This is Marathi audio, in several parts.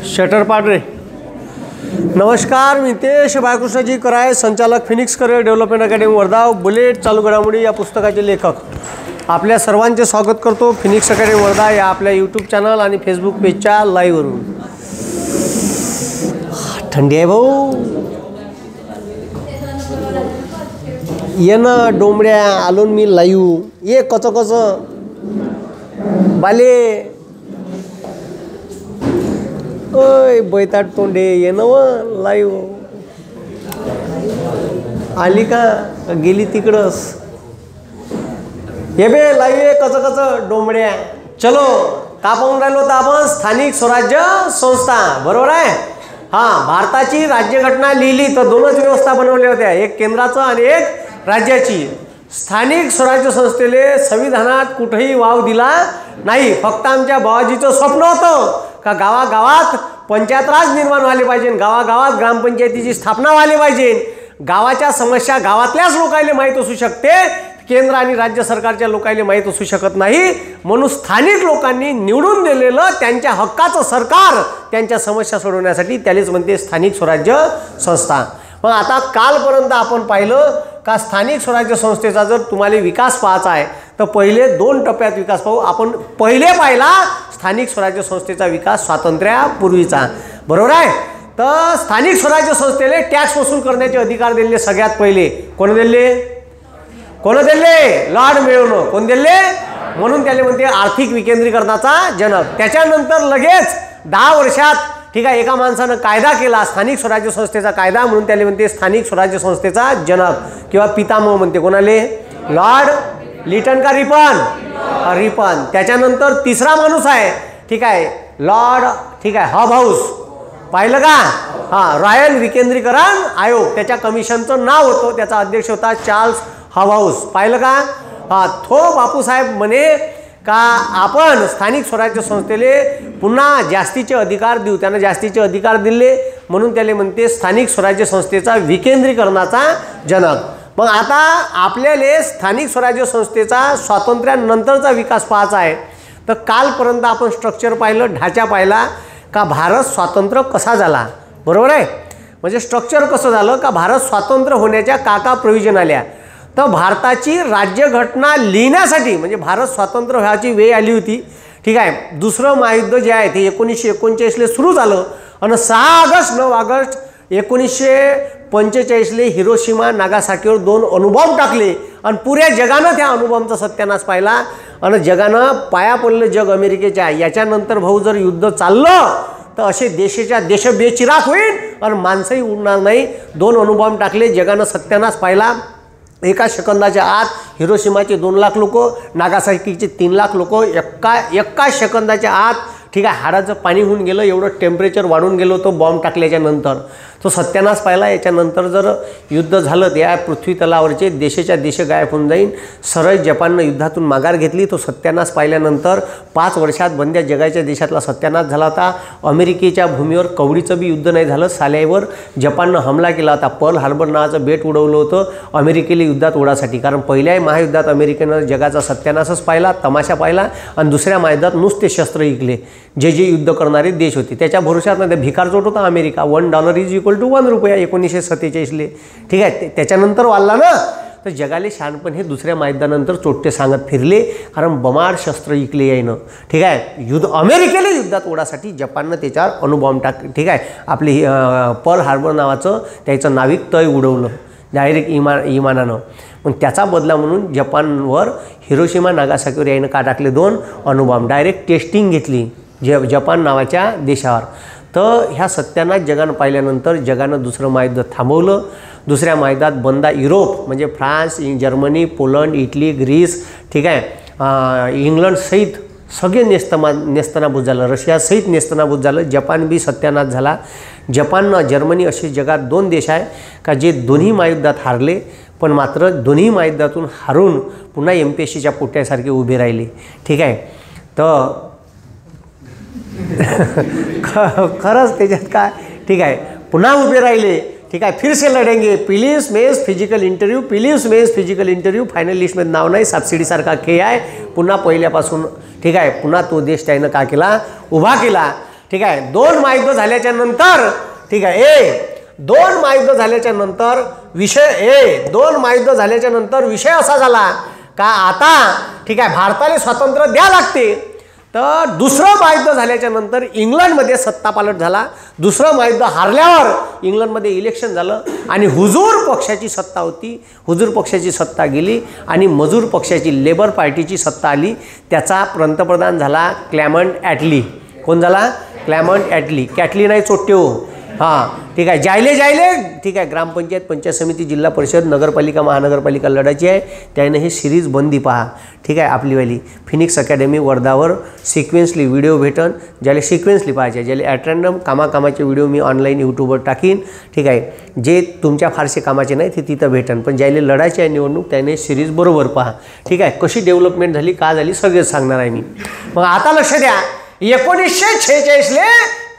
शटर पाड रे. नमस्कार, मी तेश बाळकृष्णजी कराय, संचालक Phoenix career development academy Wardha. Bullet चालू घडामोडी या पुस्तकाचे लेखक. आपल्या सर्वांचे स्वागत करतो फिनिक्स अकॅडमी वर्धा या आपल्या यूट्यूब चॅनल आणि फेसबुक पेजच्या लाईव्हवरून. थंडी आहे भाऊ. ये ना डोंबड्या, आलो मी लाईव्ह. ये कच कच बाले. ओय बैताट तोंडे, ये ना व लाईव्ह. आली का गेली तिकडंच. ये बे लाईव्ह कच कच डोंबड्या. चलो, का पाहून राहिलो तर आपण स्थानिक स्वराज्य संस्था. बरोबर आहे. हां, भारताची राज्यघटना लिहिली तर दोनच व्यवस्था बनवल्या होत्या, एक केंद्राचं आणि एक राज्याची. स्थानिक स्वराज्य संस्थेले संविधानात कुठेही वाव दिला नाही. फक्त आमच्या बाबाजीचं स्वप्न होतं का गावागावात पंचायत राज निर्माण व्हायला पाहिजे, गावागावात ग्रामपंचायतीची स्थापना व्हायला पाहिजे. गावाच्या समस्या गावातल्याच लोकांना माहीत असू शकते, केंद्र आणि राज्य सरकारच्या लोकांना माहीत असू शकत नाही. म्हणून स्थानिक लोकांनी निवडून दिलेलं त्यांच्या हक्काचं सरकार त्यांच्या समस्या सोडवण्यासाठी त्यालाच म्हणते स्थानिक स्वराज्य संस्था. मग आता कालपर्यंत आपण पाहिलं का स्थानिक स्वराज्य संस्थेचा जर तुम्हाला विकास पाहायचा आहे तर पहिले 2 टप्प्यात विकास पाहू आपण. पहिले पाहिला स्थानिक स्वराज्य संस्थेचा विकास स्वातंत्र्यापूर्वीचा. बरोबर आहे. तर स्थानिक स्वराज्य संस्थेला टॅक्स वसूल करण्याचे अधिकार दिले सगळ्यात पहिले. कोण दिले? लॉर्ड मेयोने. कोण दिले? म्हणून त्याला म्हणते आर्थिक विकेंद्रीकरणाचा जनक. त्याच्यानंतर लगेच 10 वर्षात ठीक आहे एका माणसानं कायदा केला, स्थानिक स्वराज्य संस्थेचा कायदा, म्हणून त्याला म्हणते स्थानिक स्वराज्य संस्थेचा जनक किंवा पितामह म्हणते. कोणाले? लॉर्ड लिटन का रिपन? रिपन. त्याच्यानंतर तिसरा माणूस आहे ठीक आहे लॉर्ड ठीक आहे हब हाऊस. पाहिलं का? हां, रॉयल विकेंद्रीकरण आयोग. त्याच्या कमिशनचं नाव होतं, त्याचा अध्यक्ष होता चार्ल्स हब हाऊस. पाहिलं का? हां, थो बापूसाहेब म्हणे का आपण स्थानिक स्वराज्य संस्थेले पुन्हा जास्तीचे अधिकार देऊ. त्यानं जास्तीचे अधिकार दिले म्हणून त्याला म्हणते स्थानिक स्वराज्य संस्थेचा विकेंद्रीकरणाचा जनक. मग आता आपल्याला स्थानिक स्वराज्य संस्थेचा स्वातंत्र्यानंतरचा विकास पाहायचा आहे. तर कालपर्यंत आपण स्ट्रक्चर पाहिलं, ढाचा पाहिला का भारत स्वतंत्र कसा झाला. बरोबर आहे. म्हणजे स्ट्रक्चर कसं झालं का भारत स्वतंत्र होण्याच्या का प्रोव्हिजन आल्या. तर भारताची राज्यघटना लिहिण्यासाठी म्हणजे भारत स्वतंत्र व्हायची वेळ आली होती. ठीक आहे. दुसरं महायुद्ध जे आहे ते 1939ला सुरू झालं आणि 6 ऑगस्ट 9 ऑगस्ट 1945 हिरोशिमा नागासाकीवर 2 अणुबॉम्ब टाकले आणि पुऱ्या जगानं त्या अणुबॉम्बचा सत्यानाश पाहिला आणि जगानं पाया पडलं जग अमेरिकेच्या. याच्यानंतर भाऊ जर युद्ध चाललं तर असे देश बेचिराख होईल आणि माणसंही उडणार नाही. 2 अणुबॉम्ब टाकले, जगानं सत्यानाश पाहिला. एका सेकंदाच्या आत हिरोशिमाचे 2 लाख लोक, नागासाकीचे 3 लाख लोक एका सेकंदाच्या आत ठीक आहे हाडाचं पाणी होऊन गेलं. एवढं टेम्परेचर वाढून गेलं होतं बॉम्ब टाकल्याच्या नंतर. तो सत्यानाश पाहिला. याच्यानंतर जर युद्ध झालं तर या पृथ्वी तलावरचे देश गायब होऊन जाईल. सरळ जपाननं युद्धातून माघार घेतली. तो सत्यानाश पाहिल्यानंतर 5 वर्षात बंद्या जगाच्या देशातला सत्यानाश झाला होता. अमेरिकेच्या भूमीवर कवडीचं बी युद्ध नाही झालं. साल्यावर जपाननं हमला केला होता. पर्ल हार्बर नावाचं बेट उडवलं होतं अमेरिकेला युद्धात ओढासाठी. कारण पहिल्याही महायुद्धात अमेरिकेनं जगाचा सत्यानाशच पाहिला, तमाशा पाहिला आणि दुसऱ्या महायुद्धात नुसते शस्त्र विकले जे युद्ध करणारे देश होते. त्याच्या भरोशात भिकारचोट होता अमेरिका. $1 is equal to $1 1947. ठीक आहे. त्याच्यानंतर वाढला ना तर जगाले शहाणपण हे दुसऱ्या महायुद्धानंतर चोट्टे सांगत फिरले. कारण बमार शस्त्र विकले यायनं. ठीक आहे. अमेरिकेला युद्धात ओढासाठी जपाननं त्याच्यावर अणुबॉम्ब ठीक आहे आपली पर्ल हार्बर नावाचं त्याचं नाविक तय उडवलं डायरेक्ट इमानानं. मग त्याचा बदला म्हणून जपानवर हिरोशिमा नागासाकीवर यायनं का टाकले 2 अणुबॉम्ब. डायरेक्ट टेस्टिंग घेतली जपान नावाच्या देशावर. तर ह्या सत्यानाश जगानं पाहिल्यानंतर जगानं दुसरं महायुद्ध थांबवलं. दुसऱ्या महायुद्धात बंदा युरोप म्हणजे France, Germany, Poland, Italy, Greece ठीक आहे इंग्लंड सहित सगळे नेस्तनाबूत झालं. रशिया सहित नेस्तनाबूत झालं. जपान बी सत्यानाश झाला. जपान, जर्मनी असे जगात 2 देश आहे का जे दोन्ही महायुद्धात हारले पण मात्र दोन्ही महायुद्धातून हारून पुन्हा MPSCच्या पोट्यासारखे उभे राहिले. ठीक आहे. तर खरंच त्याच्यात काय ठीक आहे पुन्हा उभे राहिले. ठीक आहे. फिर से लढेंगे. Prelims mains physical interview final लिस्टमध्ये नाव नाही. सबसिडीसारखा खेळ आहे. पुन्हा पहिल्यापासून ठीक आहे. पुन्हा तो देश त्यानं काय केला उभा केला. ठीक आहे. 2 महायुद्ध झाल्याच्या नंतर ठीक आहे 2 महायुद्ध झाल्याच्या नंतर विषय असा झाला का आता ठीक आहे भारताला स्वातंत्र्य द्या लागते. तर दुसरं महायुद्ध झाल्याच्या नंतर इंग्लंडमध्ये सत्तापालट झाला. दुसरं महायुद्ध हारल्यावर इंग्लंडमध्ये इलेक्शन झालं आणि हुजूर पक्षाची सत्ता होती. हुजूर पक्षाची सत्ता गेली आणि मजूर पक्षाची लेबर पार्टीची सत्ता आली. त्याचा पंतप्रधान झाला क्लेमेंट ॲटली. कोण झाला? क्लेमेंट ॲटली. कॅटली नाही चोट्टे हो. हां ठीक आहे. जायले ठीक आहे. ग्रामपंचायत, पंचायत समिती, जिल्हा परिषद, नगरपालिका, महानगरपालिका लढायची आहे. त्याने हे सिरीज बंदी पहा. ठीक आहे. आपलीवाली फिनिक्स अकॅडमी वर्धावर सिक्वेन्सली व्हिडिओ भेटन. ज्याला सिक्वेन्सली पाहायचे, ज्याला ॲट रॅन्डम कामाचे व्हिडिओ मी ऑनलाईन यूट्यूबवर टाकीन. ठीक आहे. जे तुमच्या फारसे कामाचे नाही ते तिथं भेटन, पण ज्याला लढायची आहे निवडणूक त्याने सिरीज बरोबर पहा. ठीक आहे. कशी डेव्हलपमेंट झाली, का झाली, सगळेच सांगणार आहे मी. मग आता लक्ष द्या. 1946ले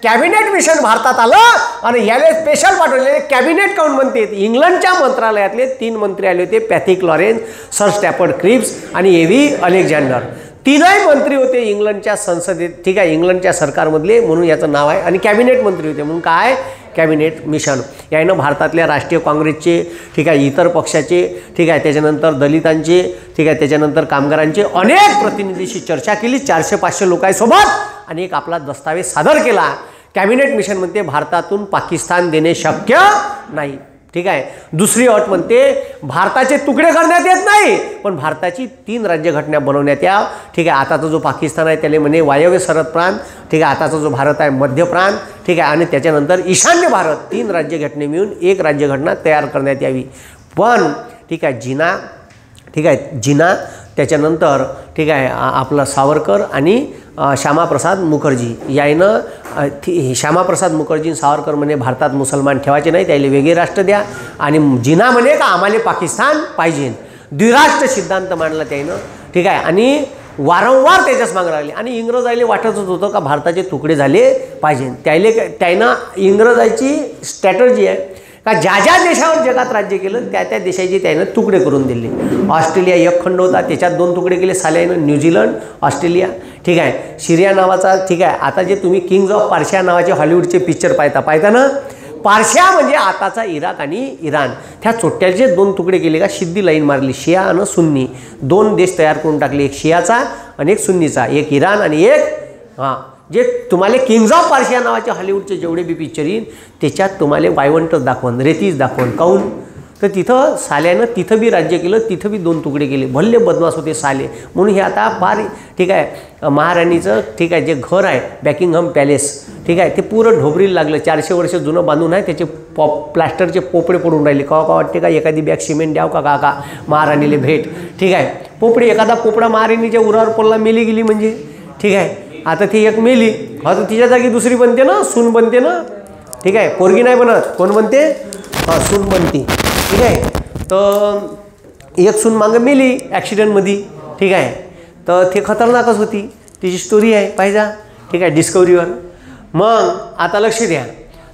कॅबिनेट मिशन भारतात आलं आणि याला स्पेशल पाठवलेले कॅबिनेट काऊन म्हणते. इंग्लंडच्या मंत्रालयातले 3 मंत्री आले होते. Pethick Lawrence, sir Stafford Cripps आणि एव्ही अलेक्झांडर. 3ही मंत्री होते इंग्लंडच्या संसदेत. ठीक आहे. इंग्लंडच्या सरकारमधले, म्हणून याचं नाव आहे. आणि कॅबिनेट मंत्री होते म्हणून काय कॅबिनेट मिशन. यानं भारतातल्या राष्ट्रीय काँग्रेसचे ठीक आहे, इतर पक्षाचे ठीक आहे, त्याच्यानंतर दलितांचे ठीक आहे, त्याच्यानंतर कामगारांचे अनेक प्रतिनिधीशी चर्चा केली. 400-500 लोकांसोबत आणि एक आपला दस्तावेज सादर केला. कॅबिनेट मिशन म्हणते भारतातून पाकिस्तान देणे शक्य नाही. ठीक आहे. दुसरी अट म्हणते भारताचे तुकडे करण्यात येत नाही, पण भारताची 3 राज्यघटना बनवण्यात याव. ठीक आहे. आताचा जो पाकिस्तान आहे त्याला म्हणे वायव्य सरहद प्रांत. ठीक आहे. आताचा जो भारत आहे मध्य प्रांत. ठीक आहे. आणि त्याच्यानंतर ईशान्य भारत. 3 राज्यघटने मिळून एक राज्यघटना तयार करण्यात यावी. पण ठीक आहे जिना त्याच्यानंतर ठीक आहे आपला सावरकर आणि श्यामाप्रसाद मुखर्जी यानं श्यामाप्रसाद मुखर्जी सावरकर म्हणे भारतात मुसलमान ठेवायचे नाही, त्याला वेगळे राष्ट्र द्या. आणि जिना म्हणे का आम्हाला पाकिस्तान पाहिजे. द्विराष्ट्र सिद्धांत मांडला त्यानं. ठीक आहे. आणि वारंवार त्याच्याच मागं लागले. आणि इंग्रजायला वाटतच होतं का भारताचे तुकडे झाले पाहिजे. त्यानं इंग्रजाची स्ट्रॅटर्जी आहे का ज्या देशावर जगात राज्य केलं त्या देशाचे त्यानं तुकडे करून दिले. ऑस्ट्रेलिया एक खंड होता, त्याच्यात 2 तुकडे केले साल्यानं, न्यूझीलंड, ऑस्ट्रेलिया. ठीक आहे. सिरिया नावाचा ठीक आहे. आता जे तुम्ही किंग्ज ऑफ पार्शिया नावाचे हॉलिवूडचे पिक्चर पाहता ना, पार्शिया म्हणजे आताचा इराक आणि इराण. त्या चोट्याचे 2 तुकडे केले का सिद्धी लाईन मारली. शिया आणि सुन्नी 2 देश तयार करून टाकले. एक शियाचा आणि एक सुन्नीचा. एक इराण आणि एक जे तुम्हाला किंग्ज ऑफ पार्शिया नावाचे हॉलिवूडचे जेवढे बी पिक्चर येईल त्याच्यात तुम्हाला वायवंटच दाखवून, रेतीच दाखवून. काऊन तर तिथं साल्यानं तिथं बी राज्य केलं, तिथं बी 2 तुकडे केले. भल्ले बदमाश होते साले. म्हणून हे आता फार ठीक आहे महाराणीचं ठीक आहे जे घर आहे बॅकिंगहॅम पॅलेस ठीक आहे ते पुरं ढोबरीला लागलं. 400 वर्ष जुनं बांधून आहे. त्याचे प्लास्टरचे पोपडे पडून राहिले. का वाटते का एखादी बॅग सिमेंट द्याव का काका महाराणीले भेट. ठीक आहे. पोपडी एखादा पोपडा महाराणीच्या उरावर पडला मेली गेली म्हणजे. ठीक आहे. आता ती एक मेली. तर तिच्या जागी दुसरी बनते ना, सून बनते ना. ठीक आहे. पोरगी नाही बनत. कोण बनते? सून बनते. ठीक आहे. तर एक सून मागं मेली ॲक्सिडेंटमध्ये. ठीक आहे. तर ते खतरनाकच होती. तिची स्टोरी आहे पाहिजा. ठीक आहे. डिस्कवरीवर. मग आता लक्ष द्या.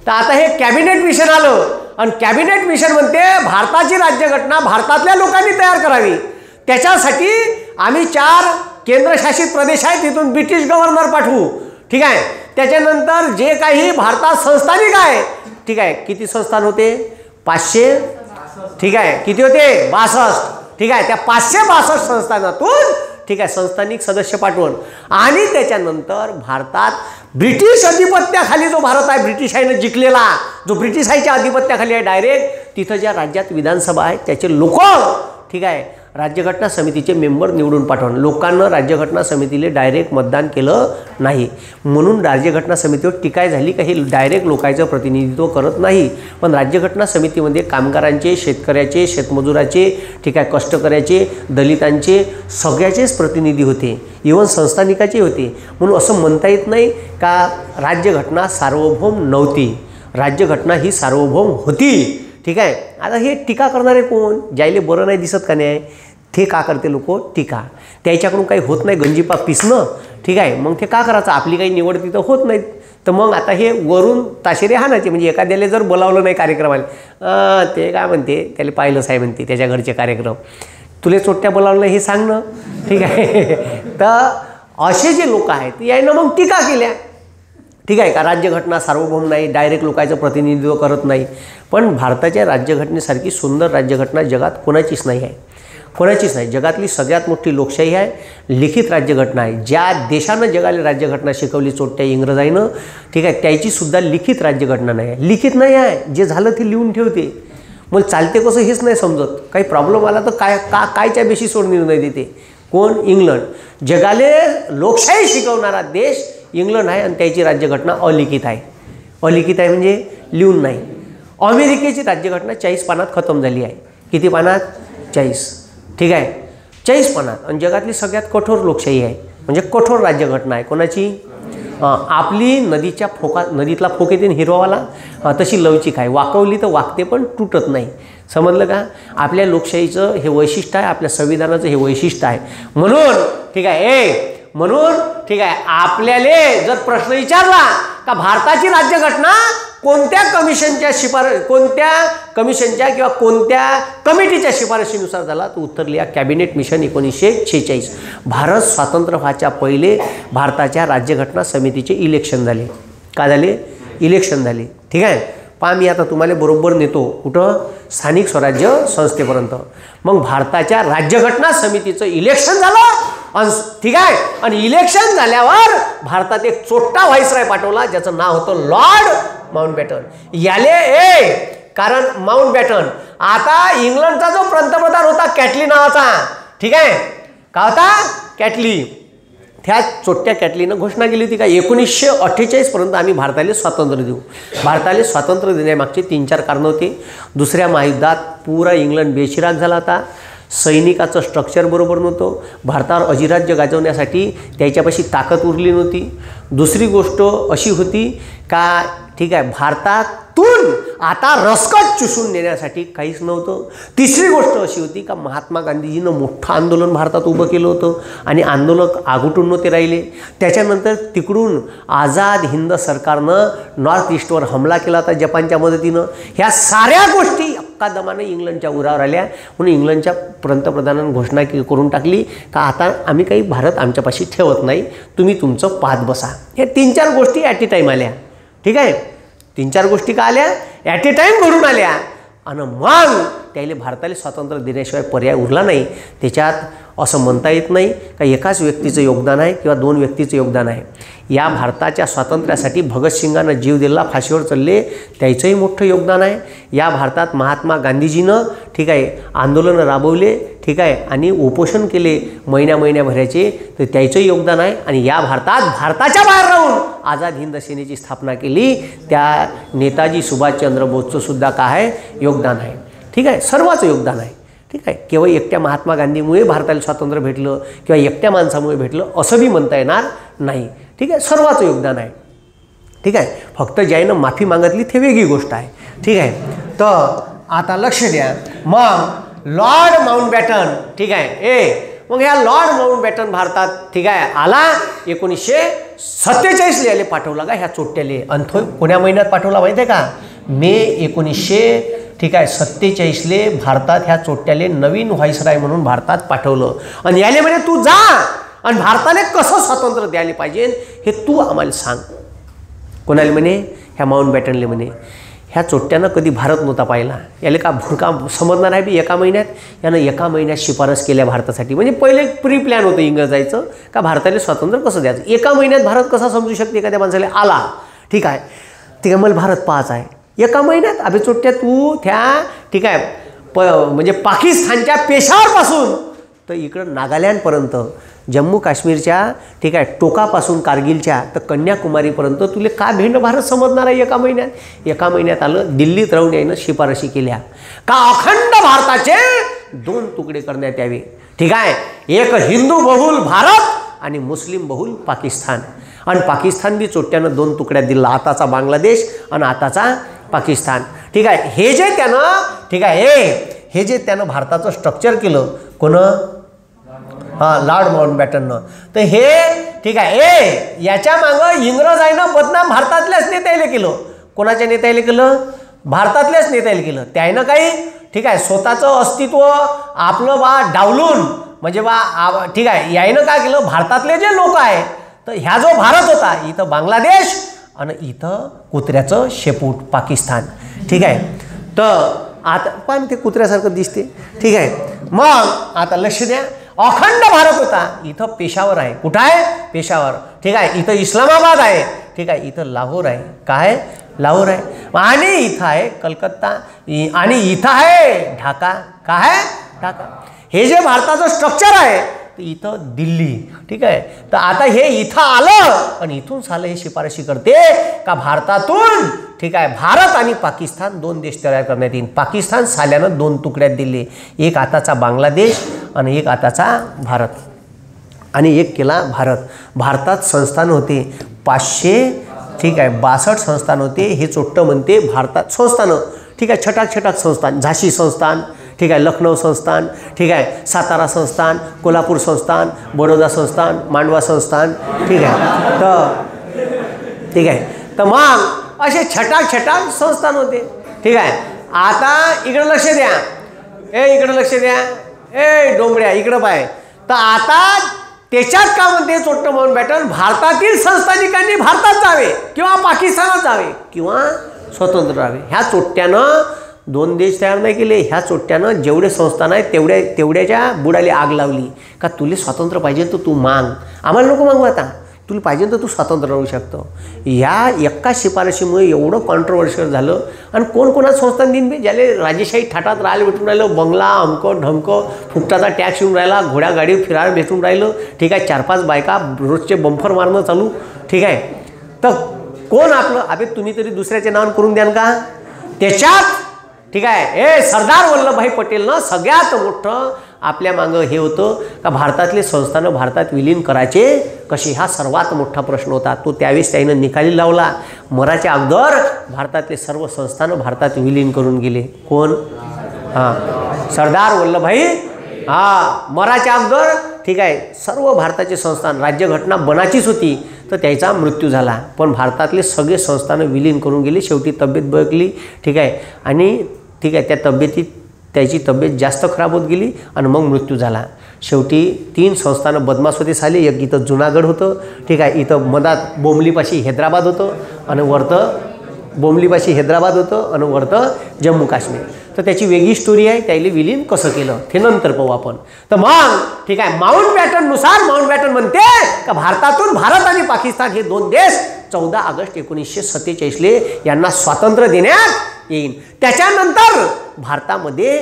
तर आता हे कॅबिनेट मिशन आलं आणि कॅबिनेट मिशन म्हणते भारताची राज्यघटना भारतातल्या लोकांनी तयार करावी. त्याच्यासाठी आम्ही 4 केंद्रशासित प्रदेश आहेत तिथून ब्रिटिश गव्हर्नर पाठवू. ठीक आहे. त्याच्यानंतर जे काही भारतात संस्थानिक आहे ठीक आहे. किती संस्थान होते? 500. ठीक आहे. किती होते? 62. ठीक आहे. त्या 562 संस्थानातून ठीक आहे संस्थानिक सदस्य पाठवून आणि त्याच्यानंतर भारतात ब्रिटिश अधिपत्याखाली जो भारत आहे ब्रिटिशांनी जिंकलेला जो ब्रिटिशांच्या अधिपत्याखाली आहे डायरेक्ट तिथं ज्या राज्यात विधानसभा आहे त्याचे लोक ठीक आहे राज्यघटना समितीचे मेंबर निवडून पाठवून. लोकांना राज्यघटना समितीला डायरेक्ट मतदान केलं नाही म्हणून राज्यघटना समितीवर टीका झाली का हे डायरेक्ट लोकांचं प्रतिनिधित्व करत नाही. पण राज्यघटना समितीमध्ये कामगारांचे, शेतकऱ्याचे, शेतमजुराचे ठीक आहे कष्टकऱ्याचे, दलितांचे सगळ्याचेच प्रतिनिधी होते. इव्हन संस्थानिकाचे होते. म्हणून असं म्हणता येत नाही का राज्यघटना सार्वभौम नव्हती. राज्यघटना ही सार्वभौम होती. ठीक आहे. आता हे टीका करणारे कोण? ज्यायले बरं नाही दिसत का नाही ते का करते लोक टीका. त्याच्याकडून काही होत नाही गंजीपा पिसणं. ठीक आहे. मग ते का करायचं? आपली काही निवड तिथं होत नाही. तर मग आता हे वरून ताशेरे हाणायचे. म्हणजे एखाद्याला जर बोलावलं नाही कार्यक्रमाला ते काय म्हणते त्याला पाहिलंच आहे म्हणते त्याच्या घरचे कार्यक्रम. तुले चोट्ट्या बोलावलं नाही हे सांगणं. ठीक आहे. तर असे जे लोक आहेत यानं मग टीका केल्या. ठीक आहे का. राज्यघटना सार्वभौम नाही, डायरेक्ट लोकांचं प्रतिनिधित्व करत नाही. पण भारताच्या राज्यघटनेसारखी सुंदर राज्यघटना जगात कोणाचीच नाही आहे, कोणाचीच नाही. जगातली सगळ्यात मोठी लोकशाही आहे, लिखित राज्यघटना आहे. ज्या देशानं जगाला राज्यघटना शिकवली चोट्या इंग्रजाईनं, ठीक आहे, त्याचीसुद्धा लिखित राज्यघटना नाही आहे. लिखित नाही आहे, जे झालं ते लिहून ठेवते. मग चालते कसं हेच नाही समजत. काही प्रॉब्लेम आला तर कायच्या बेसिसवर निर्णय देते. कोण? इंग्लंड. जगाले लोकशाही शिकवणारा देश इंग्लंड आहे आणि त्याची राज्यघटना अलिखित आहे. अलिखित आहे म्हणजे लिहून नाही. अमेरिकेची राज्यघटना 40 पानात खतम झाली आहे. किती पानात? 40. ठीक आहे, 40 पानात. आणि जगातली सगळ्यात कठोर लोकशाही आहे, म्हणजे कठोर राज्यघटना आहे. कोणाची? आपली नदीतला फोक येते हिरवावाला, तशी लवचिक आहे. वाकवली तर वाकते पण तुटत नाही. समजलं का. आपल्या लोकशाहीचं हे वैशिष्ट्य आहे, आपल्या संविधानाचं हे वैशिष्ट्य आहे. म्हणून ठीक आहे म्हणून ठीक आहे, आपल्याला जर प्रश्न विचारला का भारताची राज्यघटना कोणत्या कमिशनच्या किंवा कोणत्या कमिटीच्या शिफारशीनुसार झाला, तर उत्तर लिहा कॅबिनेट मिशन 1946. भारत स्वातंत्र्य व्हायच्या पहिले भारताच्या राज्यघटना समितीचे इलेक्शन झाले. काय झाले? इलेक्शन झाले. ठीक आहे. पहा, मी आता तुम्हाला बरोबर नेतो कुठं? स्थानिक स्वराज्य संस्थेपर्यंत. मग भारताच्या राज्यघटना समितीचं इलेक्शन झालं. ठीक आहे. आणि इलेक्शन झाल्यावर भारतात एक चोट्टा व्हाईसराय पाठवला, ज्याचं नाव होतं लॉर्ड माउंटबॅटन. कारण माउंटबॅटन आता इंग्लंडचा जो पंतप्रधान होता कॅटली नावाचा, ठीक आहे, का होता? कॅटली. त्या चोट्ट्या कॅटलीनं घोषणा केली होती का 1948 पर्यंत आम्ही भारताला स्वातंत्र्य देऊ. भारताला स्वातंत्र्य देण्यामागचे 3-4 कारणं होते. दुसऱ्या महायुद्धात पुरा इंग्लंड बेचिराग झाला होता. सैनिकाचं स्ट्रक्चर बरोबर नव्हतं. भारतावर अधिराज्य गाजवण्यासाठी त्याच्यापाशी ताकद उरली नव्हती. दुसरी गोष्ट अशी होती का ठीक आहे, भारतातून आता रसकट चुसून नेण्यासाठी काहीच नव्हतं. तिसरी गोष्ट अशी होती का महात्मा गांधीजीनं मोठं आंदोलन भारतात उभं केलं होतं आणि आंदोलक आगुटून नव्हते राहिले. त्याच्यानंतर तिकडून आझाद हिंद सरकारनं नॉर्थ ईस्टवर हमला केला होता जपानच्या मदतीनं. ह्या साऱ्या गोष्टी अक्कादमाने इंग्लंडच्या उरावर आल्या. म्हणून इंग्लंडच्या पंतप्रधानांनी घोषणा करून टाकली का आता आम्ही काही भारत आमच्यापाशी ठेवत नाही, तुम्ही तुमचं पाहत बसा. हे 3-4 गोष्टी ॲट ए टाईम आल्या. ठीक आहे. 3-4 गोष्टी का आल्या? ॲट ए टाईम घडून आल्या. आणि मग त्याला भारताला स्वातंत्र्य देण्याशिवाय पर्याय उरला नाही. त्याच्यात असं म्हणता येत नाही का एकाच व्यक्तीचं योगदान आहे किंवा 2 व्यक्तीचं योगदान आहे. या भारताच्या स्वातंत्र्यासाठी भगतसिंगानं जीव दिला, फाशीवर चढले, त्याचंही मोठं योगदान आहे. या भारतात महात्मा गांधीजीनं ठीक आहे आंदोलनं राबवले, ठीक आहे, आणि उपोषण केले महिन्याभराचे, तर त्याचंही योगदान आहे. आणि या भारताच्या बाहेर राहून आझाद हिंद सेनेची स्थापना केली, त्या नेताजी सुभाषचंद्र बोसचं सुद्धा काय आहे? योगदान आहे. ठीक आहे, सर्वांचं योगदान आहे. ठीक आहे. केवळ एकट्या महात्मा गांधीमुळे भारताला स्वातंत्र्य भेटलं किंवा एकट्या माणसामुळे भेटलं असं बी म्हणता येणार नाही. ठीक आहे, सर्वांचं योगदान आहे. ठीक आहे. फक्त ज्यानं माफी मागितली ते वेगळी गोष्ट आहे. ठीक आहे. तर आता लक्ष द्या. मग लॉर्ड माउंटबॅटन, ठीक आहे, मग ह्या लॉर्ड माउंटबॅटन भारतात ठीक आहे आला. 1947 याले पाठवला का ह्या चोट्ट्याले. आणि तो कोण्या महिन्यात पाठवला माहिती आहे का? मे 1947 भारतात ह्या चोट्ट्याले नवीन व्हाईसराय म्हणून भारतात पाठवलं. आणि याले म्हणे तू जा आणि भारताला कसं स्वातंत्र्य द्यायला पाहिजे हे तू आम्हाला सांग. कोणाला म्हणे? ह्या माउंटबॅटनले म्हणे. ह्या चोट्ट्यानं कधी भारत नव्हता पाहिला. याला का भुरका समजणार आहे बी? एका महिन्यात यानं एका महिन्यात शिफारस केल्या भारतासाठी. म्हणजे पहिले प्री प्लॅन होतं इंग्रजायचं का भारताला स्वातंत्र्य कसं द्यायचं. एका महिन्यात भारत कसा समजू शकते एखाद्या माणसाला? आला ठीक आहे, ठीक आहे, मला भारत पाहायचा आहे. एका महिन्यात अभि चोट्ट्या तू त्या ठीक आहे म्हणजे पाकिस्तानच्या पेशावरपासून तर इकडं नागालँडपर्यंत, जम्मू काश्मीरच्या ठीक आहे टोकापासून कारगिलच्या तर कन्याकुमारीपर्यंत तुला का भेंड भारत समजणार आहे एका महिन्यात? एका महिन्यात आलं. दिल्लीत राहून यानं शिफारशी केल्या का अखंड भारताचे 2 तुकडे करण्यात यावे. ठीक आहे. एक हिंदू बहुल भारत आणि मुस्लिम बहुल पाकिस्तान. आणि पाकिस्तान बी चोट्ट्यानं 2 तुकड्यात दिला, आताचा बांगलादेश आणि आताचा पाकिस्तान. ठीक आहे. हे जे त्यानं ठीक आहे हे जे त्यानं भारताचं स्ट्रक्चर केलं कोणं? लॉर्ड माउंटबॅटननं. तर हे ठीक आहे याच्या मागं इंग्रजांनं बदनाम भारतातल्याच नेत्याला केलं. कोणाच्या नेत्याला केलं? भारतातल्याच नेत्याला केलं. त्यानं काही ठीक आहे स्वतःचं अस्तित्व आपलं डावलून म्हणजे ठीक आहे यानं काय केलं? भारतातले जे लोक आहे तर ह्या जो भारत होता इथं बांगलादेश आणि इथं कुत्र्याचं शेपूट पाकिस्तान. ठीक आहे. तर आता पण ते कुत्र्यासारखं दिसते. ठीक आहे. मग आता लक्ष द्या, अखंड भारत होता. इथं पेशावर आहे. कुठं आहे? पेशावर. ठीक आहे. इथं इस्लामाबाद आहे. ठीक आहे. इथं लाहोर आहे. काय? लाहोर आहे. आणि इथं आहे कलकत्ता आणि इथं आहे ढाका. काय आहे? ढाका. हे जे भारताचं स्ट्रक्चर आहे तर इथं दिल्ली. ठीक आहे. तर आता हे इथं आलं आणि इथून झालं हे शिफारशी करते का भारतातून, ठीक आहे, भारत आणि पाकिस्तान दोन देश तयार करण्यात येईल. पाकिस्तान साल्यानं दोन तुकड्यात दिले, एक आताचा बांगलादेश आणि एक आताचा भारत, आणि एक केला भारत. भारतात संस्थान होते 500, ठीक आहे, 62 संस्थान होते. हे चोट्ट म्हणते भारतात संस्थानं. ठीक आहे. छटाक छटाक संस्थान, झाशी संस्थान, ठीक आहे, लखनौ संस्थान, ठीक आहे, सातारा संस्थान, कोल्हापूर संस्थान, बडोदा संस्थान, मांडवा संस्थान. ठीक आहे. तर ठीक आहे. तर मग असे छटाक छटाक संस्थान होते. ठीक आहे. आता इकडं लक्ष द्या, इकडं लक्ष द्या, डोंगऱ्या इकडं पाय. तर आता त्याच्यात का म्हणते चोट्ट माउंटबॅटन, भारतातील संस्थानिकांनी भारतात जावे किंवा पाकिस्तानात जावे किंवा स्वतंत्र राहावे. ह्या चोट्ट्यानं दोन देश तयार नाही केले. ह्या चोट्ट्यानं जेवढे संस्थान आहेत तेवढ्याच्या बुडाली आग लावली. का तुला स्वातंत्र्य पाहिजे तर तू माग, आम्हाला नको मागू, आता तुला पाहिजे तर तू स्वातंत्र्य राहू शकतो. या एका शिफारशीमुळे एवढं कॉन्ट्रोवर्शियल झालं. आणि कोणकोणात संस्थान दिन बी, ज्याले राजेशाही थाटात राहायला भेटून राहिलं, बंगला अमकं ढमकं, फुकटाचा टॅक्स येऊन राहिला, घोड्या गाडी फिरायला भेटून राहिलं. ठीक आहे. 4-5 बायका रोजचे बंफर मारणं चालू. ठीक आहे. तर कोण आपलं, अबे तुम्ही तरी दुसऱ्याचे नाव करून द्याल का त्याच्यात. ठीक आहे. सरदार वल्लभभाई पटेलनं सगळ्यात मोठं आपल्या मागं हे होतं का भारतातले संस्थानं भारतात विलीन करायचे कसे, हा सर्वात मोठा प्रश्न होता. तो त्यावेळेस त्यानं निकाली लावला. मराच्या अगोदर भारतातले सर्व संस्थानं भारतात विलीन करून गेले. कोण? हां, सरदार वल्लभभाई. हां, मराच्या अगोदर. ठीक आहे. सर्व भारताचे संस्थान, राज्यघटना बनाचीच होती तर त्याचा मृत्यू झाला. पण भारतातले सगळे संस्थानं विलीन करून गेली. शेवटी तब्येत बळकली. ठीक आहे. आणि ठीक आहे, त्याची तब्येत जास्त खराब होत गेली आणि मग मृत्यू झाला. शेवटी 3 संस्थानं बदमाश झाली. एक इथं जुनागड होतं. ठीक आहे. इथं मधात बोमलीपाशी हैदराबाद होतं आणि वरतं बोमलीपाशी हैदराबाद होतं आणि वरतं जम्मू काश्मीर. तर त्याची वेगळी स्टोरी आहे. त्याला विलीन कसं केलं ते नंतर पाहू आपण. तर मग ठीक आहे, माउंटबॅटननुसार माउंटबॅटन म्हणते का भारतातून भारत आणि पाकिस्तान हे दोन देश 14 ऑगस्ट 1947 यांना स्वातंत्र्य देण्यात येईल. त्याच्यानंतर भारतामध्ये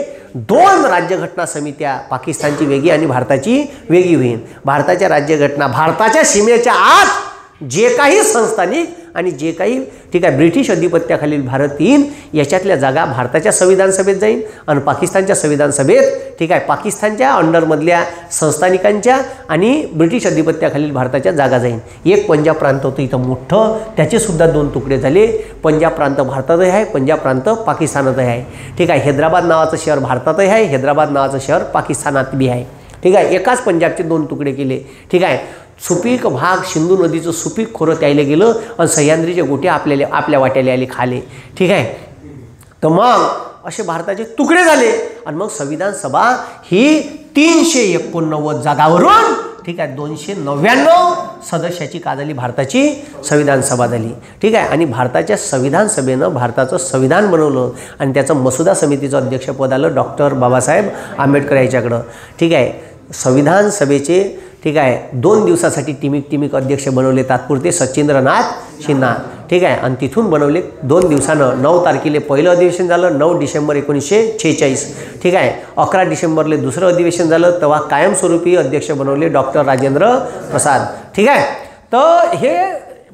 2 राज्यघटना समित्या, पाकिस्तानची वेगळी आणि भारताची वेगळी होईल. भारताच्या राज्यघटना भारताच्या सीमेच्या आत जे काही संस्थानिक आणि जे काही ठीक आहे ब्रिटिश अधिपत्याखालील भारत येईल याच्यातल्या जागा भारताच्या संविधान सभेत जाईल आणि पाकिस्तानच्या संविधान सभेत ठीक आहे पाकिस्तानच्या अंडरमधल्या संस्थानिकांच्या आणि ब्रिटिश अधिपत्याखालील भारताच्या जागा जाईल. एक पंजाब प्रांत होतं इथं मोठं, त्याचेसुद्धा 2 तुकडे झाले. पंजाब प्रांत भारतातही आहे, पंजाब प्रांत पाकिस्तानातही आहे. ठीक आहे. हैदराबाद नावाचं शहर भारतातही आहे, हैदराबाद नावाचं शहर पाकिस्तानात बी आहे. ठीक आहे. एकाच पंजाबचे 2 तुकडे केले. ठीक आहे. सुपीक भाग, सिंधू नदीचं सुपीक खोरं त्याला गेलं आणि सह्याद्रीचे गोटे आपल्या वाट्याला आले खाले. ठीक आहे. तर मग असे भारताचे तुकडे झाले आणि मग संविधान सभा ही 389 जागावरून ठीक आहे 299 सदस्याची का झाली, भारताची संविधान सभा झाली. ठीक आहे. आणि भारताच्या संविधान सभेनं भारताचं संविधान बनवलं आणि त्याचं मसुदा समितीचं अध्यक्षपद आलं डॉक्टर बाबासाहेब आंबेडकर यांच्याकडं. ठीक आहे. संविधान सभेचे ठीक आहे 2 दिवसासाठी टिमिक अध्यक्ष बनवले तात्पुरते सचिंद्रनाथ सिन्हा. ठीक आहे. आणि तिथून बनवले 2 दिवसानं 9 तारखेला पहिलं अधिवेशन झालं, 9 डिसेंबर 1946. ठीक आहे. 11 डिसेंबरला दुसरं अधिवेशन झालं. तेव्हा कायमस्वरूपी अध्यक्ष बनवले डॉक्टर राजेंद्र प्रसाद. ठीक आहे. तर हे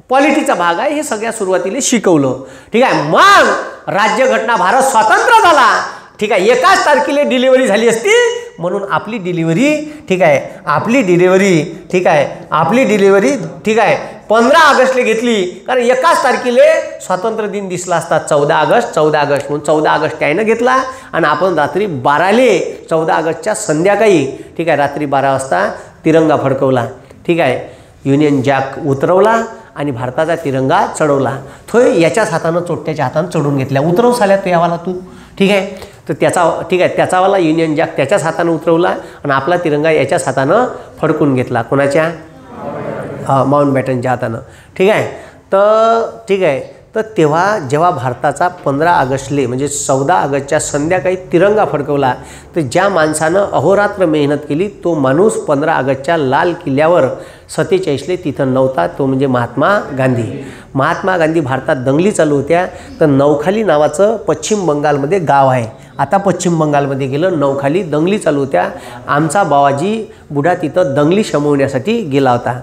पॉलिटिक्सचा भाग आहे, हे सगळ्या सुरुवातीला शिकवलं. ठीक आहे. मग राज्यघटना भारत स्वतंत्र झाला. ठीक आहे. एकाच तारखेला डिलिव्हरी झाली असती म्हणून आपली डिलिव्हरी ठीक आहे आपली डिलिव्हरी ठीक आहे 15 ऑगस्टला घेतली, कारण एकाच तारखेला स्वातंत्र्य दिन दिसला असता 14 ऑगस्ट म्हणून 14 ऑगस्ट त्यानं घेतला आणि आपण रात्री 12ला 14 ऑगस्टच्या संध्याकाळी ठीक आहे रात्री 12 वाजता तिरंगा फडकवला. ठीक आहे. युनियन जॅक उतरवला आणि भारताचा तिरंगा चढवला. तो याच्याच हातानं चोट्ट्याच्या हातानं चढून घेतल्या. उतरव साल्या तो यावाला तू. ठीक आहे. तर त्याचावाला युनियन जॅक त्याच्याच हातानं उतरवला आणि आपला तिरंगा याच्याच हातानं फडकून घेतला. कोणाच्या? माउंटबॅटनच्या हातानं. ठीक आहे. तर ठीक आहे, तर तेव्हा जेव्हा भारताचा 15 ऑगस्टले म्हणजे 14 ऑगस्टच्या संध्याकाळी तिरंगा फडकवला, तर ज्या माणसानं अहोरात्र मेहनत केली तो माणूस 15 ऑगस्टच्या लाल किल्ल्यावर 47ले तिथं नव्हता, तो म्हणजे महात्मा गांधी. महात्मा गांधी भारतात दंगली चालू होत्या, तर नौखाली नावाचं पश्चिम बंगालमध्ये गाव आहे, आता पश्चिम बंगालमध्ये गेलं. नौखाली दंगली चालू होत्या. आमचा बावाजी बुढा तिथं दंगली शमवण्यासाठी गेला होता.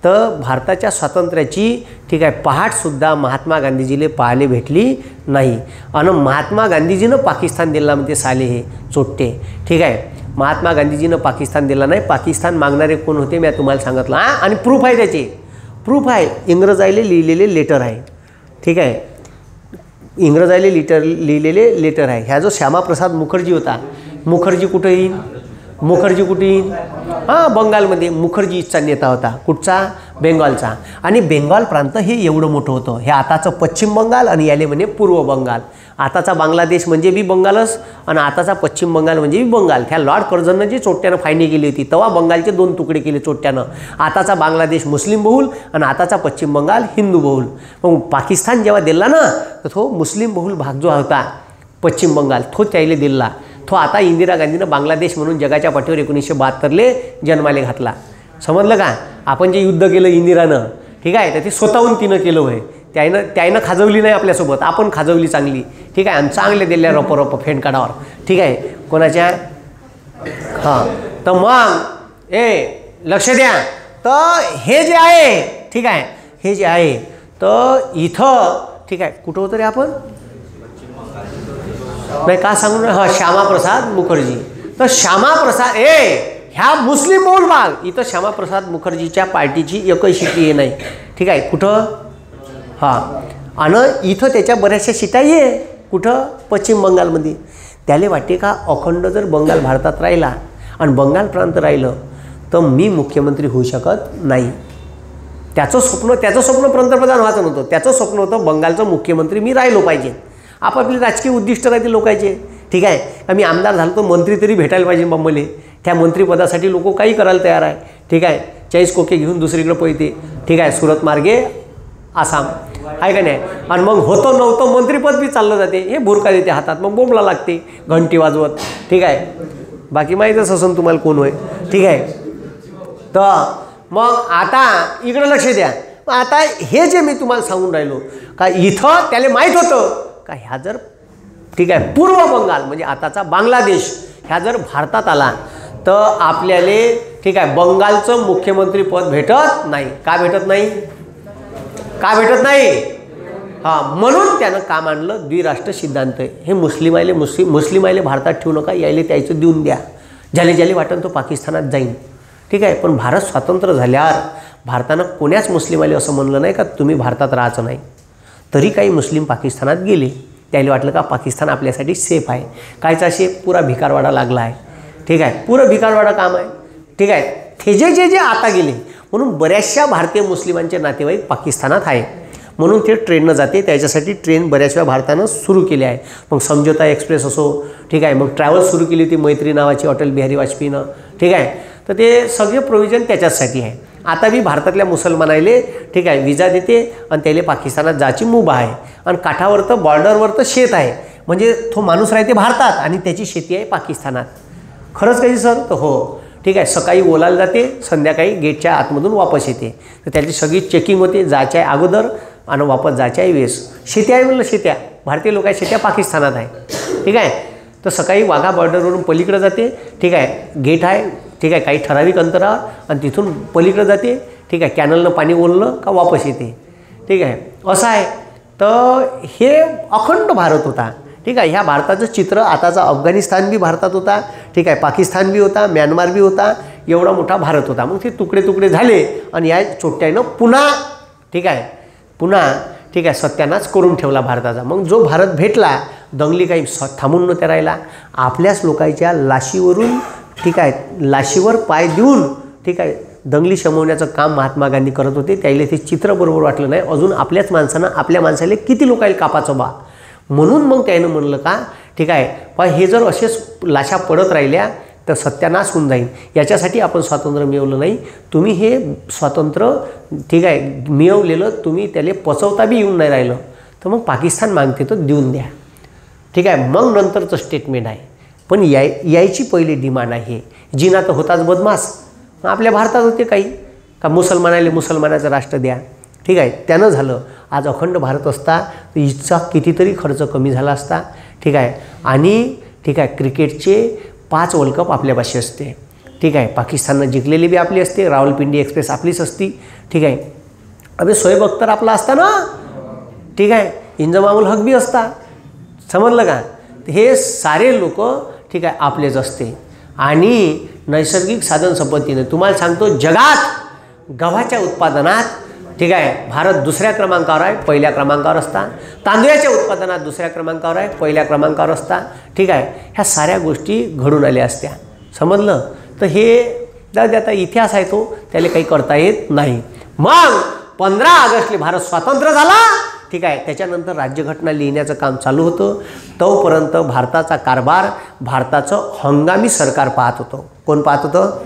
तर भारताच्या स्वातंत्र्याची ठीक आहे पहाटसुद्धा महात्मा गांधीजीले पाहायला भेटली नाही. आणि महात्मा गांधीजीनं पाकिस्तान दिला म्हणते साले हे चोट्टे. ठीक आहे, महात्मा गांधीजीनं पाकिस्तान दिला नाही. पाकिस्तान मागणारे कोण होते मी तुम्हाला सांगितलं. आणि प्रूफ आहे, त्याचे प्रूफ आहे, इंग्रजाईले लिहिलेले लेटर आहे. ठीक आहे, इंग्रजाईले लिहिलेले लेटर आहे. ह्या जो श्यामाप्रसाद मुखर्जी होता, मुखर्जी कुठं येईन, मुखर्जी कुठे येईन, बंगालमध्ये मुखर्जीचा नेता होता. कुठचा, बेंगॉलचा. आणि बेंगॉल प्रांत हे एवढं मोठं होतं. हे आताचं पश्चिम बंगाल आणि याले म्हणे पूर्व बंगाल. आताचा बांगलादेश म्हणजे बी बंगालच आणि आताचा पश्चिम बंगाल म्हणजे बी बंगाल. त्या लॉर्ड कर्झननं जी चोट्ट्यानं फायनी केली होती तेव्हा बंगालचे 2 तुकडे केले चोट्ट्यानं. आताचा बांगलादेश मुस्लिम बहुल आणि आताचा पश्चिम बंगाल हिंदू बहुल. मग पाकिस्तान जेव्हा दिला ना, तर तो मुस्लिम बहुल भाग जो होता पश्चिम बंगाल तो त्याला दिला. तो आता इंदिरा गांधीनं बांगलादेश म्हणून जगाच्या पाठीवर 1972ले जन्माले घातला. समजलं का. आपण जे युद्ध केलं इंदिरानं, ठीक आहे, तर ते स्वतःहून तिनं केलं होय. त्यानं खाजवली नाही आपल्यासोबत, आपण खाजवली चांगली. ठीक आहे, आणि चांगले दिल्या रप फेंडकाडावर. ठीक आहे, कोणाच्या तर मग लक्ष द्या. तर हे जे आहे, ठीक आहे, हे जे आहे तर इथं ठीक आहे कुठं होतं रे आपण, नाही का सांगू ना, श्यामाप्रसाद मुखर्जी. तर श्यामाप्रसाद ह्या मुस्लिम बहुल भाग इथं श्यामाप्रसाद मुखर्जीच्या पार्टीची एकही शिटी नाही. ठीक आहे, कुठं आणि इथं त्याच्या बऱ्याचशा शिटा ये कुठं, पश्चिम बंगालमध्ये. त्याला वाटते का अखंड जर बंगाल भारतात राहिला आणि बंगाल प्रांत राहिलं तर मी मुख्यमंत्री होऊ शकत नाही. त्याचं स्वप्न पंतप्रधान व्हायचं नव्हतं. त्याचं स्वप्न होतं बंगालचं मुख्यमंत्री मी राहिलो पाहिजे. आपापली राजकीय उद्दिष्ट राहते लोकांचे. ठीक आहे, आम्ही आमदार झालो तर मंत्री तरी भेटायला पाहिजे बंबले. त्या मंत्रिपदासाठी लोक काही करायला तयार आहे. ठीक आहे, 40 कोके घेऊन दुसरीकडे पळते. ठीक आहे, सुरत मार्गे आसाम आहे का नाही. आणि मग होतं नव्हतं मंत्रिपद बी चाललं जाते. हे बुरका देते हातात, मग बोंबला लागते घंटी वाजवत. ठीक आहे, बाकी माहीतच असून तुम्हाला कोण होय. ठीक आहे, तर मग आता इकडं लक्ष द्या. आता हे जे मी तुम्हाला सांगून राहिलो का इथं त्याला माहीत होतं का ह्या जर ठीक आहे पूर्व बंगाल म्हणजे आताचा बांगलादेश ह्या जर भारतात आला तर आपल्याला ठीक आहे बंगालचं मुख्यमंत्री पद भेटत नाही. का भेटत नाही, का भेटत नाही, म्हणून त्यानं काम आणलं द्विराष्ट्र सिद्धांत. हे मुस्लिमायले भारतात ठेवू नका, यायले त्याचं देऊन द्या. ज्याले वाटन तो पाकिस्तानात जाईन. ठीक आहे, पण भारत स्वतंत्र झाल्यावर भारतानं कोण्याच मुस्लिमाले असं म्हणलं नाही का तुम्ही भारतात राहायचं नाही. तरी काही मुस्लिम पाकिस्तानात गेले. त्याला वाटलं का पाकिस्तान आपल्यासाठी सेफ आहे. कायचा सेफ, पुरा भिकारवाडा लागला आहे. ठीक आहे, पुरं भिकारवाडा काम आहे. ठीक आहे, ते जे आता गेले म्हणून बऱ्याचशा भारतीय मुस्लिमांचे नातेवाईक पाकिस्तानात आहे. म्हणून ते ट्रेननं जाते. त्याच्यासाठी ट्रेन बऱ्याच वेळा भारतानं सुरू केली आहे. मग समझोता एक्सप्रेस असो. ठीक आहे, मग ट्रॅव्हल्स सुरू केली होती मैत्री नावाची अटल बिहारी वाजपेयीनं. ठीक आहे, तर ते सगळे प्रोव्हिजन त्याच्याचसाठी आहे. आता बी भारतातल्या मुसलमानाले ठीक आहे विजा देते आणि त्याला पाकिस्तानात जायची मुभा आहे. आणि काठावर तर बॉर्डरवर तर शेत आहे. म्हणजे तो माणूस राहते भारतात आणि त्याची शेती आहे पाकिस्तानात. खरंच काही सर, तर हो. ठीक आहे, सकाळी ओलायला जाते, संध्याकाळी गेटच्या आतमधून वापस येते. तर त्याची सगळी चेकिंग होते जायच्या आहे अगोदर आणि वापस जायच्या आहे वेळेस. शेती आहे म्हणलं, शेत्या भारतीय लोक आहे, शेत्या पाकिस्तानात आहे. ठीक आहे, तर सकाळी वाघा बॉर्डरवरून पलीकडे जाते. ठीक आहे, गेट आहे. ठीक आहे, काही ठराविक अंतरावर आणि तिथून पलीकडे जाते. ठीक आहे, कॅनलनं पाणी ओललं का वापस येते. ठीक आहे, असं आहे. तर हे अखंड भारत होता. ठीक आहे, ह्या भारताचं चित्र आताचा अफगाणिस्तान बी भारतात होता. ठीक आहे, पाकिस्तान बी होता, म्यानमार बी होता. एवढा मोठा भारत होता. मग ते तुकडे झाले आणि या चोट्ट्यानं पुन्हा ठीक आहे ठीक आहे सत्यानाश करून ठेवला भारताचा. मग जो भारत भेटला दंगली काही थांबून नव्हत्या राहिला. आपल्याच लोकांच्या लाशीवरून ठीक आहे लाशीवर पाय देऊन ठीक आहे दंगली शमवण्याचं काम महात्मा गांधी करत होते. त्याला ते चित्र बरोबर वाटलं नाही. अजून आपल्याच माणसानं आपल्या माणसाला किती लोकांना कापाचं बा. म्हणून मग त्यानं म्हणलं का ठीक आहे पण हे जर असेच लाशा पडत राहिल्या तर सत्यानाश होऊन जाईल. याच्यासाठी आपण स्वातंत्र्य मिळवलं नाही. तुम्ही हे स्वातंत्र्य ठीक आहे मिळवलेलं तुम्ही त्याला पचवता बी येऊन नाही राहिलं, तर मग पाकिस्तान मागते तर देऊन द्या. ठीक आहे, मग नंतरचं स्टेटमेंट आहे. पण यायची पहिली डिमांड आहे. जिना तर होताच बदमाश. आपल्या भारतात होते काही का मुसलमानाला मुसलमानाचं राष्ट्र द्या. ठीक आहे, त्यानं झालं. आज अखंड भारत असता तर इथचा कितीतरी खर्च कमी झाला असता. ठीक आहे, आणि ठीक आहे क्रिकेटचे 5 वर्ल्ड कप आपल्यापाशी असते. ठीक आहे, पाकिस्ताननं जिंकलेली बी आपली असते. रावलपिंडी एक्सप्रेस आपलीच असती. ठीक आहे, अबे शोएब अख्तर आपला असता ना. ठीक आहे, इंजमामुल हक बी असता. समजलं का. हे सारे लोक ठीक आहे आपलेच असते. आणि नैसर्गिक साधन संपत्तीने तुम्हाला सांगतो जगात गव्हाच्या उत्पादनात ठीक आहे भारत दुसऱ्या क्रमांकावर आहे, पहिल्या क्रमांकावर असता. तांदळाच्या उत्पादनात दुसऱ्या क्रमांकावर आहे, पहिल्या क्रमांकावर असता. ठीक आहे, ह्या साऱ्या गोष्टी घडून आल्या असत्या. समजलं. तर हे जाऊ आता इतिहास आहे तो, त्याला काही करता येत नाही. मग 15 ऑगस्टला भारत स्वतंत्र झाला. ठीक आहे, त्याच्यानंतर राज्यघटना लिहिण्याचं काम चालू होतं. तोपर्यंत भारताचा कारभार भारताचं हंगामी सरकार पाहत होतं. कोण पाहत होतं.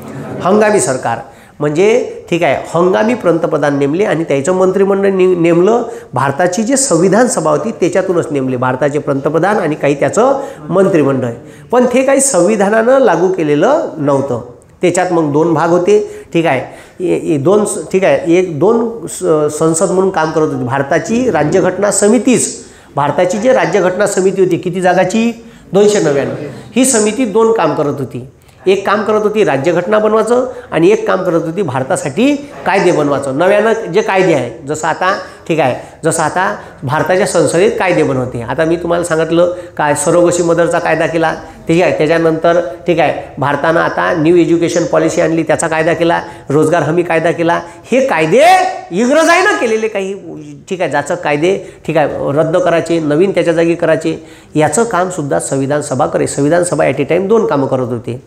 हंगामी सरकार. म्हणजे ठीक आहे हंगामी पंतप्रधान नेमले आणि त्याचं मंत्रिमंडळ नेमलं. भारताची जे संविधान सभा होती त्याच्यातूनच नेमले भारताचे पंतप्रधान आणि काही त्याचं मंत्रिमंडळ. पण ते काही संविधानानं लागू केलेलं नव्हतं. त्याच्यात मग 2 भाग होते. ठीक आहे, 2 ठीक आहे 1-2 संसद म्हणून काम करत होती. भारताची राज्यघटना समितीच, भारताची जी राज्यघटना समिती होती किती जागाची 299. ही समिती 2 काम करत होती. एक काम करत होती राज्यघटना बनवायचं आणि एक काम करत होती भारतासाठी कायदे बनवायचं. नव्यानं जे कायदे आहे जसं आता ठीक आहे जसं आता भारताच्या संसदेत कायदे बनवते. आता मी तुम्हाला सांगितलं काय सरोगसी मदरचा कायदा केला. ठीक आहे, त्याच्यानंतर ठीक आहे भारतानं आता न्यू एज्युकेशन पॉलिसी आणली, त्याचा कायदा केला. रोजगार हमी कायदा केला. हे कायदे इंग्रजाईनं केलेले काही ठीक आहे ज्याचं कायदे ठीक आहे रद्द करायचे, नवीन त्याच्या जागी करायचे, याचं कामसुद्धा संविधान सभा करे. संविधान सभा ॲट ए टाईम 2 कामं करत होते.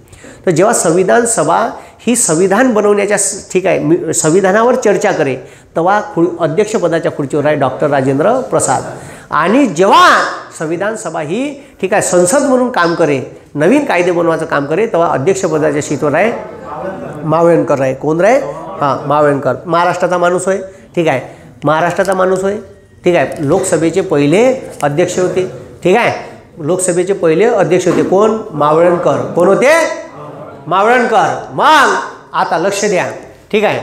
तर जेव्हा संविधान सभा ही संविधान बनवण्याच्या ठीक आहे संविधानावर चर्चा करे तेव्हा अध्यक्षपदाच्या खुर्चीवर आहे डॉक्टर राजेंद्र प्रसाद. आणि जेव्हा संविधान सभा ही ठीक आहे संसद म्हणून काम करे, नवीन कायदे बनवायचं काम करे, तेव्हा अध्यक्षपदाच्या सीटवर आहे मावळणकर आहे. कोण रे. हां मावळणकर. महाराष्ट्राचा माणूस होय. ठीक आहे, महाराष्ट्राचा माणूस होय. ठीक आहे, लोकसभेचे पहिले अध्यक्ष होते. ठीक आहे, लोकसभेचे पहिले अध्यक्ष होते कोण. मावळणकर. कोण होते. मावळणकर. मग आता लक्ष द्या. ठीक आहे,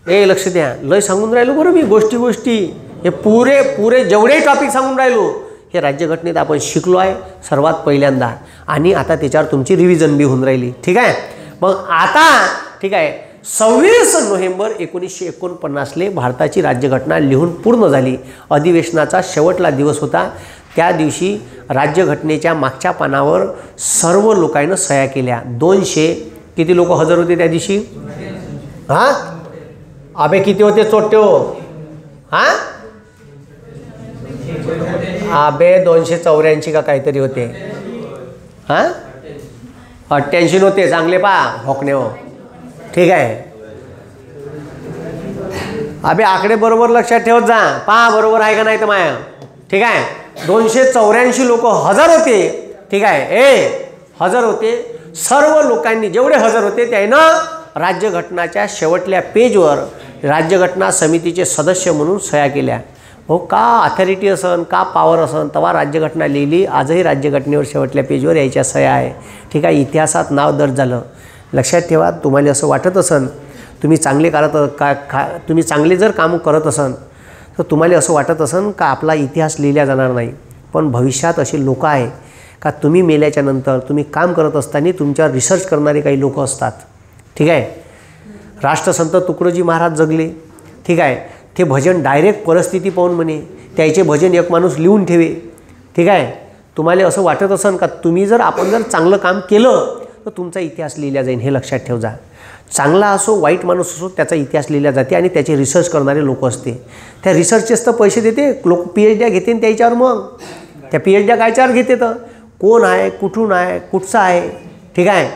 हे लक्ष द्या. लय सांगून राहिलो बरं मी गोष्टी हे पुरे जेवढे टॉपिक सांगून राहिलो हे राज्यघटनेत आपण शिकलो आहे सर्वात पहिल्यांदा. आणि आता त्याच्यावर तुमची रिव्हिजन बी होऊन राहिली. ठीक आहे, मग आता ठीक आहे 26 नोव्हेंबर 1949 भारताची राज्यघटना लिहून पूर्ण झाली. अधिवेशनाचा शेवटला दिवस होता. त्या दिवशी राज्यघटनेच्या मागच्या पानावर सर्व लोकांनी सह्या केल्या. 200 किती लोक हजर होते त्या दिवशी. हां अबे किती होते चोट्टे. हां अबे 284 का काहीतरी होते. हां 88 होते. चांगले पहा होकणे हो. ठीक आहे, अबे आकडे बरोबर लक्षात ठेवत जा. पहा बरोबर आहे का नाही तर माया. ठीक आहे, 284 लोक हजर होते. ठीक आहे, हजर होते. सर्व लोकांनी जेवढे हजर होते त्यानं राज्यघटनाच्या शेवटल्या पेजवर राज्यघटना समितीचे सदस्य म्हणून सह्या केल्या. हो का अथॉरिटी असन का पॉवर असन तेव्हा राज्यघटना लिहिली. आजही राज्यघटनेवर शेवटल्या पेजवर यायच्या सह्या आहे. ठीक आहे, इतिहासात नाव दर्ज झालं. लक्षात ठेवा. तुम्हाला असं वाटत असन तुम्ही चांगले तुम्ही चांगले जर काम करत असन तर तुम्हाला असं वाटत असन का आपला इतिहास लिहिला जाणार नाही. पण भविष्यात असे लोक आहे का तुम्ही मेल्याच्या नंतर तुम्ही काम करत असताना तुमच्यावर रिसर्च करणारे काही लोक असतात. ठीक आहे, राष्ट्रसंत तुकडोजी महाराज जगले. ठीक आहे, ते भजन डायरेक्ट परिस्थिती पाहून म्हणे त्याचे भजन एक माणूस लिहून ठेवे. ठीक आहे, तुम्हाला असं वाटत असन का तुम्ही जर आपण जर चांगलं काम केलं तर तुमचा इतिहास लिहिला जाईल. हे लक्षात ठेव जा. चांगला असो वाईट माणूस असो त्याचा इतिहास लिहिला जाते आणि त्याचे रिसर्च करणारे लोक असते. त्या रिसर्चेस तर पैसे देते लोक. PhD घेते त्याच्यावर. मग त्या PhD कायच्यावर घेते तर कोण आहे कुठून आहे कुठचा आहे. ठीक आहे,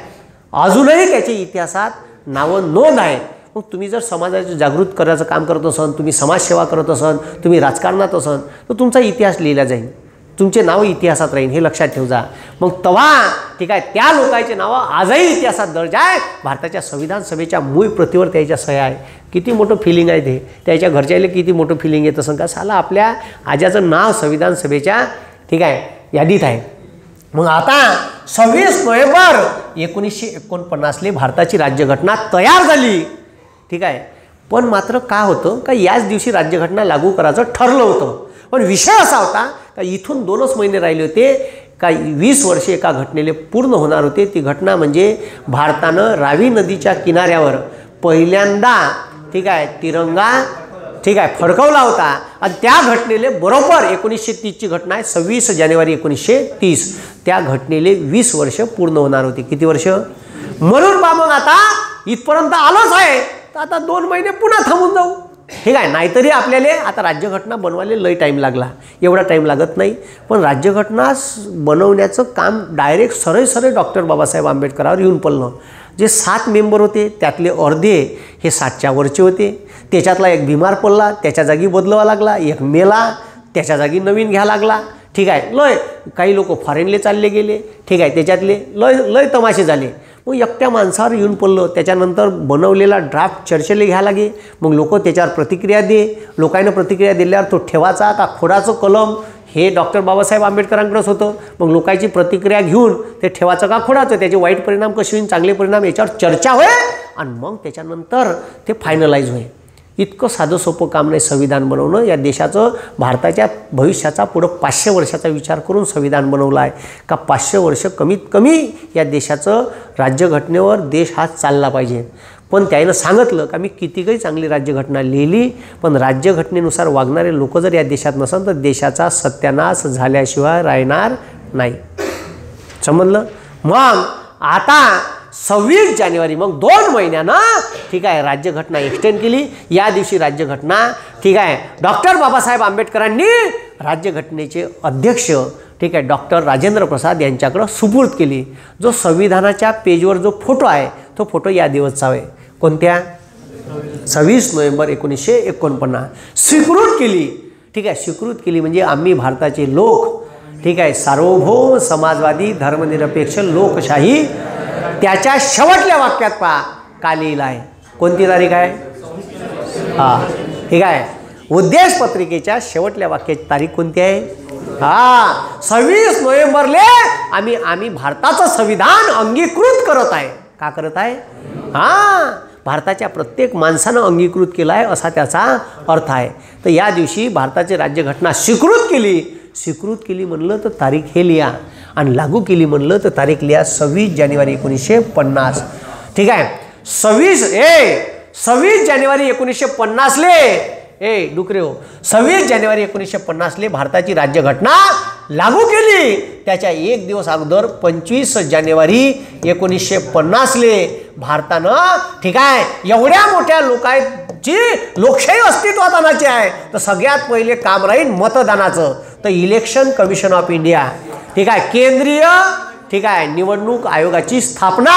अजूनही त्याच्या इतिहासात नावं नोंद आहे. मग तुम्ही जर समाजाचं जागृत करायचं काम करत असन, तुम्ही समाजसेवा करत असन, तुम्ही राजकारणात असन तर तुमचा इतिहास लिहिला जाईल. तुमचे नाव इतिहासात राहील, हे लक्षात ठेव जा. मग तेव्हा ठीक आहे त्या लोकांचे नावं आजही इतिहासात दर्ज आहे. भारताच्या संविधान सभेच्या मूळ प्रतीवर त्याच्या सह्या आहे. किती मोठं फिलिंग आहे ते, त्याच्या घरच्याला किती मोठं फिलिंग येतं सांगा. साला आपल्या आजाचं नाव संविधान सभेच्या ठीक आहे यादीत आहे. मग आता 26 नोव्हेंबर 1949 भारताची राज्यघटना तयार झाली. ठीक आहे. पण मात्र काय होतं का याच दिवशी राज्यघटना लागू करायचं ठरलं होतं. पण विषय असा होता का इथून 2च महिने राहिले होते का 20 वर्षे एका घटनेले पूर्ण होणार होते. ती घटना म्हणजे भारतानं रावी नदीच्या किनाऱ्यावर पहिल्यांदा ठीक आहे तिरंगा ठीक आहे फडकवला होता. आणि त्या घटनेले बरोबर 1930ची घटना आहे 26 जानेवारी 1930. त्या घटनेले 20 वर्ष पूर्ण होणार होती. किती वर्ष? म्हणून बा मग आता इथपर्यंत आलोच आहे तर आता 2 महिने पुन्हा थांबून जाऊ. ठीक आहे. नाहीतरी आपल्याला आता राज्यघटना बनवायला लई टाईम लागला, एवढा टाईम लागत नाही. पण राज्यघटना बनवण्याचं काम डायरेक्ट सरळ डॉक्टर बाबासाहेब आंबेडकरांवर येऊन पडलं. जे 7 मेंबर होते त्यातले अर्धे हे 60च्या वरचे होते. त्याच्यातला एक बिमार पडला, त्याच्या जागी बदलावा लागला. एक मेला, त्याच्या जागी नवीन घ्या लागला. ठीक आहे. लय काही लोक फॉरेनले चालले गेले. ठीक आहे. त्याच्यातले लय तमाशे झाले. मग एकट्या माणसावर येऊन पडलं. त्याच्यानंतर बनवलेला ड्राफ्ट चर्चेला घ्या लागे. मग लोक त्याच्यावर प्रतिक्रिया दे. लोकांना प्रतिक्रिया दिल्यावर तो ठेवाचा का खोडाचं कलम हे डॉक्टर बाबासाहेब आंबेडकरांकडेच होतं. मग लोकांची प्रतिक्रिया घेऊन ते ठेवाचं का खोडाचं, त्याचे वाईट परिणाम कसे होईल, चांगले परिणाम याच्यावर चर्चा होय आणि मग त्याच्यानंतर ते फायनलाइज होय. इतकं साधं सोपं काम नाही संविधान बनवणं. या देशाचं भारताच्या भविष्याचा पुढं 500 वर्षाचा विचार करून संविधान बनवलं आहे का 500 वर्ष कमीत कमी या देशाचं राज्यघटनेवर देश हा चालला पाहिजे. पण त्यानं सांगितलं का मी कितीकही चांगली राज्यघटना लिहिली पण राज्यघटनेनुसार वागणारे लोक जर या देशात नसेल तर देशाचा सत्यानाश झाल्याशिवाय राहणार नाही. समजलं? मग आता 26 जानेवारी मग 2 महिन्यानं ठीक आहे राज्यघटना एक्सटेंड केली. या दिवशी राज्यघटना ठीक आहे डॉक्टर बाबासाहेब आंबेडकरांनी राज्यघटनेचे अध्यक्ष ठीक आहे डॉक्टर राजेंद्र प्रसाद यांच्याकडे सुपूर्द केली. जो संविधानाच्या पेजवर जो फोटो आहे तो फोटो या दिवसचा आहे. कोणत्या? 26 नोव्हेंबर 1949 स्वीकृत केली. ठीक आहे. स्वीकृत केली म्हणजे आम्ही भारताचे लोक ठीक आहे सार्वभौम समाजवादी धर्मनिरपेक्ष लोकशाही त्याच्या शेवटल्या वाक्यात पहा का लिहिलं आहे. कोणती तारीख आहे? हां ठीक आहे. उद्देश पत्रिकेच्या शेवटल्या वाक्याची तारीख कोणती आहे? हां 26 नोव्हेंबरले आम्ही भारताचं संविधान अंगीकृत करत आहे. का करत आहे? हां भारताच्या प्रत्येक माणसानं अंगीकृत केला आहे असा त्याचा अर्थ आहे. तर या दिवशी भारताची राज्यघटना स्वीकृत केली म्हणलं तर तारीख हे लिहा आणि लागू केली म्हणलं तर तारीख लिहा 26 जानेवारी 1950. ठीक आहे. 26 जानेवारी 1950 डुकरे हो 26 जानेवारी 1950 भारताची राज्यघटना लागू केली. त्याच्या एक दिवस अगोदर 25 जानेवारी 1950 भारतानं ठीक आहे एवढ्या मोठ्या लोकांची लोकशाही अस्तित्वात आणायची आहे तर सगळ्यात पहिले काम राहील मतदानाचं. तर इलेक्शन कमिशन ऑफ इंडिया ठीक आहे केंद्रीय ठीक आहे निवडणूक आयोगाची स्थापना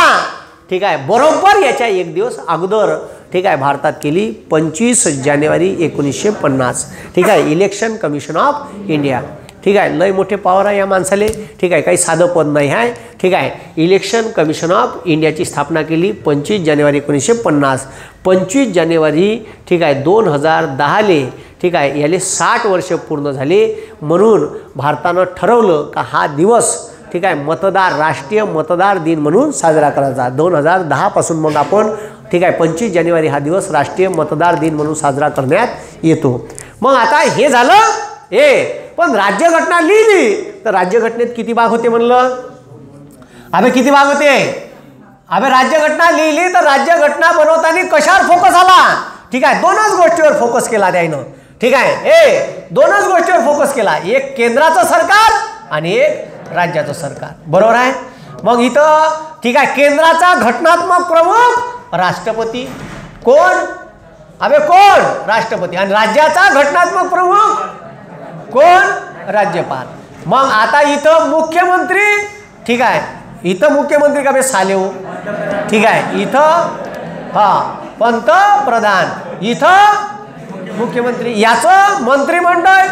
ठीक आहे बरोबर याच्या एक दिवस अगोदर ठीक आहे भारतात केली 25 जानेवारी 1950. ठीक आहे. इलेक्शन कमिशन ऑफ इंडिया ठीक आहे. लय मोठे पॉवर आहे या माणसाले. ठीक आहे. काही साधं पद नाही आहे. ठीक आहे. इलेक्शन कमिशन ऑफ इंडियाची स्थापना केली 25 जानेवारी 1950. 25 जानेवारी ठीक आहे 2010 ठीक आहे याले 60 वर्ष पूर्ण झाले. म्हणून भारतानं ठरवलं का हा दिवस ठीक आहे राष्ट्रीय मतदार दिन म्हणून साजरा करायचा. 2010 पासून मग आपण ठीक आहे 25 जानेवारी हा दिवस राष्ट्रीय मतदार दिन म्हणून साजरा करण्यात येतो. मग आता हे झालं पण राज्यघटना लिहिली तर राज्यघटनेत किती भाग होते म्हणलं? अबे किती भाग होते? अबे राज्यघटना लिहिली तर राज्यघटना बनवताना कशावर फोकस आला? ठीक आहे 2च गोष्टीवर फोकस केला त्यानं. ठीक आहे 2च गोष्टीवर फोकस केला. एक केंद्राचं सरकार आणि एक राज्याचं सरकार. बरोबर आहे. मग इथं ठीक आहे केंद्राचा घटनात्मक प्रमुख राष्ट्रपती. कोण? अबे कोण? राष्ट्रपती. आणि राज्याचा घटनात्मक प्रमुख कोण? राज्यपाल. मग आता इथं मुख्यमंत्री ठीक आहे इथं मुख्यमंत्री का बे सालेव ठीक आहे इथं हां पंतप्रधान इथं मुख्यमंत्री याचं मंत्रिमंडळ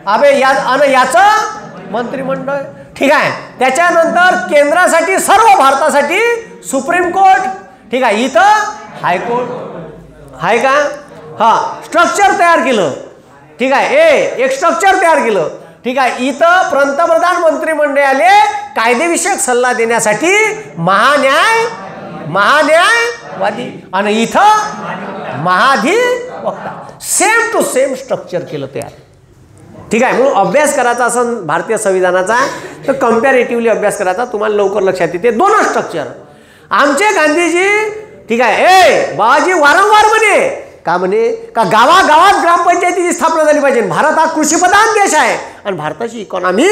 अबे याचं मंत्रिमंडळ, ठीक आहे. त्याच्यानंतर केंद्रासाठी सर्व भारतासाठी सुप्रीम कोर्ट, ठीक आहे. इथं हायकोर्ट आहे का? हा, स्ट्रक्चर तयार केलं, ठीक आहे. एक स्ट्रक्चर तयार केलं, ठीक आहे. इथं पंतप्रधान मंत्रिमंडळाले कायदेविषयक सल्ला देण्यासाठी महान्यायवादी आणि इथं महाधिवक्ता. सेम टू सेम स्ट्रक्चर केलं तयार, ठीक आहे. म्हणून अभ्यास करायचा असं भारतीय संविधानाचा तर कम्पॅरेटिव्हली अभ्यास करायचा, तुम्हाला लवकर लक्षात येते. दोनच स्ट्रक्चर. आमचे गांधीजी, ठीक आहे, बाबाजी वारंवार म्हणे का, म्हणे का गावागावात ग्रामपंचायतीची स्थापना झाली पाहिजे. भारत हा कृषीप्रधान देश आहे आणि भारताची इकॉनॉमी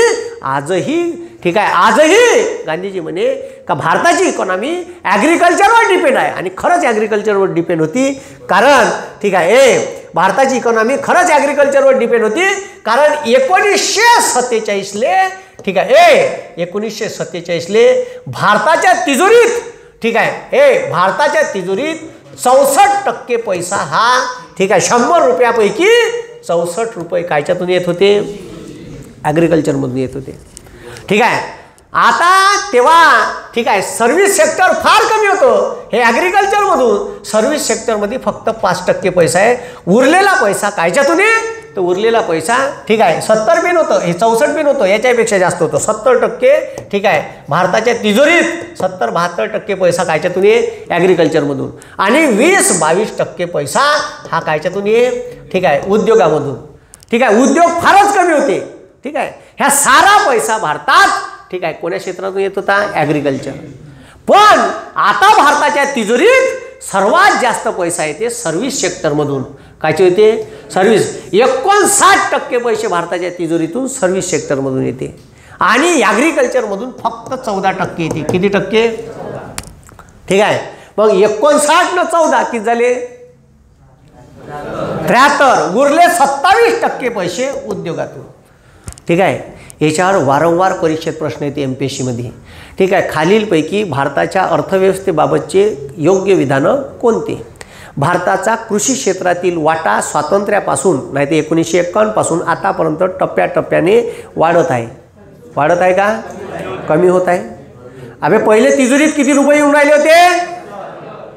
आजही, ठीक आहे, आजही गांधीजी म्हणे का भारताची इकॉनॉमी ॲग्रिकल्चरवर डिपेंड आहे. आणि खरंच ॲग्रिकल्चरवर डिपेंड होती, कारण, ठीक आहे, भारताची इकॉनॉमी खरंच ॲग्रिकल्चरवर डिपेंड होती. कारण 1947ले, ठीक आहे, 1947ले भारताच्या तिजोरीत, ठीक आहे, भारताच्या तिजोरीत 64% पैसा हा, ठीक आहे, 100 रुपयापैकी 64 रुपये कायच्यातून येत होते? ॲग्रिकल्चरमधून येत होते, ठीक आहे. आता तेव्हा, ठीक आहे, सर्व्हिस सेक्टर फार कमी होतं. हे ॲग्रिकल्चरमधून सर्व्हिस सेक्टरमध्ये फक्त 5% पैसा आहे. उरलेला पैसा कायच्यातून आहे? तर उरलेला पैसा, ठीक आहे, 70 बिन होतं, हे 64 बिन होतं, याच्यापेक्षा जास्त होतं, 70%, ठीक आहे. भारताच्या तिजोरीत 70-72% पैसा कायच्यातून आहे? ॲग्रिकल्चरमधून. आणि 20-22% पैसा हा कायच्यातून आहे? ठीक आहे, उद्योगामधून, ठीक आहे. उद्योग फारच कमी होते, ठीक आहे. ह्या सारा पैसा भारतात, ठीक आहे, कोण्या क्षेत्रातून येत होता? ॲग्रिकल्चर. पण आता भारताच्या तिजोरीत सर्वात जास्त पैसा येते सर्व्हिस सेक्टरमधून. कायचे येते? सर्व्हिस. 59% पैसे भारताच्या तिजोरीतून सर्व्हिस सेक्टरमधून येते आणि ॲग्रिकल्चरमधून फक्त 14% येते. किती टक्के? ठीक आहे. मग 59 न 14 किती झाले? 73. उरले 27% पैसे उद्योगातून, ठीक आहे. याच्यावर वारंवार परीक्षेत प्रश्न येते MPSCमध्ये, ठीक आहे. खालीलपैकी भारताच्या अर्थव्यवस्थेबाबतचे योग्य विधानं कोणते? भारताचा कृषी क्षेत्रातील वाटा स्वातंत्र्यापासून नाही तर 1951 पासून आतापर्यंत टप्प्याटप्प्याने वाढत आहे. वाढत आहे का कमी होत आहे? अबे पहिले तिजोरीत किती रुपये येऊन राहिले होते?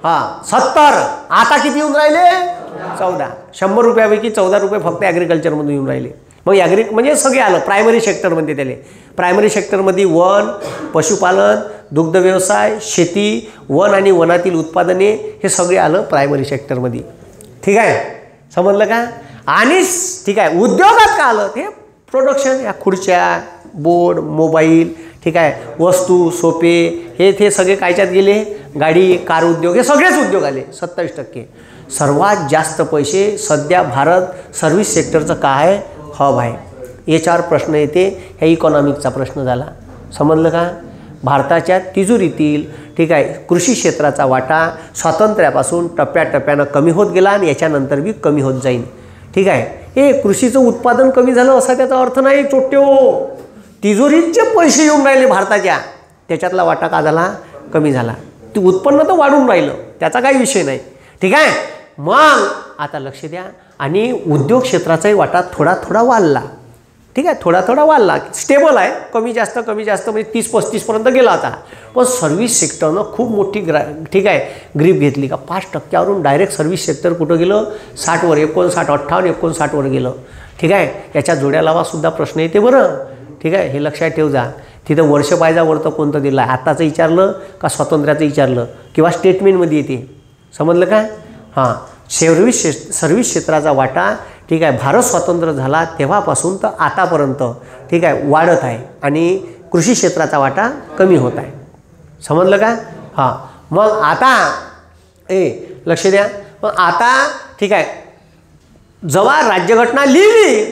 हां 70. आता किती येऊन राहिले? 14. 100 रुपयापैकी 14 रुपये फक्त ॲग्रिकल्चरमधून येऊन राहिले. मग म्हणजे सगळे आलं प्रायमरी सेक्टरमध्ये. त्याले प्रायमरी सेक्टरमध्ये वन, पशुपालन, दुग्ध व्यवसाय, शेती, वन आणि वनातील उत्पादने हे सगळे आलं प्रायमरी सेक्टरमध्ये. ठीक आहे, समजलं का? आणि ठीक आहे उद्योगात का आलं ते प्रोडक्शन, या खुर्च्या, बोर्ड, मोबाईल, ठीक आहे, वस्तू, सोपे हे ते सगळे कायच्यात गेले? गाडी, कार उद्योग हे सगळेच उद्योग आले 27%. सर्वात जास्त पैसे सध्या भारत सर्व्हिस सेक्टरचं काय आहे? हब आहे. याच्यावर प्रश्न येते, ह्या इकॉनॉमिकचा प्रश्न झाला. समजलं का? भारताच्या तिजोरीतील ठीक आहे कृषी क्षेत्राचा वाटा स्वातंत्र्यापासून टप्प्याटप्प्यानं कमी होत गेला आणि याच्यानंतर बी कमी होत जाईल. ठीक आहे, हे कृषीचं उत्पादन कमी झालं असा त्याचा अर्थ नाही चोट्टे हो. तिजोरीत जे पैसे येऊन राहिले भारताच्या त्याच्यातला वाटा का झाला? कमी झाला. ते उत्पन्न तर वाढून राहिलं, त्याचा काही विषय नाही. ठीक आहे, मग आता लक्ष द्या. आणि उद्योग क्षेत्राचाही वाटा थोडा थोडा वाढला. ठीक आहे, थोडा थोडा वाढला, स्टेबल आहे, कमी जास्त म्हणजे 30-35पर्यंत गेला होता. पण सर्व्हिस सेक्टरनं खूप मोठी ठीक आहे ग्रीप घेतली का 5%वरून डायरेक्ट सर्व्हिस सेक्टर कुठं गेलं? 60वर, 59 गेलं. ठीक आहे, याच्या जोड्या लावासुद्धा प्रश्न येते बरं. ठीक आहे, हे लक्षात ठेव जा. तिथं वर्ष पाहिजा वरतं कोणतं दिलं आहे, आत्ताचं विचारलं का स्वातंत्र्याचं विचारलं किंवा स्टेटमेंटमध्ये येते. समजलं का? हां, सर्व्हिस क्षेत्राचा वाटा ठीक आहे भारत स्वतंत्र झाला तेव्हापासून तर आतापर्यंत ठीक आहे वाढत आहे आणि कृषी क्षेत्राचा वाटा कमी होत आहे. समजलं का? हां, मग आता लक्ष द्या. मग आता ठीक आहे जेव्हा राज्यघटना लिहिली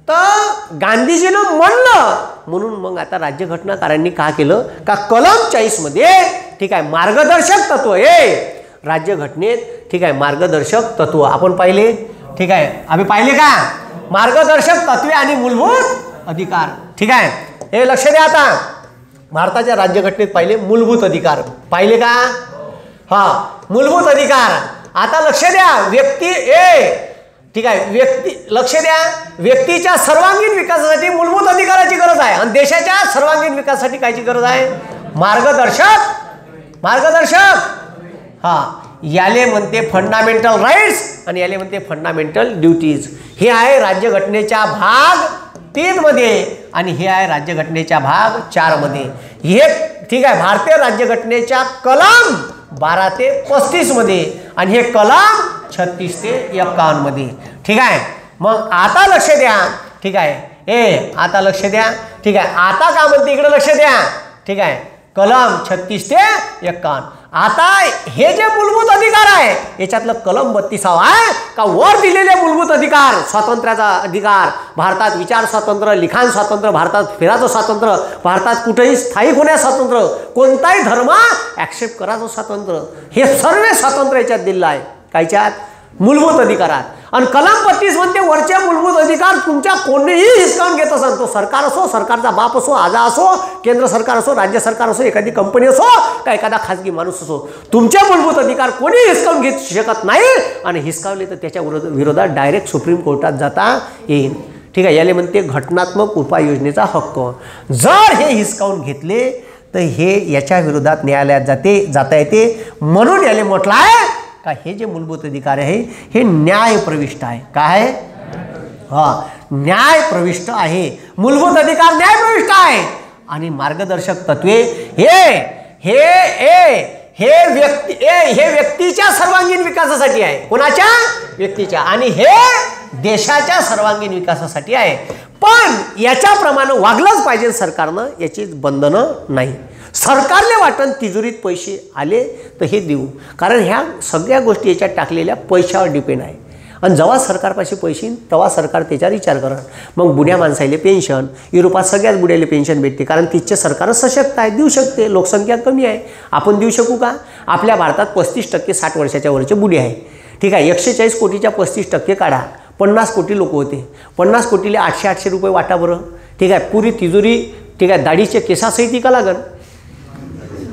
तर गांधीजीनं म्हणलं म्हणून मग आता राज्यघटनाकारांनी काय केलं का कलम 40मध्ये ठीक आहे मार्गदर्शक तत्व हे राज्यघटनेत ठीक आहे मार्गदर्शक तत्व आपण पाहिले. ठीक आहे, आम्ही पाहिले का? मार्गदर्शक तत्वे आणि मूलभूत अधिकार. ठीक आहे, हे लक्ष द्या. आता भारताच्या राज्यघटनेत पाहिले मूलभूत अधिकार पाहिले का? हां, मूलभूत अधिकार. आता लक्ष द्या. व्यक्ती ठीक आहे. लक्ष द्या, व्यक्तीच्या सर्वांगीण विकासासाठी मूलभूत अधिकाराची गरज आहे आणि देशाच्या सर्वांगीण विकासासाठी कायची गरज आहे? मार्गदर्शक. हा, याले म्हणते फंडामेंटल राईट्स आणि याले म्हणते फंडामेंटल ड्युटीज. हे आहे राज्यघटनेच्या भाग 3 मध्ये आणि हे आहे राज्यघटनेच्या भाग 4 मध्ये. हे ठीक आहे, भारतीय राज्यघटनेच्या कलम 12 ते 35 मध्ये आणि हे कलम 36 ते 51 मध्ये. ठीक आहे. मग आता लक्ष द्या. ठीक आहे, आता लक्ष द्या. ठीक आहे, आता का म्हणते इकडे लक्ष द्या. ठीक आहे, कलम 36 ते 51. आता हे जे मूलभूत अधिकार आहे याच्यातलं कलम 32 आहे का वर दिलेले मूलभूत अधिकार, स्वातंत्र्याचा अधिकार, भारतात विचार स्वातंत्र्य, लिखाण स्वातंत्र्य, भारतात फिराचं स्वातंत्र्य, भारतात कुठेही स्थायिक होण्यास स्वातंत्र्य, कोणताही धर्म ॲक्सेप्ट करायचं स्वातंत्र्य, हे सर्व स्वातंत्र्य याच्यात दिलेलं आहे. कायच्यात? मूलभूत अधिकारात. आणि कलम 32 म्हणते वरचे मूलभूत अधिकार तुमच्या कोणीही हिसकावून घेत असाल, तो सरकार असो, सरकारचा बाप असो, आजा असो, केंद्र सरकार असो, राज्य सरकार असो, एखादी कंपनी असो का एखादा खाजगी माणूस असो, तुमचे मूलभूत अधिकार कोणी हिसकावून घेऊ शकत नाही. आणि हिसकावले तर त्याच्या विरोधात डायरेक्ट सुप्रीम कोर्टात जाता येईल. ठीक आहे, याले म्हणते घटनात्मक उपाययोजनेचा हक्क. जर हे हिसकावून घेतले तर हे याच्या विरोधात न्यायालयात जाता येते. म्हणून याले म्हटलं आहे का हे जे मूलभूत अधिकार आहे हे न्यायप्रविष्ट आहे. काय आहे? न्यायप्रविष्ट आहे. मूलभूत अधिकार न्यायप्रविष्ट आहे. आणि मार्गदर्शक तत्वे हे व्यक्तीच्या सर्वांगीण विकासासाठी आहे. कोणाच्या? व्यक्तीच्या. आणि हे देशाच्या सर्वांगीण विकासासाठी आहे. पण याच्याप्रमाणे वागलंच पाहिजे सरकारनं, याची बंधनं नाही. सरकारले वाटण तिजोरीत पैसे आले तर हे देऊ, कारण ह्या सगळ्या गोष्टी याच्यात टाकलेल्या पैशावर डिपेंड आहे. आणि जेव्हा सरकारपाशी पैसे येईल तेव्हा सरकार त्याच्यावर विचार करा. मग बुड्या माणसाले पेन्शन, युरोपात सगळ्याच बुड्याला पेन्शन भेटते, कारण तिथचे सरकार सशक्त आहे, देऊ शकते. लोकसंख्या कमी आहे, आपण देऊ शकू का? आपल्या भारतात 35% 60 वर्षाच्या वरचे बुडे आहे. ठीक आहे, 140 कोटीच्या 35% काढा, 50 कोटी लोक होते. 50 कोटीले 800 रुपये वाटा बरं. ठीक आहे, पुरी तिजोरी. ठीक आहे, दाढीचे केसासहित का लागन.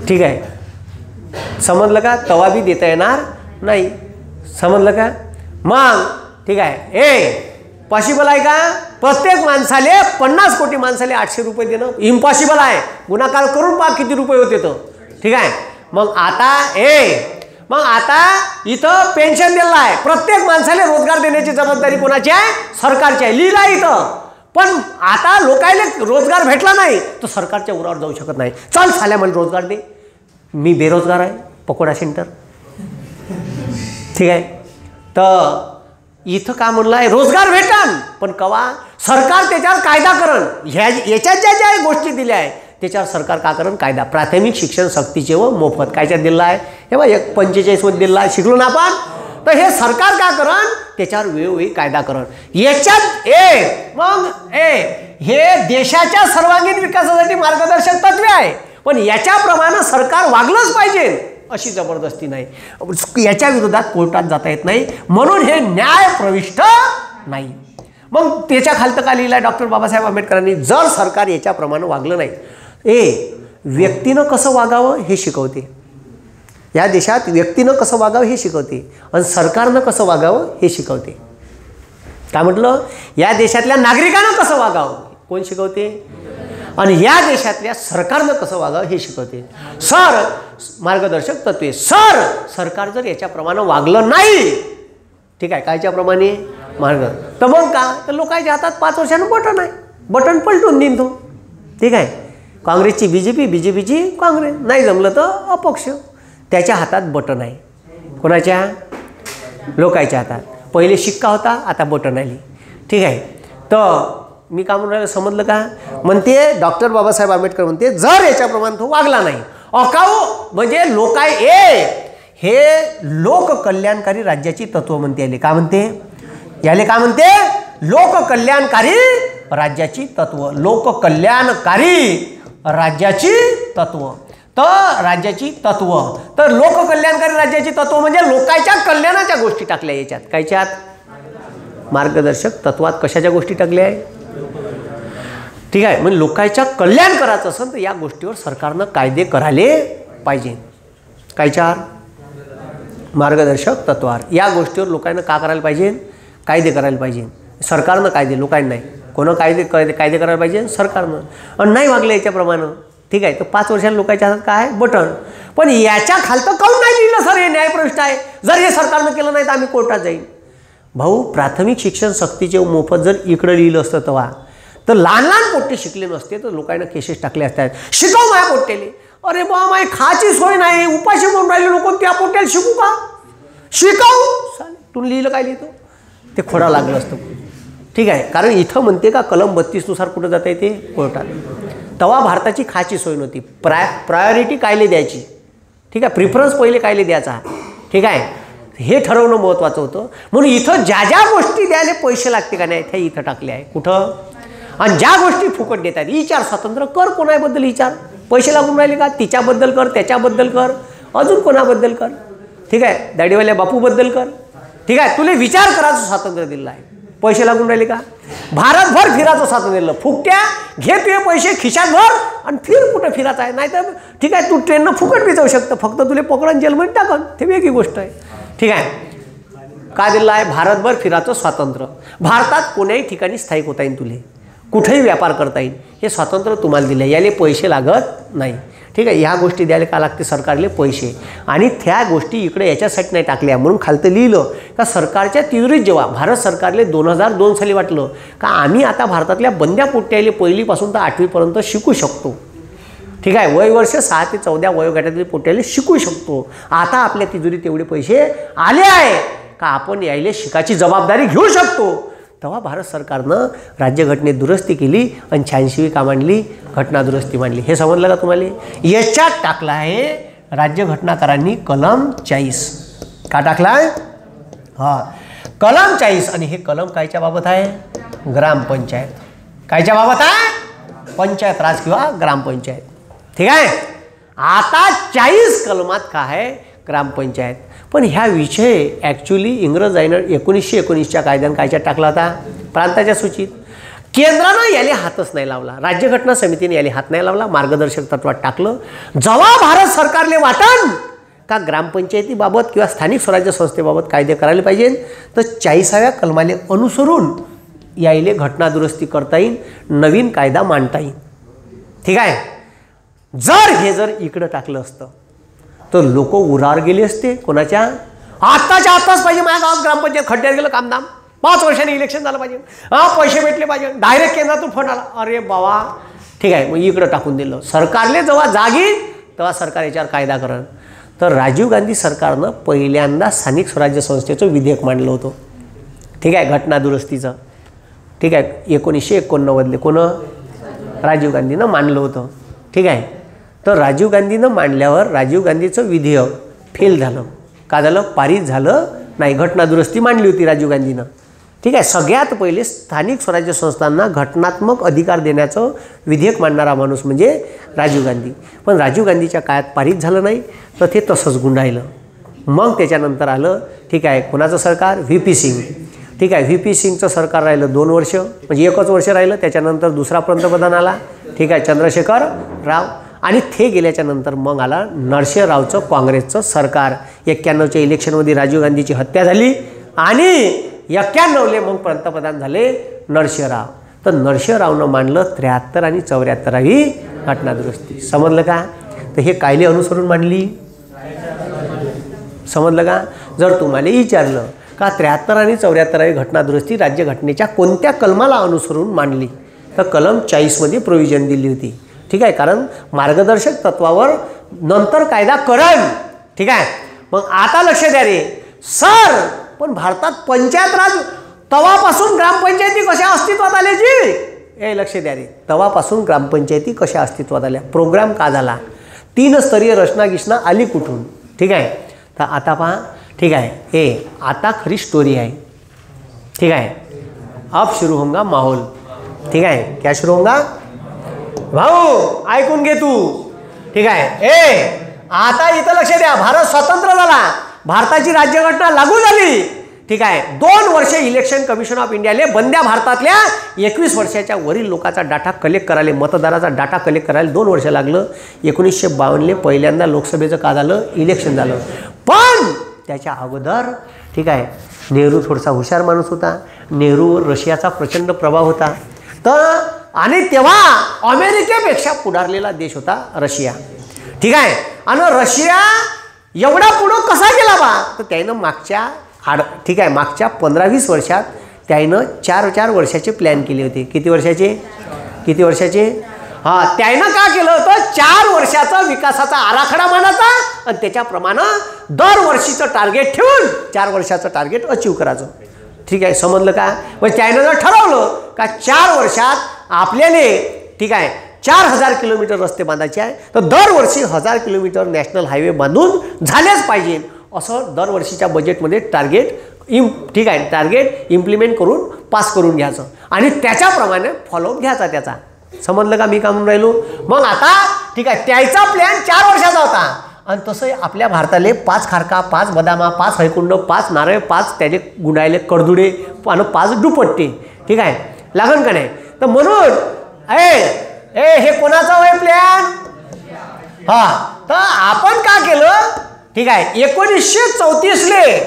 ठीक आहे, समजलं का? तवा बी देता येणार नाही. समजलं का? मग ठीक आहे, पॉसिबल आहे का? प्रत्येक माणसाले 50 कोटी माणसाले 800 रुपये देणं इम्पॉसिबल आहे. गुणाकार करून पहा किती रुपये होते तर. ठीक आहे, मग आता इथं पेन्शन दिलं आहे. प्रत्येक माणसाला रोजगार देण्याची जबाबदारी कोणाची आहे? सरकारची आहे. लिहिलं आहे इथं. पण आता लोकायले रोजगार भेटला नाही तर सरकारच्या उरावर जाऊ शकत नाही. चल साल्या मला रोजगार दे, मी बेरोजगार आहे, पकोडा सेंटर. ठीक आहे, तर इथं का म्हणलं आहे? रोजगार भेटन, पण कवा? सरकार त्याच्यावर कायदा करण. याच्यात ज्या गोष्टी दिल्या आहे त्याच्यावर सरकार का करण? कायदा. प्राथमिक शिक्षण सक्तीचे व मोफत. कायच्यात दिलं आहे? हे बघा 45 मध्ये दिलं आहे, शिकलो ना आपण. तर हे सरकार का करण? त्याच्यावर वेळोवेळी कायदा करण. याच्यात हे देशाच्या सर्वांगीण विकासासाठी मार्गदर्शक तत्वे आहे. पण याच्याप्रमाणे सरकार वागलंच पाहिजे अशी जबरदस्ती नाही. याच्या विरोधात कोर्टात जाता येत नाही. म्हणून हे न्यायप्रविष्ट नाही. मग त्याच्या खालतं का लिहिलं आहे डॉक्टर बाबासाहेब आंबेडकरांनी? जर सरकार याच्याप्रमाणे वागलं नाही, व्यक्तीनं कसं वागावं हे शिकवते. या देशात व्यक्तीनं कसं वागावं हे शिकवते आणि सरकारनं कसं वागावं हे शिकवते. काय म्हटलं? या देशातल्या नागरिकांना कसं वागावं कोण शिकवते? आणि या देशातल्या सरकारनं कसं वागावं हे शिकवते. मार्गदर्शक तत्वे. सरकार जर याच्याप्रमाणे वागलं नाही, ठीक आहे, कायच्याप्रमाणे मार्ग, तर मग का? तर लोकांच्या हातात 5 वर्षानं बटन आहे, बटन पलटून देईन तो. ठीक आहे, काँग्रेसची बीजेपी, बीजेपीची काँग्रेस, नाही जमलं तर अपक्ष. त्याच्या हातात बटन आहे. कोणाच्या? लोकांच्या हातात. पहिले शिक्का होता, आता बटन आली. ठीक आहे, तर मी का म्हणून समजलं का? म्हणते डॉक्टर बाबासाहेब आंबेडकर म्हणते जर याच्याप्रमाणे तो वागला नाही, म्हणजे हे लोककल्याणकारी राज्याची तत्व म्हणते. याले का म्हणते? याले का म्हणते? लोककल्याणकारी राज्याची तत्व. लोककल्याणकारी राज्याची तत्व. तर राज्याची तत्व, तर लोककल्याणकारी राज्याची तत्व म्हणजे लोकांच्या कल्याणाच्या गोष्टी टाकल्या याच्यात. कायच्यात? मार्गदर्शक तत्वात कशाच्या गोष्टी टाकल्या आहे? ठीक आहे, म्हणजे लोकांच्या कल्याण करायचं असेल तर या गोष्टीवर सरकारनं कायदे करायले पाहिजे. कायच्यावर? मार्गदर्शक तत्वावर. या गोष्टीवर लोकांना का करायला पाहिजे? कायदे करायला पाहिजे सरकारनं, कायदे लोकांना नाही, कोणं कायदे करायला पाहिजे सरकारनं. आणि नाही वागलं याच्याप्रमाणे, ठीक आहे, तर 5 वर्षांनी लोकांच्या हातात काय बटन. पण याच्या खालतं काऊन नाही लिहिलं सर, हे न्यायप्रविष्ट आहे, जर हे सरकारनं केलं नाही तर आम्ही कोर्टात जाईल. भाऊ, प्राथमिक शिक्षण सक्तीचे मोफत जर इकडं लिहिलं असतं तेव्हा तर लहान लहान पोट्टे शिकले नसते तर लोकांना केसेस टाकले असतात. शिकव माझ्या पोट्टेले. अरे बा, माझी खायची सोय नाही, उपाशी म्हणून राहिले लोक, त्या पोट्याला शिकू का? शिकव चालेल. तू लिहिलं काय लिहितो ते खोडा लागलं असतं, ठीक आहे. कारण इथं म्हणते का कलम 32 नुसार कुठं जाता येते कोर्टात. तेव्हा भारताची खायची सोय नव्हती. प्रायोरिटी कायले द्यायची, ठीक आहे, प्रिफरन्स पहिले कायले द्यायचा, ठीक आहे, हे ठरवणं महत्त्वाचं होतं. म्हणून इथं ज्या ज्या गोष्टी द्यायला पैसे लागते का नाही त्या इथं टाकले आहे. कुठं? आणि ज्या गोष्टी फुकट देतात, विचार स्वातंत्र्य कर, कोणाबद्दल विचार, पैसे लागून राहिले का, तिच्याबद्दल कर, त्याच्याबद्दल कर, अजून कोणाबद्दल कर, ठीक आहे, दाढीवाल्या बापूबद्दल कर, ठीक आहे, तुला विचार करायचं स्वातंत्र्य दिलं आहे. पैसे लागून राहिले का? भारतभर फिरायचं स्वातंत्र्य दिलं. फुकट्या घे तुझे पैसे खिशात भर आणि फिर, कुठं फिरायचं आहे. नाही तर ठीक आहे, तू ट्रेननं फुकट बी जाऊ शकतं, फक्त तुला पकडून जेलमध्ये टाकन, ते वेगळी गोष्ट आहे, ठीक आहे. काय दिलं आहे? भारतभर फिरायचं स्वातंत्र्य. भारतात कोण्याही ठिकाणी स्थायिक होता येईल, तुले कुठेही व्यापार करता येईल, हे स्वातंत्र्य तुम्हाला दिलं. याले पैसे लागत नाही, ठीक आहे. ह्या गोष्टी द्यायला का लागते सरकारले? पैसे. आणि त्या गोष्टी इकडे याच्यासाठी नाही टाकल्या. म्हणून खालतं लिहिलं का सरकारच्या तिजोरीत जेव्हा भारत सरकारले 2002 साली वाटलं का आम्ही आता भारतातल्या बंद्या पोट्ट्याले पहिलीपासून तर 8वी पर्यंत शिकू शकतो, ठीक आहे, वयवर्ष 6 ते 14 वयोगटातील पोट्ट्याले शिकू शकतो. आता आपल्या तिजोरीत एवढे पैसे आले आहे का आपण यायले शिकायची जबाबदारी घेऊ शकतो. तेव्हा भारत सरकारनं राज्यघटनेत दुरुस्ती केली आणि 86वी का मांडली? घटना दुरुस्ती मांडली. हे समजलं का तुम्हाला? याच्यात टाकला आहे राज्यघटनाकारांनी कलम 40. का टाकला आहे? हां, कलम 40. आणि हे कलम कायच्या बाबत आहे? ग्रामपंचायत. कायच्या बाबत आहे? पंचायत राज किंवा ग्रामपंचायत, ठीक आहे. आता 40 कलमात काय आहे? ग्रामपंचायत. पण ह्या विषय ॲक्च्युली इंग्रजांनी 1919च्या कायद्यानं कायच्यात टाकला होता? प्रांताच्या सूचीत. केंद्रानं याले हातच नाही लावला, राज्यघटना समितीने याले हात नाही लावला, मार्गदर्शक तत्वात टाकलं. जेव्हा भारत सरकारले वाटन का ग्रामपंचायतीबाबत किंवा स्थानिक स्वराज्य संस्थेबाबत कायदे करायला पाहिजे तर 40व्या कलमाले अनुसरून यायले घटना दुरुस्ती करता येईल, नवीन कायदा मांडता येईल, ठीक आहे. जर इकडं टाकलं असतं तर लोक उरावर गेले असते. कोणाच्या? आत्ताच्या आत्ताच पाहिजे, माझ्या गावात ग्रामपंचायत खड्ड्यात गेलं कामधाम, 5 वर्षांनी इलेक्शन झालं पाहिजे, पैसे भेटले पाहिजे, डायरेक्ट केंद्रातून फंड आला. अरे बाबा, ठीक आहे, मग इकडं टाकून दिलं. सरकारले जेव्हा जागी तेव्हा सरकार याच्यावर कायदा करण. तर राजीव गांधी सरकारनं पहिल्यांदा स्थानिक स्वराज्य संस्थेचं विधेयक मांडलं होतं, ठीक आहे, घटना दुरुस्तीचं, ठीक आहे, 1989 कोणं? राजीव गांधीनं मांडलं होतं, ठीक आहे. तर राजीव गांधीनं मांडल्यावर राजीव गांधीचं विधेयक फेल झालं. का झालं? पारित झालं नाही. घटना दुरुस्ती मांडली होती राजीव गांधीनं, ठीक आहे. सगळ्यात पहिले स्थानिक स्वराज्य संस्थांना घटनात्मक अधिकार देण्याचं विधेयक मांडणारा माणूस म्हणजे राजीव गांधी. पण राजीव गांधीच्या काळात पारित झालं नाही, तर ते तसंच गुंडाळलं. मग त्याच्यानंतर आलं, ठीक आहे, कोणाचं सरकार? VP सिंग, ठीक आहे. VP सिंगचं सरकार राहिलं 2 वर्ष, म्हणजे 1च वर्ष राहिलं. त्याच्यानंतर दुसरा पंतप्रधान आला, ठीक आहे, चंद्रशेखर राव. आणि ते गेल्याच्या नंतर मग आला नरसिंहरावचं काँग्रेसचं सरकार. 91च्या इलेक्शनमध्ये राजीव गांधीची हत्या झाली आणि 91ले मग पंतप्रधान झाले नरसिंहराव. तर नरसिंहरावनं मांडलं 73 आणि 74वी घटना दुरुस्ती. समजलं का? तर हे कायले अनुसरून मांडली? समजलं का? जर तुम्हाला विचारलं का 73 आणि 74वी घटना दुरुस्ती राज्यघटनेच्या कोणत्या कलमाला अनुसरून मांडली, तर कलम 40मध्ये प्रोव्हिजन दिली होती, ठीक आहे. कारण मार्गदर्शक तत्वावर नंतर कायदा करण, ठीक आहे. मग आता लक्ष द्या रे सर, पण भारतात पंचायत राज तवापासून ग्रामपंचायती कशा अस्तित्वात आल्या जी? हे लक्ष द्या रे, तवापासून ग्रामपंचायती कशा अस्तित्वात आल्या? प्रोग्राम का झाला? 3 स्तरीय रचना आली कुठून, ठीक आहे. तर आता पहा, ठीक आहे, हे आता खरी स्टोरी आहे, ठीक आहे. अब शुरू होगा माहोल, ठीक आहे. क्या शुरू होगा? भाऊ ऐकून घे तू, ठीक आहे. आता इथं लक्ष द्या, भारत स्वतंत्र झाला, भारताची राज्यघटना लागू झाली, ठीक आहे. 2 वर्ष इलेक्शन कमिशन ऑफ इंडियाले बंद्या भारतातल्या 21 वर्षाच्या वरील लोकांचा डाटा कलेक्ट करायला, मतदाराचा डाटा कलेक्ट करायला 2 वर्ष लागलं. 1952ले पहिल्यांदा लोकसभेचं का झालं? इलेक्शन झालं. पण त्याच्या अगोदर, ठीक आहे, नेहरू थोडासा हुशार माणूस होता. नेहरूवर रशियाचा प्रचंड प्रभाव होता. तर आणि तेव्हा अमेरिकेपेक्षा पुढारलेला देश होता रशिया. ठीक आहे. आणि रशिया एवढा पुढं कसा गेला बा, तर त्यानं मागच्या 15-20 वर्षात त्यानं 4 वर्षाचे प्लॅन केले होते. किती वर्षाचे त्यानं का केलं होतं, 4 वर्षाचा विकासाचा आराखडा मांडायचा आणि त्याच्याप्रमाणे दरवर्षीचं टार्गेट ठेवून 4 वर्षाचं टार्गेट अचीव करायचं. ठीक आहे, समजलं का. मग त्यानं जर ठरवलं का 4 वर्षात आपल्याला ठीक आहे 4000 किलोमीटर रस्ते बांधायचे आहे, तर दरवर्षी 1000 किलोमीटर नॅशनल हायवे बांधून झालेच पाहिजे, असं दरवर्षीच्या बजेटमध्ये टार्गेट इम्प्लिमेंट करून पास करून घ्यायचं आणि त्याच्याप्रमाणे फॉलोअप घ्यायचा त्याचा. समजलं का मी का म्हणून राहिलो. मग आता ठीक आहे, त्याचा प्लॅन 4 वर्षाचा होता. आणि तसं आपल्या भारताले 5 खारका, 5 बदामा, 5 हैकुंड, 5 नारळ, 5 त्याचे गुंडायले कडदुडे आणि 5 दुपट्टे. ठीक आहे, लागन का नाही. तर म्हणून हे कोणाचा होय प्लॅन. तर आपण का केलं, ठीक आहे, 1934ले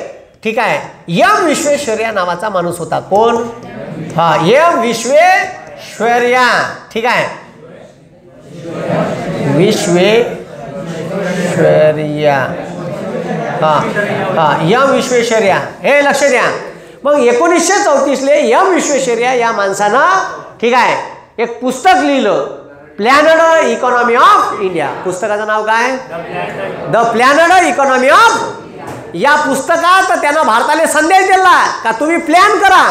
ठीक आहे एम विश्वेश्वरय्या नावाचा माणूस होता. कोण. एम विश्वेश्वरय्या. ठीक आहे, विश्वेश्वरय्या. एम विश्वेश्वरय्या, हे लक्ष द्या. मग 1934ले एम विश्वेश्वरय्या या माणसानं ठीक आहे एक पुस्तक लिहिलं, प्लॅनड इकॉनॉमी ऑफ इंडिया. पुस्तकाचं नाव काय, द प्लॅनड इकॉनॉमी ऑफ. या पुस्तकात त्यानं भारताला संदेश दिला का तुम्ही प्लॅन करा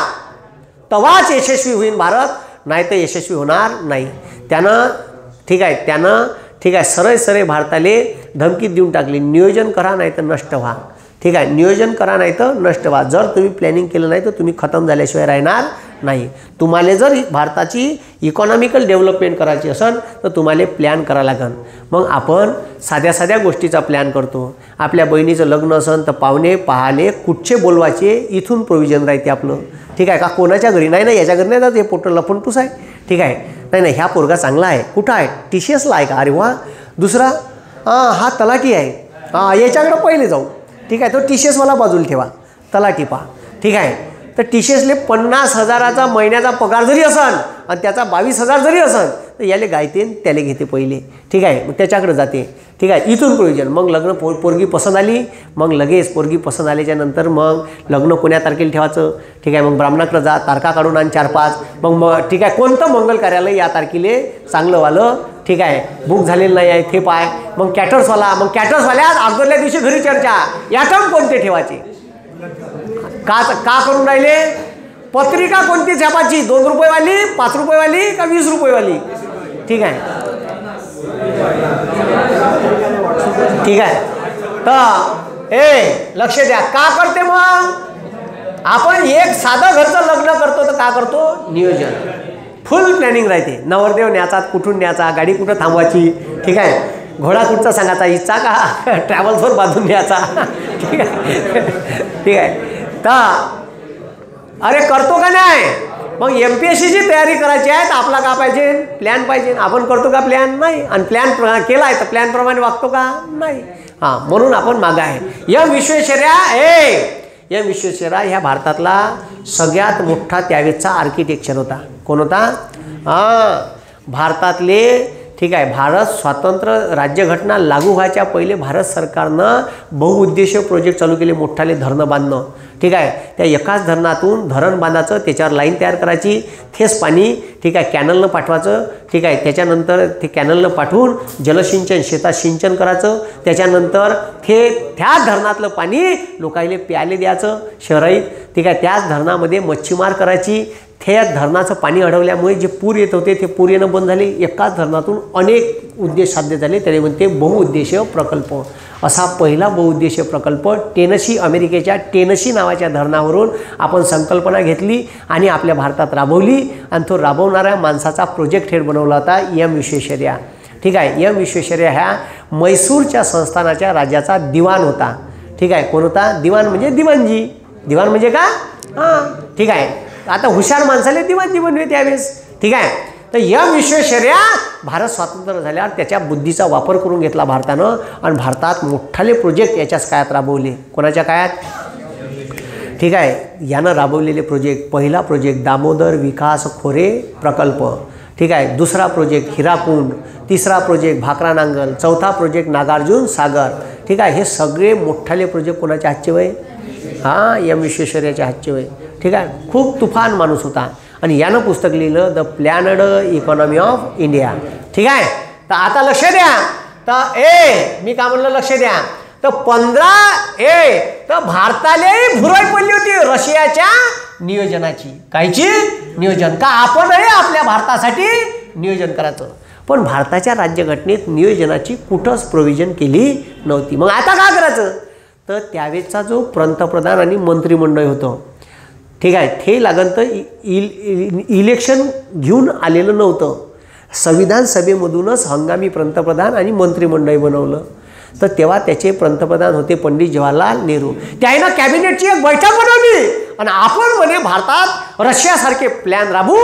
तेव्हाच यशस्वी होईल भारत, नाही तर यशस्वी होणार नाही. त्यानं ठीक आहे सरळ भारताला धमकी देऊन टाकली, नियोजन करा नाही तर नष्ट व्हा. ठीक आहे, नियोजन करा नाही तर नष्ट व्हा. जर तुम्ही प्लॅनिंग केलं नाही तर तुम्ही खतम झाल्याशिवाय राहणार नाही. तुम्हाला जर भारताची इकॉनॉमिकल डेव्हलपमेंट करायची असेल तर तुम्हाला प्लॅन करावं लागेल. मग आपण साध्या गोष्टीचा प्लॅन करतो. आपल्या बहिणीचं लग्न असेल तर पाहुणे पाहाले कुठचे बोलवायचे इथून प्रोव्हिजन राहते आपलं. ठीक आहे का, कोणाच्या घरी नाही याच्या घरी नाही जात, हे पोटं लफंटूस आहे. ठीक आहे, नाही ह्या पोरगा चांगला आहे, कुठं आहे, TCSला आहे का, अरे वा. दुसरा हा तलाठी आहे, याच्याकडं पहिले जाऊ. ठीक आहे, तो TCSवाला बाजूला ठेवा, तलाठी पहा. ठीक आहे, तर TCSले 50,000चा महिन्याचा पगार जरी असेल आणि त्याचा 22,000 जरी असेल तर याले गायते त्याला घेते पहिले. ठीक आहे, मग त्याच्याकडे जाते. ठीक आहे, इथून प्रोव्हिजन. मग लग्न पोरगी पसंत आली, मग लगेच पोरगी पसंत आल्याच्या नंतर मग लग्न कोण्या तारखेला ठेवायचं. ठीक आहे, मग ब्राह्मणाकडे जा, तारखा काढून आण 4-5. मग ठीक आहे, कोणतं मंगल कार्यालय या तारखेला चांगलं वालं ठीक आहे बुक झालेलं नाही आहे ते पाय. मग कॅटर्सवाल्या अगोदरल्या दिवशी घरी चर्चा, ॲटम कोणते ठेवायचे, का करून राहिले. पत्रिका कोणती छापाची, 2 रुपयेवाली, 5 रुपयेवाली का 20 रुपयेवाली. ठीक आहे, तर लक्ष द्या का करते. मग आपण एक साधं घरचं लग्न करतो तर का करतो, नियोजन, फुल प्लॅनिंग राहते. नवरदेव न्याचा, कुठून न्याचा, गाडी कुठं थांबवायची. ठीक आहे, घोडा कुठचा सांगायचा, इच्छा का ट्रॅव्हल्सवर बांधून न्यायचा. ठीक आहे तर अरे करतो का नाही. मग MPSCची तयारी करायची आहे तर आपला का पाहिजे, प्लॅन पाहिजे. आपण करतो का प्लॅन, नाही. आणि प्लॅन केला आहे तर प्लॅनप्रमाणे वागतो का, नाही. म्हणून आपण मागं आहे. एम विश्वेश्वरय्या ह्या भारतातला सगळ्यात मोठा त्यावेळेचा आर्किटेक्चर होता. कोण होता. भारतातले ठीक आहे, भारत स्वातंत्र्य राज्यघटना लागू व्हायच्या पहिले भारत सरकारनं बहुउद्देशीय प्रोजेक्ट चालू केले. मोठाले धरणं बांधणं. ठीक आहे, त्या एकाच धरणातून धरण बांधायचं, त्याच्यावर लाईन तयार करायची, थेस पाणी ठीक आहे कॅनलनं पाठवायचं. ठीक आहे, त्याच्यानंतर ते कॅनलनं पाठवून जलसिंचन शेतात सिंचन करायचं. त्याच्यानंतर त्या धरणातलं पाणी लोकांना प्यायला द्यायचं शहरात. ठीक आहे, त्याच धरणामध्ये मच्छीमार करायची. त्या धरणाचं पाणी अडवल्यामुळे जे पूर येत होते ते पूर येणं बंद झाले. एकाच धरणातून अनेक उद्देश साध्य झाले. त्याने म्हणते बहुउद्देशीय प्रकल्प. असा पहिला बहुउद्देशीय प्रकल्प अमेरिकेच्या टेनसी नावाच्या धरणावरून आपण संकल्पना घेतली आणि आपल्या भारतात राबवली. आणि तो राबवणाऱ्या माणसाचा प्रोजेक्ट हेड बनवला होता एम विश्वेश्वरय्या. ठीक आहे, एम विश्वेश्वरय्या ह्या मैसूरच्या संस्थानाच्या राजाचा दिवाण होता. ठीक आहे, कोण होता, दिवाण म्हणजे दिवाणजी. दिवाण म्हणजे का, ठीक आहे. आता हुशार माणसाले दिवाणजी बनवे त्यावेळेस. ठीक आहे, तर एम विश्वेश्वरय्या भारत स्वातंत्र्य झाल्यावर त्याच्या बुद्धीचा वापर करून घेतला भारतानं आणि भारतात मोठाले प्रोजेक्ट याच्याच काळात राबवले. कोणाच्या काळात. ठीक आहे, यानं राबवलेले प्रोजेक्ट, पहिला प्रोजेक्ट दामोदर विकास खोरे प्रकल्प, ठीक आहे, दुसरा प्रोजेक्ट हिराकुंड, तिसरा प्रोजेक्ट भाकरा नांगल, चौथा प्रोजेक्ट नागार्जुन सागर, ठीक आहे. हे सगळे मोठाले प्रोजेक्ट कोणाच्या हातचे वय? हां, एम विश्वेश्वरय्याच्या हातचे वय. ठीक आहे, खूप तुफान माणूस होता आणि यानं पुस्तक लिहिलं द प्लॅनड इकॉनॉमी ऑफ इंडिया. ठीक आहे, तर आता लक्ष द्या. तर मी काय म्हणलं, लक्ष द्या. तर 15 तर भारतालाही भुरळ पडली होती रशियाच्या नियोजनाची. कायची? नियोजन. का आपणही आपल्या भारतासाठी नियोजन करायचं, पण भारताच्या राज्यघटनेत नियोजनाची कुठंच प्रोव्हिजन केली नव्हती. मग आता काय करायचं? तर त्यावेळेचा जो पंतप्रधान आणि मंत्रिमंडळ होतं, ठीक आहे, ते लागन तर इलेक्शन घेऊन आलेलं नव्हतं. संविधान सभेमधूनच हंगामी पंतप्रधान आणि मंत्रिमंडळ बनवलं. तर तेव्हा त्याचे पंतप्रधान होते पंडित जवाहरलाल नेहरू. त्यानं कॅबिनेटची एक बैठक बनवली आणि आपण म्हणे भारतात रशियासारखे प्लॅन राबू.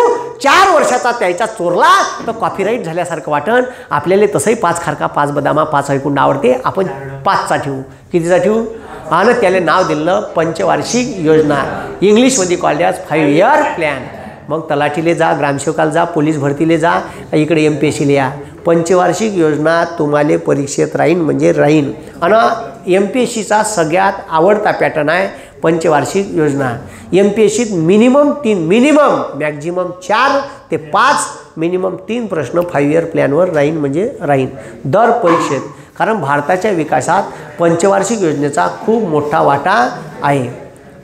4 वर्षाचा त्याचा चोरला तर कॉपीराईट झाल्यासारखं वाटण. आपल्याला तसंही 5 खारका 5 बदामा 5 ऐकुंड आवडते, आपण 5चा ठेवू. कितीचा ठेवू? आणि त्याला नाव दिलं पंचवार्षिक योजना. इंग्लिशमध्ये कॉल्ड ॲज 5 इयर प्लॅन. मग तलाठीले जा, ग्रामसेवकाला जा, पोलीस भरतीले जा, इकडे MPSCला या. पंचवार्षिक योजना तुम्हाला परीक्षेत राहीन म्हणजे राहीन. आणि MPSCचा सगळ्यात आवडता पॅटर्न आहे पंचवार्षिक योजना. MPSCत मिनिमम 3, मिनिमम मॅक्झिमम 4 ते 5, मिनिमम 3 प्रश्न 5 इयर प्लॅनवर राहीन म्हणजे राहीन दर परीक्षेत. कारण भारताच्या विकासात पंचवार्षिक योजनेचा खूप मोठा वाटा आहे.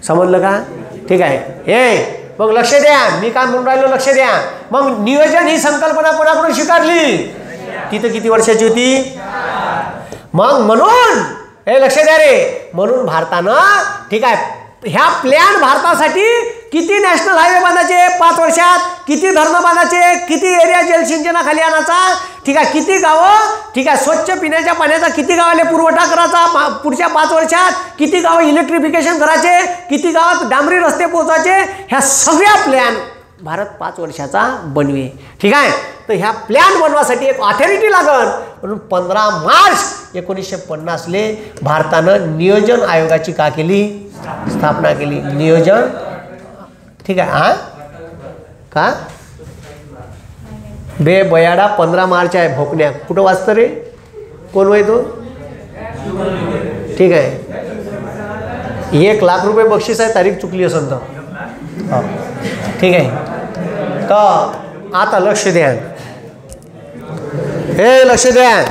समजलं का? ठीक आहे. मग लक्ष द्या, मी काय म्हणून राहिलो, लक्ष द्या. मग नियोजन ही संकल्पना कोणाकडून स्वीकारली? तिथं किती वर्षाची होती? मग म्हणून लक्ष द्या रे, म्हणून भारतानं, ठीक आहे, ह्या प्लॅन भारतासाठी किती नॅशनल हायवे बांधायचे 5 वर्षात, किती धरणं बांधायचे, किती एरिया जलसिंचनाखाली आणायचा, ठीक आहे, किती गावं, ठीक आहे, स्वच्छ पिण्याच्या पाण्याचा किती गावाला पुरवठा करायचा पुढच्या 5 वर्षात, किती गावं इलेक्ट्रिफिकेशन करायचे, किती गावात डांबरी रस्ते पोहोचायचे, ह्या सगळ्या प्लॅन भारत 5 वर्षाचा बनवे. ठीक आहे, तर ह्या प्लॅन बनवासाठी एक ऑथॉरिटी लागल. म्हणून 15 मार्च 1950 भारतानं नियोजन आयोगाची का केली? स्थापना केली. नियोजन, ठीक आहे. हां, का बे बयाडा 15 मार्च आहे. भोकण्या कुठं वाचतं रे? कोण वय तो? ठीक आहे, 1 लाख रुपये बक्षीस आहे. तारीख चुकली असेल तर. हो, ठीक आहे. तर आता लक्ष द्या, लक्ष द्या.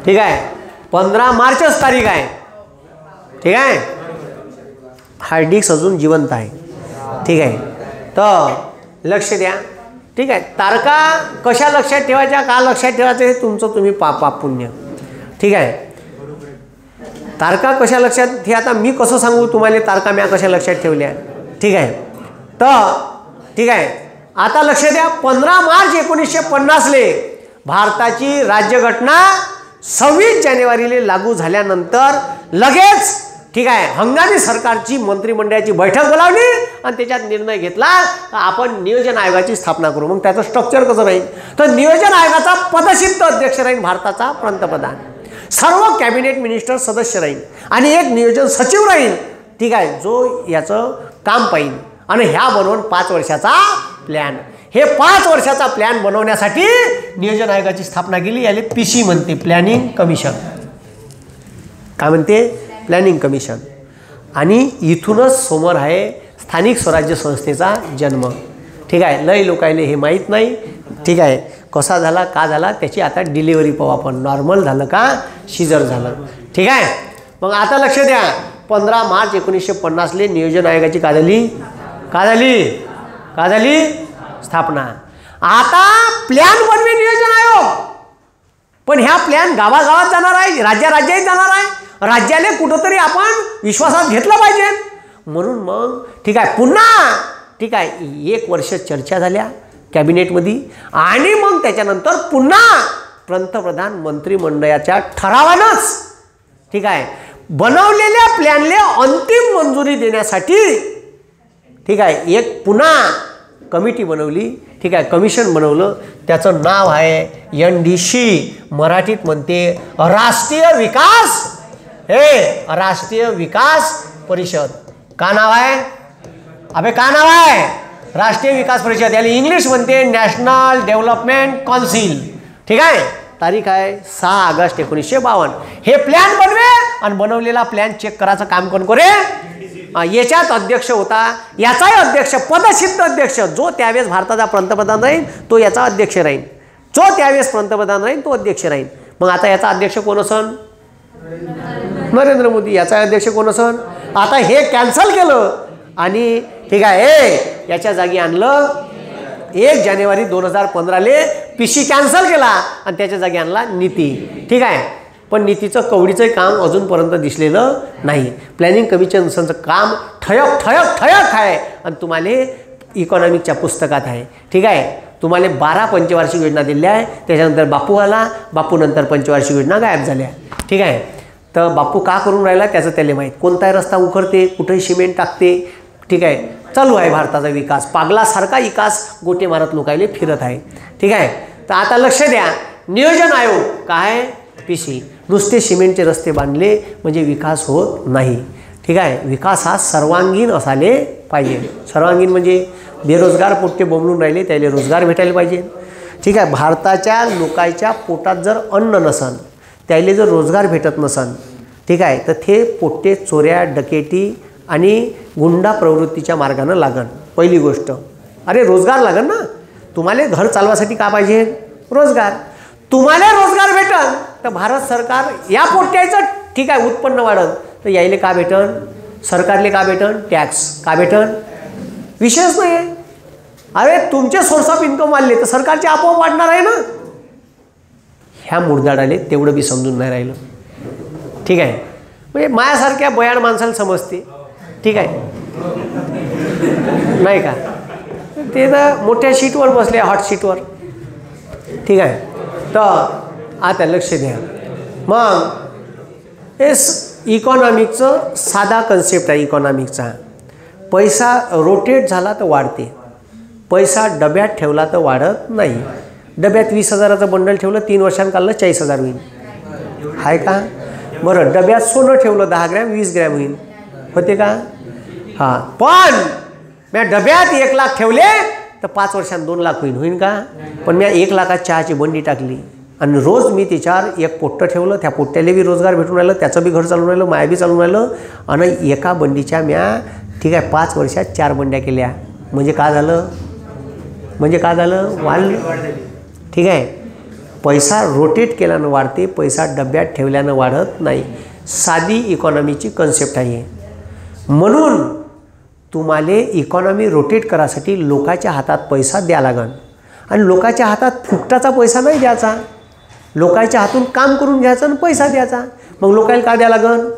ठीक आहे, 15 मार्चच तारीख आहे. ठीक आहे, हार्ड डिस्क अजून जिवंत आहे. ठीक आहे, तर लक्ष द्या. ठीक आहे, तारखा कशा लक्षात ठेवायच्या, का लक्षात ठेवायचं हे तुमचं तुम्ही पाप पुण्य. ठीक आहे, तारखा कशा लक्षात, हे आता मी कसं सांगू तुम्हाला तारखा म्या कशा लक्षात ठेवल्या. ठीक आहे, तर ठीक आहे, आता लक्ष द्या. 15 मार्च 1950 भारताची राज्यघटना 26 जानेवारीला लागू झाल्यानंतर लगेच, ठीक आहे, हंगामी सरकारची मंत्रिमंडळाची बैठक बोलावली आणि त्याच्यात निर्णय घेतला आपण नियोजन आयोगाची स्थापना करू. मग त्याचं स्ट्रक्चर कसं राहील? तर नियोजन आयोगाचा पदसिद्ध अध्यक्ष राहील भारताचा पंतप्रधान. सर्व कॅबिनेट मिनिस्टर सदस्य राहील आणि एक नियोजन सचिव राहील. ठीक आहे, जो याचं काम पाहिजे. आणि ह्या बनवून 5 वर्षाचा प्लॅन. हे 5 वर्षाचा प्लॅन बनवण्यासाठी नियोजन आयोगाची स्थापना केली. याला PC म्हणते, प्लॅनिंग कमिशन. काय म्हणते? Planning commission. आणि इथूनच समोर आहे स्थानिक स्वराज्य संस्थेचा जन्म. ठीक आहे, लय लोकायले हे माहीत नाही. ठीक आहे, कसा झाला, का झाला, त्याची आता डिलिव्हरी पाहू आपण. नॉर्मल झालं का शिजर झालं. ठीक आहे, मग आता लक्ष द्या. 15 मार्च 1950 नियोजन आयोगाची का झाली स्थापना. आता प्लॅन बनवे नियोजन आयोग. पण ह्या प्लॅन गावागावात जाणार आहे, राज्यात जाणार आहे. राज्याला कुठंतरी आपण विश्वासात घेतलं पाहिजे. म्हणून मग ठीक आहे, पुन्हा ठीक आहे 1 वर्ष चर्चा झाल्या कॅबिनेटमध्ये आणि मग त्याच्यानंतर पुन्हा पंतप्रधान मंत्रिमंडळाच्या ठरावानंच ठीक आहे बनवलेल्या प्लॅनले अंतिम मंजुरी देण्यासाठी ठीक आहे एक पुन्हा कमिटी बनवली. ठीक आहे, कमिशन बनवलं. त्याचं नाव आहे NDC. मराठीत म्हणते राष्ट्रीय विकास परिषद. का नाव आहे? अबे का नाव आहे? राष्ट्रीय विकास परिषद, याला इंग्लिश म्हणते नॅशनल डेव्हलपमेंट काउन्सिल. ठीक आहे. तारीख आहे 6 ऑगस्ट 1952. हे प्लॅन बनवे आणि बनवलेला प्लॅन चेक करायचं काम कोण करे? याच्यात अध्यक्ष होता, याचाही अध्यक्ष पदसिद्ध अध्यक्ष, जो त्यावेळेस भारताचा पंतप्रधान राहील तो याचा अध्यक्ष राहील, जो त्यावेळेस पंतप्रधान राहील तो अध्यक्ष राहील. मग आता याचा अध्यक्ष कोण असन? नरेंद्र मोदी. याचा अध्यक्ष कोण असन? आता हे कॅन्सल केलं आणि ठीक आहे याच्या जागी आणलं 1 जानेवारी 2015 पीसी कॅन्सल केला आणि त्याच्या जागी आणला नीती. ठीक आहे. पण नीतीचं कवडीचं काम अजूनपर्यंत दिसलेलं नाही. प्लॅनिंग कमिशनचं काम ठयक ठयक ठयक आहे आणि तुम्हाला इकॉनॉमिकच्या पुस्तकात आहे. ठीक आहे. तुम्हाला 12 पंचवार्षिक योजना दिल्या आहे. त्याच्यानंतर बापू आला, बापूनंतर पंचवार्षिक योजना गायब झाल्या. ठीक आहे. तर बापू का करून राहिला त्याचं त्याला माहीत. कोणताही रस्ता उखडते, कुठेही सिमेंट टाकते. ठीक आहे. चालू आहे भारताचा विकास, पागलासारखा विकास गोटे मारत लोकायले फिरत आहे. ठीक आहे. तर आता लक्ष द्या, नियोजन आयोग काय? पीसी. नुसते सिमेंटचे रस्ते बांधले म्हणजे विकास होत नाही. ठीक आहे. विकास हा सर्वांगीण असाले पाहिजे. सर्वांगीण म्हणजे बेरोजगार पोट्टे बोंबलून राहिले त्याला रोजगार भेटायला पाहिजे. ठीक आहे. भारताच्या लोकांच्या पोटात जर अन्न नसन, त्याला जर रोजगार भेटत नसन, ठीक आहे, तर ते पोट्टे चोऱ्या डकेटी आणि गुंडा प्रवृत्तीच्या मार्गानं लागन. पहिली गोष्ट, अरे रोजगार लागन ना. तुम्हाला घर चालवासाठी का पाहिजे? रोजगार. तुम्हाला रोजगार भेटन तर भारत सरकार या पोट्ट्याचं ठीक आहे उत्पन्न वाढन, तर यायले का भेटन? सरकारले का भेटन? टॅक्स. का भेटन? विषयच नाही. अरे तुमचे सोर्स ऑफ इन्कम वाढले तर सरकारचे आपोआप वाढणार आहे ना. ह्या मुर्दाडाले तेवढं बी समजून नाही राहिलं. ठीक आहे. म्हणजे मायासारख्या बयाड माणसाला समजते. ठीक आहे नाही का? ते तर मोठ्या शीटवर बसले, हॉट शीटवर. ठीक आहे. तर आता लक्ष द्या. मग इकॉनॉमिकचं साधा कन्सेप्ट आहे. इकॉनॉमिकचा पैसा रोटेट झाला तर वाढते, पैसा डब्यात ठेवला तर वाढत नाही. डब्यात 20,000चं बंडल ठेवलं, 3 वर्षांनी काढलं 40,000 होईल. आहे का? बरं, डब्यात सोनं ठेवलं 10 ग्रॅम 20 ग्रॅम होईल. होते का? हां. पण मी डब्यात 1 लाख ठेवले तर 5 वर्षांनी 2 लाख होईल का? पण मी 1 लाखात चहाची बंडी टाकली आणि रोज मी त्याच्यावर 1 पोट्टं ठेवलं, त्या पोट्ट्याला बी रोजगार भेटून राहिलं, त्याचं बी घर चालून राहिलं, माया बी चालून राहिलं आणि एका बंडीच्या म्या ठीक आहे 5 वर्षात 4 बंड्या केल्या. म्हणजे काय झालं? म्हणजे काय झालं? वाढले. ठीक आहे. पैसा रोटेट केल्यानं वाढते, पैसा डब्यात ठेवल्यानं वाढत नाही. साधी इकॉनॉमीची कन्सेप्ट आहे. म्हणून तुम्हाला इकॉनॉमी रोटेट करायसाठी लोकांच्या हातात पैसा द्या लागन आणि लोकांच्या हातात फुकटाचा पैसा नाही द्यायचा. लोकांच्या हातून काम करून घ्यायचं आणि पैसा द्यायचा. मग लोकांना काय द्या लागन?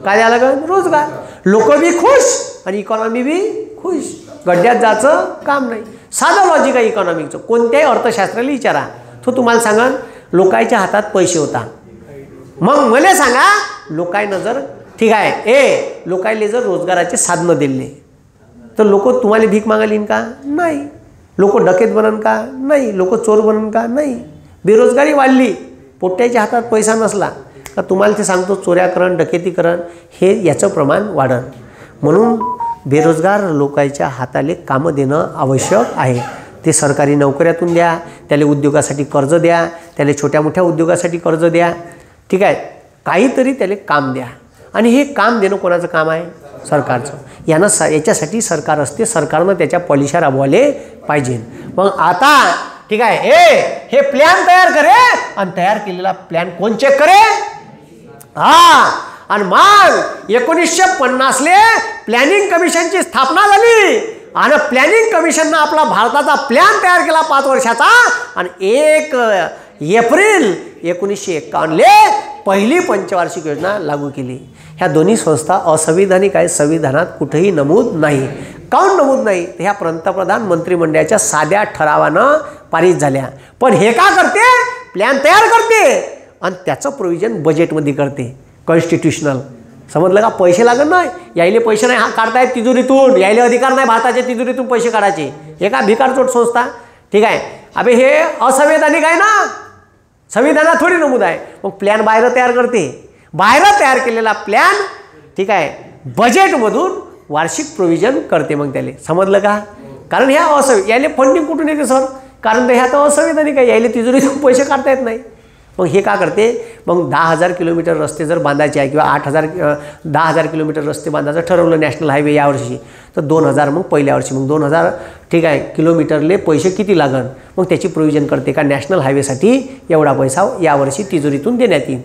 काय द्या लागन? रोजगार. लोक बी खुश आणि इकॉनॉमी बी खुश. गड्ड्यात जायचं काम नाही. साधं लॉजिक आहे इकॉनॉमिकचं. कोणत्याही अर्थशास्त्राला विचारा, तो तुम्हाला सांगा लोकांच्या हातात पैसे होता. मग मला सांगा लोकांना जर ठीक आहे लोकांना जर रोजगाराचे साधनं दिले तर लोक तुम्हाला भीक मागायला येईन का? नाही. लोक डकेत बनन का? नाही. लोक चोर बनन का? नाही. बेरोजगारी वाढली, पोट्ट्याच्या हातात पैसा नसला का तुम्हाला ते सांगतो चोऱ्याकरण डकेतीकरण हे याचं प्रमाण वाढन. म्हणून बेरोजगार लोकांच्या हाताले कामं देणं आवश्यक आहे. ते सरकारी नोकऱ्यातून द्या, त्याला उद्योगासाठी कर्ज द्या, त्याला छोट्या मोठ्या उद्योगासाठी कर्ज द्या. ठीक आहे. काहीतरी त्याला काम द्या आणि हे काम देणं कोणाचं काम आहे? सरकारचं. याच्यासाठी सरकार असते. सरकारनं त्याच्या पॉलिशा राबवाले पाहिजे. मग आता ठीक आहे हे प्लॅन तयार करे आणि तयार केलेला प्लॅन कोण चेक करे? हां. आणि मग 1950 प्लॅनिंग कमिशनची स्थापना झाली आणि प्लॅनिंग कमिशननं आपला भारताचा प्लॅन तयार केला 5 वर्षाचा आणि 1 एप्रिल 1951 पहिली पंचवार्षिक योजना लागू केली. ह्या दोन्ही संस्था असंविधानिक आहे. संविधानात कुठेही नमूद नाही. काऊन नमूद नाही? ह्या पंतप्रधान मंत्रिमंडळाच्या साध्या ठरावानं पारित झाल्या. पण हे का करते? प्लॅन तयार करते आणि त्याचं प्रोव्हिजन बजेटमध्ये करते. कॉन्स्टिट्युशनल. समजलं का? पैसे लागत नाही. यायले पैसे नाही हा काढतायत तिजोरीतून. यायले अधिकार नाही भारताच्या तिजोरीतून पैसे काढायचे. हे का भिकारचोट संस्था? ठीक आहे. अबे हे असंवैधानिक आहे ना. संविधानात थोडी नमूद आहे. मग प्लॅन बाहेर तयार करते. बाहेर तयार केलेला प्लॅन ठीक आहे बजेटमधून वार्षिक प्रोव्हिजन करते मग त्याला. समजलं का? कारण ह्या याले फंडिंग कुठून येते सर? कारण ह्या तर असंविधानिक आहे, यायला तिजोरीतून पैसे काढता येत नाही. मग हे का करते? मग 10,000 किलोमीटर रस्ते जर बांधायचे आहे किंवा 10,000 किलोमीटर रस्ते बांधायचं ठरवलं नॅशनल हायवे यावर्षी, तर 2,000 मग पहिल्या वर्षी मग 2,000 ठीक आहे किलोमीटरले पैसे किती लागन, मग त्याची प्रोव्हिजन करते का नॅशनल हायवेसाठी एवढा पैसा यावर्षी तिजोरीतून देण्यात येईल.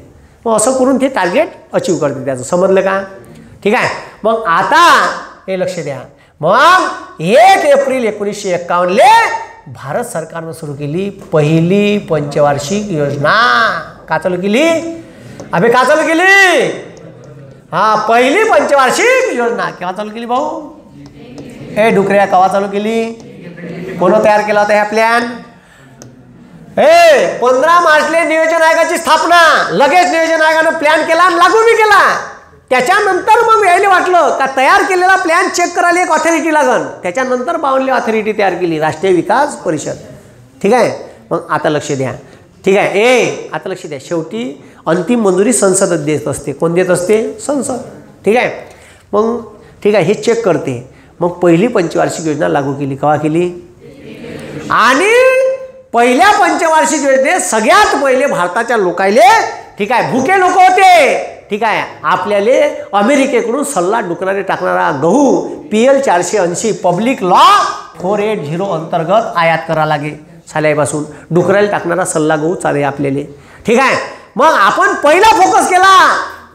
मग असं करून ते टार्गेट अचीव करते त्याचं. समजलं का? ठीक आहे. मग आता हे लक्ष द्या. मग 1 एप्रिल 1951 भारत सरकारनं सुरू केली पहिली पंचवार्षिक योजना. का चालू केली? अबे का चालू केली? हा, पहिली पंचवार्षिक योजना केव्हा चालू केली भाऊ? हे डुकऱ्या, केव्हा चालू केली? कोण तयार केला होता ह्या प्लॅन? 15 मार्चले नियोजन आयोगाची स्थापना. लगेच नियोजन आयोगानं प्लॅन केला आणि लागू बी केला. त्याच्यानंतर मग यायला वाटलं का तयार केलेला प्लॅन चेक करायला एक ऑथॉरिटी लागन. त्याच्यानंतर 52 ऑथॉरिटी तयार केली, राष्ट्रीय विकास परिषद. ठीक आहे. मग आता लक्ष द्या. ठीक आहे. आता लक्ष द्या. शेवटी अंतिम मंजुरी संसद देत असते. कोण देत असते? संसद. ठीक आहे. मग ठीक आहे, हे चेक करते. मग पहिली पंचवार्षिक योजना लागू केली. केव्हा केली? आणि पहिल्या पंचवार्षिक योजनेत सगळ्यात पहिले भारताच्या लोकायले ठीक आहे भुके लोक होते. ठीक आहे. आपल्याला अमेरिकेकडून सल्ला डुकराने टाकणारा गहू PL 480 पब्लिक लॉ 480 अंतर्गत आयात करा लागे. साल्यापासून डुकराला टाकणारा सल्ला गहू चालेल आपल्याला. ठीक आहे. मग आपण पहिला फोकस केला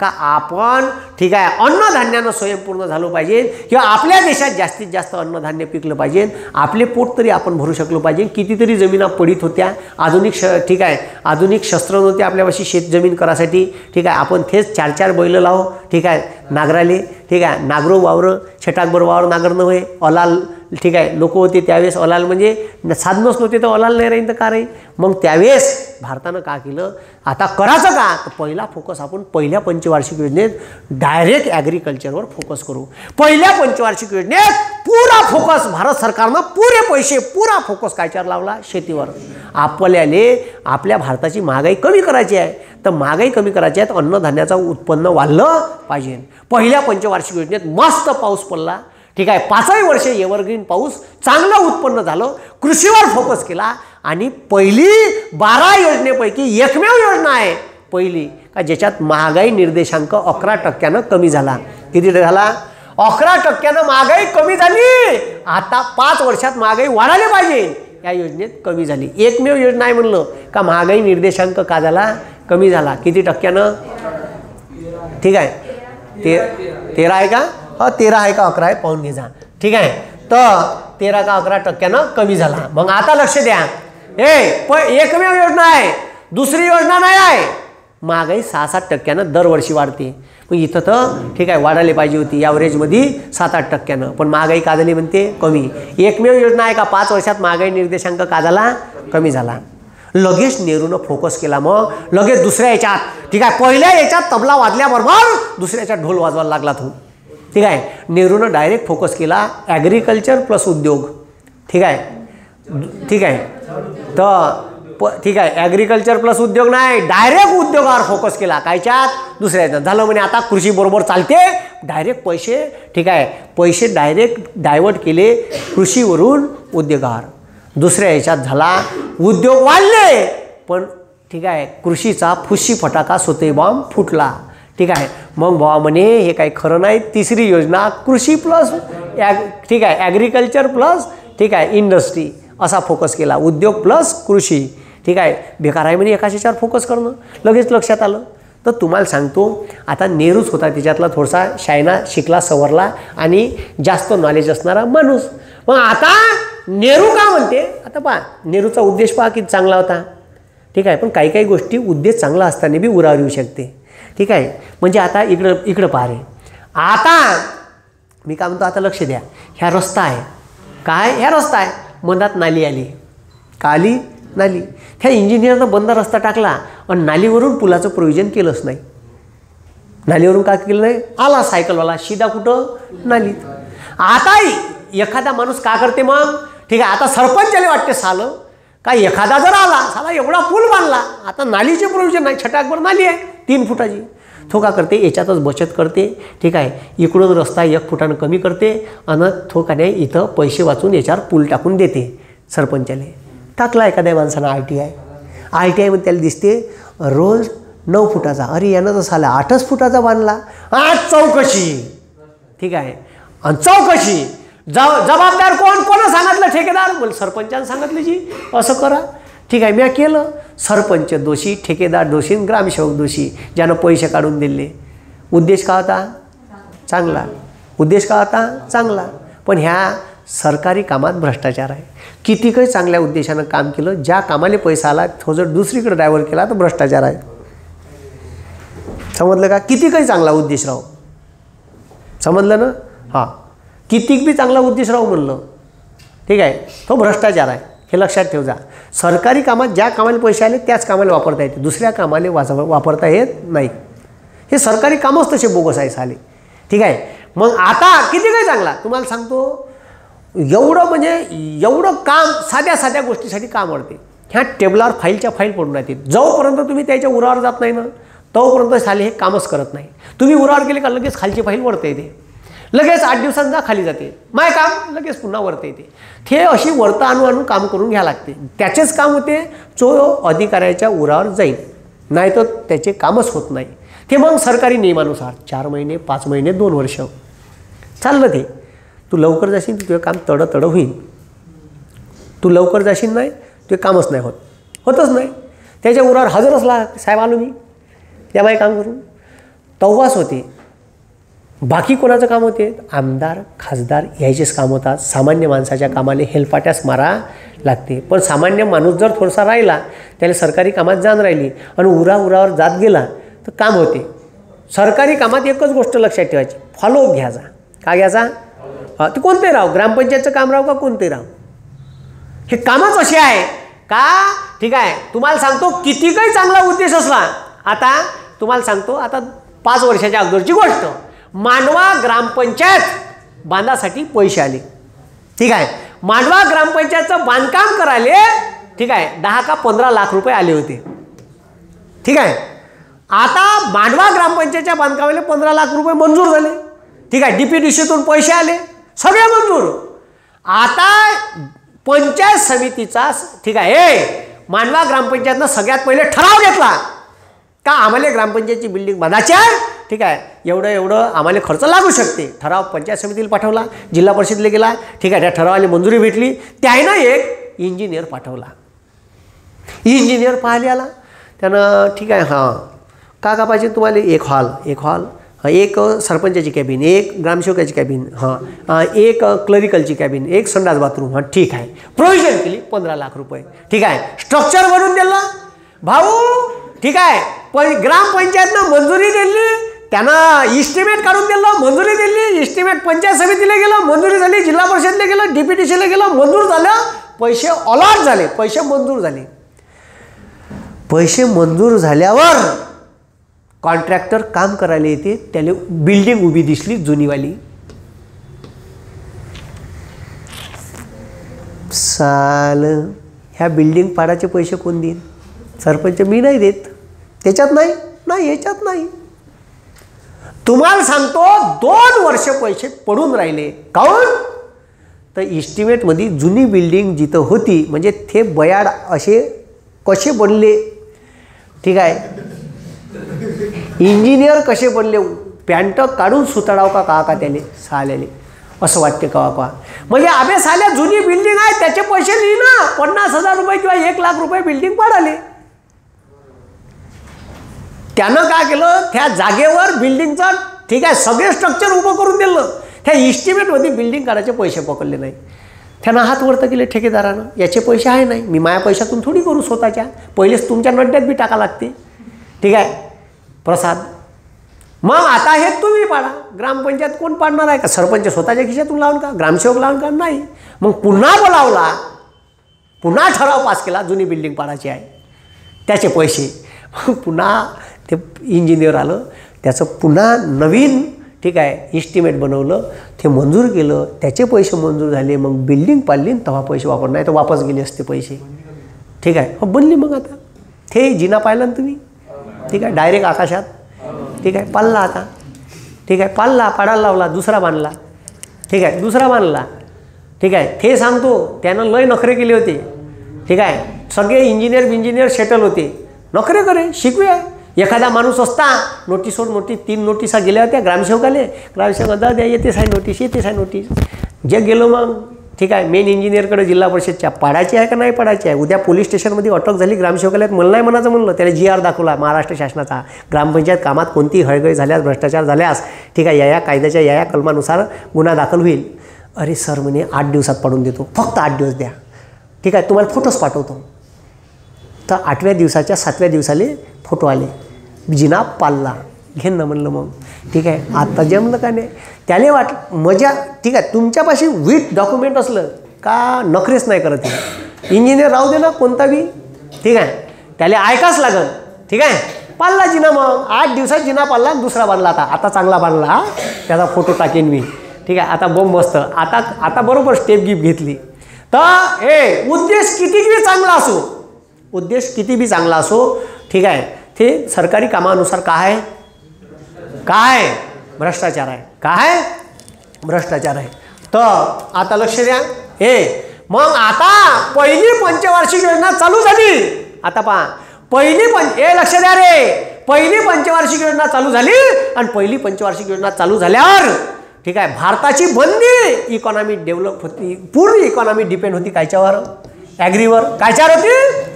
का आपण ठीक आहे अन्नधान्यानं स्वयंपूर्ण झालो पाहिजे किंवा आपल्या देशात जास्तीत जास्त अन्नधान्य पिकलं पाहिजे. आपले पोट तरी आपण भरू शकलो पाहिजे. कितीतरी जमिना पडीत होत्या. आधुनिक ठीक आहे आधुनिक शस्त्र नव्हते आपल्यापाशी शेत जमीन करासाठी. ठीक आहे. आपण तेच 4-4 बैल लावू. ठीक आहे. नागराले ठीक आहे नागरो वावर छटाकभर वावर नागरणं होय. अलाल ठीक आहे लोक होते त्यावेळेस. अलाल म्हणजे साधनच नव्हते तर अलाल नाही राहील तर का राहील. मग त्यावेळेस भारतानं का केलं? आता करायचं का? तर पहिला फोकस आपण पहिल्या पंचवार्षिक योजनेत डायरेक्ट ॲग्रिकल्चरवर फोकस करू. पहिल्या पंचवार्षिक योजनेत पुरा फोकस भारत सरकारनं पुरे पैसे पुरा फोकस कायच्यावर लावला? शेतीवर. आपल्याला आपल्या भारताची महागाई कमी करायची आहे. तर महागाई कमी करायची आहे तर अन्नधान्याचं उत्पन्न वाढलं पाहिजे. पहिल्या पंचवार्षिक योजनेत मस्त पाऊस पडला. ठीक आहे. 5ही वर्षे एव्हरग्रीन पाऊस चांगलं उत्पन्न झालं. कृषीवर फोकस केला आणि पहिली 12 योजनेपैकी एकमेव योजना आहे पहिली का ज्याच्यात महागाई निर्देशांक 11% कमी झाला. किती झाला? 11% महागाई कमी झाली. आता 5 वर्षात महागाई वाढायला पाहिजे. या योजनेत कमी झाली. एकमेव योजना आहे म्हणलं का महागाई निर्देशांक का झाला? कमी झाला. किती टक्क्यानं? ठीक आहे. 13 आहे का? 13 आहे का 11 आहे पाहून घे जा. ठीक आहे. तर 13 का 11% कमी झाला. मग आता लक्ष द्या. एकमेव योजना आहे. दुसरी योजना नाही आहे. महागाई 6-7% दरवर्षी वाढते. मग इथं तर ठीक आहे वाढायला पाहिजे होती ॲव्हरेजमध्ये 7-8%. पण महागाई का झाली म्हणते? कमी. एकमेव योजना आहे का 5 वर्षात महागाई निर्देशांक का झाला? कमी झाला. लगेच नेहरूनं फोकस केला. मग लगेच दुसऱ्या याच्यात ठीक आहे पहिल्या याच्यात तबला वाजल्याबरोबर दुसऱ्या याच्यात ढोल वाजवायला लागला तो. ठीक आहे. नेहरूनं डायरेक्ट फोकस केला ॲग्रिकल्चर प्लस उद्योग. ठीक आहे. ठीक आहे. तर ठीक आहे ॲग्रिकल्चर प्लस उद्योग नाही डायरेक्ट उद्योगावर फोकस केला. कायच्यात? दुसऱ्या याच्यात. झालं म्हणे आता कृषी बरोबर चालते. डायरेक्ट पैसे ठीक आहे पैसे डायरेक्ट डायवर्ट केले कृषीवरून उद्योगावर. दुसऱ्या याच्यात झाला उद्योग वाढले पण ठीक आहे कृषीचा फुशी फटाका सोते बॉम्ब फुटला. ठीक आहे. मग भावा म्हणे हे काही खरं नाही. तिसरी योजना कृषी प्लस ठीक आहे ॲग्रिकल्चर प्लस ठीक आहे इंडस्ट्री असा फोकस केला. उद्योग प्लस कृषी. ठीक आहे. बेकार आहे म्हणे एकाच याच्यावर फोकस करणं. लगेच लक्षात आलं. तर तुम्हाला सांगतो आता नेहरूच होता त्याच्यातला थोडासा शायना शिकला सवरला आणि जास्त नॉलेज असणारा माणूस. मग आता नेहरू का म्हणते? आता पहा नेहरूचा उद्देश पहा किती चांगला होता. ठीक आहे. पण काही काही गोष्टी उद्देश चांगला असताना बी उरावर येऊ शकते. ठीक आहे. म्हणजे आता इकडं पहा रे. आता मी काय म्हणतो आता लक्ष द्या. ह्या रस्ता आहे काय? ह्या रस्ता आहे मधात नाली आली. का आली? नाली. ह्या इंजिनियरनं बंद रस्ता टाकला आणि नालीवरून पुलाचं प्रोव्हिजन केलंच नाही. नालीवरून का केलं नाही? आला सायकलवाला सीधा कुठं? नालीत. आता एखादा माणूस का करते मग? ठीक आहे. आता सरपंचाला वाटते सालं का एखादा जर आला साला एवढा पूल बांधला आता नालीचे प्रोव्हिजन नाही. छटाकभर नाली आहे 3 फुटाची. तो का करते, याच्यातच बचत करते, ठीक आहे. इकडून रस्ता 1 फुटानं कमी करते आणि तो का नाही इथं पैसे वाचून याच्यावर पूल टाकून देते सरपंचाले. टाकला एखाद्या माणसानं ITI मध्ये त्याला दिसते रोज 9 फुटाचा, अरे यानं तर साला 8च फुटाचा बांधला. आज चौकशी, ठीक आहे. आणि चौकशी जबाबदार कोण सांगितलं, ठेकेदार बोल सरपंचानं सांगितलं जी असं करा, ठीक आहे. मी केलं. सरपंच दोषी, ठेकेदार दोषी, ग्रामसेवक दोषी, ज्यानं पैसे काढून दिले. उद्देश का होता चांगला, उद्देश का होता चांगला, पण ह्या सरकारी कामात भ्रष्टाचार आहे. किती काही चांगल्या उद्देशानं काम केलं, ज्या कामाला पैसा आला तो जर दुसरीकडे डायव्हर्ट केला तर भ्रष्टाचार आहे. समजलं का? किती काही चांगला उद्देश राहू, समजलं ना? हां, कितीक बी चांगला उद्देश राहू म्हणलं, ठीक आहे, तो भ्रष्टाचार आहे. हे लक्षात ठेव जा. सरकारी कामात ज्या कामाला पैसे आले त्याच कामाला वापरता येते, दुसऱ्या कामाला वापरता येत नाही. हे सरकारी कामच तसे बोगस आहे साले, ठीक आहे. मग आता किती काही चांगला तुम्हाला सांगतो, एवढं म्हणजे एवढं काम साध्या गोष्टीसाठी काम वाढते. ह्या टेबलावर फाईलच्या फाईल पडून राहते. जोपर्यंत तुम्ही त्याच्या उरावर जात नाही ना तोपर्यंत साले हे कामच करत नाही. तुम्ही उरावर गेले का लगेच खालची फाईल वरते येते, लगेच 8 दिवसांचा खाली जाते, माय काम लगेच पुन्हा वरते येते. ते अशी वरता आणून काम करून घ्या लागते. त्याचेच काम होते जो अधिकाऱ्याच्या उरावर जाईल, नाही तर त्याचे कामच होत नाही. ते मग सरकारी नियमानुसार 4 महिने 5 महिने 2 वर्ष चाललं. ते तू लवकर जाशील तुझं काम तडं होईल, तू लवकर जाशील नाही तुझे कामच नाही होतच नाही. त्याच्या उरावर हजरच साहेब आलो मी त्या बाई काम करून, तव्हाच होते. बाकी कोणाचं काम होते, आमदार खासदार यायचेच काम होतात. सामान्य माणसाच्या कामाला हेलपाट्यास मारा लागते. पण सामान्य माणूस जर थोडासा राहिला, त्याला सरकारी कामात जाण राहिली आणि उरावर जात गेला तर काम होते. सरकारी कामात एकच गोष्ट लक्षात ठेवायची, फॉलोअप घ्यायचा. का घ्यायचा? ते कोणते राव, ग्रामपंचायतचं काम राव का कोणते राव, हे कामच असे आहे का, ठीक आहे. तुम्हाला सांगतो किती काही चांगला उद्देश असला, आता तुम्हाला सांगतो, आता 5 वर्षाच्या अगोदरची गोष्ट, मांडवा ग्रामपंचायत बांधासाठी पैसे आले, ठीक आहे. मांडवा ग्रामपंचायतचं बांधकाम करायला, ठीक आहे, 10 का 15 लाख रुपये आले होते, ठीक आहे. आता मांडवा ग्रामपंचायतच्या बांधकामाला 15 लाख रुपये मंजूर झाले, ठीक आहे. DPDCतून पैसे आले, सगळे मंजूर. आता पंचायत समितीचा, ठीक आहे, मांडवा ग्रामपंचायतनं सगळ्यात पहिले ठराव घेतला का आम्हाला ग्रामपंचायतची बिल्डिंग बांधायची आहे, ठीक आहे, एवढं आम्हाला खर्च लागू शकते. ठराव पंचायत समितीला पाठवला, जिल्हा परिषदेला गेला, ठीक आहे. त्या ठरावाला मंजुरी भेटली. त्यानं एक इंजिनियर पाठवला. इंजिनियर पाहायला आला, त्यानं, ठीक आहे, हां का पाहिजे तुम्हाला, एक हॉल, एक सरपंचाची कॅबिन, एक ग्रामसेवकाची कॅबिन, हां एक क्लरिकलची कॅबिन, एक संडास बाथरूम, हां ठीक आहे. प्रोव्हिजन केली 15 लाख रुपये, ठीक आहे. स्ट्रक्चर बनवून दिलं भाऊ, ठीक आहे. पण ग्रामपंचायतनं मंजुरी दिली, त्यांना इस्टिमेट काढून दिलं, मंजुरी दिली. इस्टिमेट पंचायत समितीला गेलं, मंजुरी झाली. जिल्हा परिषदेला गेलं, DPDCला गेलं, मंजूर झालं. पैसे अलॉट झाले, पैसे मंजूर झाले. पैसे मंजूर झाल्यावर कॉन्ट्रॅक्टर काम करायला येते, त्याला बिल्डिंग उभी दिसली जुनीवाली. साल ह्या बिल्डिंग पाडाचे पैसे कोण देईन? सरपंच मी नाही देत, त्याच्यात नाही याच्यात नाही. तुम्हाला सांगतो 2 वर्ष पैसे पडून राहिले. काऊन? तर इस्टिमेटमध्ये जुनी बिल्डिंग जिथं होती, म्हणजे ते बयाड असे कसे बनले, ठीक आहे. इंजिनियर कसे बनले, पॅन्ट काढून सुताडाव का त्याले साल्याले असं वाटते का. म्हणजे अबे साल्या जुनी बिल्डिंग आहे त्याचे पैसे लिही ना, 50,000 रुपये किंवा 1 लाख रुपये बिल्डिंग पाडाले. त्यानं काय केलं, त्या जागेवर बिल्डिंगचं, ठीक आहे, सगळे स्ट्रक्चर उभं करून दिलं. त्या इस्टिमेटमध्ये बिल्डिंग काढायचे पैसे पकडले नाही. त्यानं हात वरतं केले ठेकेदारानं, याचे पैसे आहे नाही, मी माझ्या पैशातून थोडी करू स्वतःच्या, पहिलेच तुमच्या नड्यात बी टाका लागते, ठीक आहे, प्रसाद. मग आता हे तुम्ही पाडा. ग्रामपंचायत कोण पाडणार आहे का? सरपंच स्वतःच्या खिशातून लावून का, ग्रामसेवक लावून का? नाही. मग पुन्हा बोलावला, पुन्हा ठराव पास केला, जुनी बिल्डिंग पाडायची आहे, त्याचे पैसे. पुन्हा ते इंजिनियर आलं, त्याचं पुन्हा नवीन, ठीक आहे, इस्टिमेट बनवलं, ते मंजूर केलं, त्याचे पैसे मंजूर झाले. मग बिल्डिंग पाडली, तेव्हा पैसे वापर, नाही तर वापस गेले असते पैसे, ठीक आहे. बनली. मग आता ते जिना पाहिला ना तुम्ही, ठीक आहे, डायरेक्ट आकाशात ठीक आहे, पाळला आता, ठीक आहे, पाळला, पाडायला लावला, दुसरा बांधला, ठीक आहे, दुसरा बांधला, ठीक आहे. ते सांगतो त्यानं लय नखरे केले होते, ठीक आहे. सगळे इंजिनियर सेटल होते, नखरे करे शिकूया. एखादा माणूस असता नोटीसवर नोटीस, 3 नोटिसा गेल्या होत्या ग्रामसेवकाले, ग्रामसेवक द्या येतेच आहे नोटीस, येतेच आहे नोटीस. जे गेलो मग, ठीक आहे, मेन इंजिनियरकडे जिल्हा परिषदच्या, पाडायची आहे का नाही पाडायची आहे. उद्या पोलीस स्टेशनमध्ये अटक झाली ग्रामसेवकालयात, मला नाही म्हणायचं म्हणलं, त्याला GR दाखवला महाराष्ट्र शासनाचा, ग्रामपंचायत कामात कोणती हळगळ झाल्यास, भ्रष्टाचार झाल्यास, ठीक आहे, या कायद्याच्या या कलमानुसार गुन्हा दाखल होईल. अरे सर म्हणे 8 दिवसात पाडून देतो, फक्त 8 दिवस द्या, ठीक आहे, तुम्हाला फोटोज पाठवतो. तर 8व्या दिवसाच्या 7व्या दिवसाले फोटो आले, जिना पाळला, घेन ना म्हणलं मग, ठीक आहे. आता जमलं का नाही, त्याला मजा, ठीक आहे. तुमच्यापाशी विथ डॉक्युमेंट असलं का नखरेच नाही करत आहे, इंजिनियर राहू दे ना कोणता बी, ठीक आहे, त्याला ऐकाच लागल, ठीक आहे. पाळला जिना, मग 8 दिवसात जिना पाळला, दुसरा बांधला. आता चांगला बांधला, त्याचा फोटो टाकेन मी, ठीक आहे. आता बॉम्ब मस्त, आता बरोबर स्टेप गिफ्ट घेतली. तर उद्देश किती बी चांगला असो, उद्देश किती बी चांगला असो, ठीक आहे, ते सरकारी कामानुसार काय भ्रष्टाचार आहे, काय भ्रष्टाचार आहे. तर आता लक्ष द्या. मग आता पहिली पंचवार्षिक योजना चालू झाली. आता पहा, लक्ष द्या रे, पहिली पंचवार्षिक योजना चालू झाली आणि पहिली पंचवार्षिक योजना चालू झाल्यावर, ठीक आहे, भारताची बंदी इकॉनॉमी डेव्हलप होती, पूर्ण इकॉनॉमी डिपेंड होती कायच्यावर, ॲग्रीवर. कायच्यावर होती?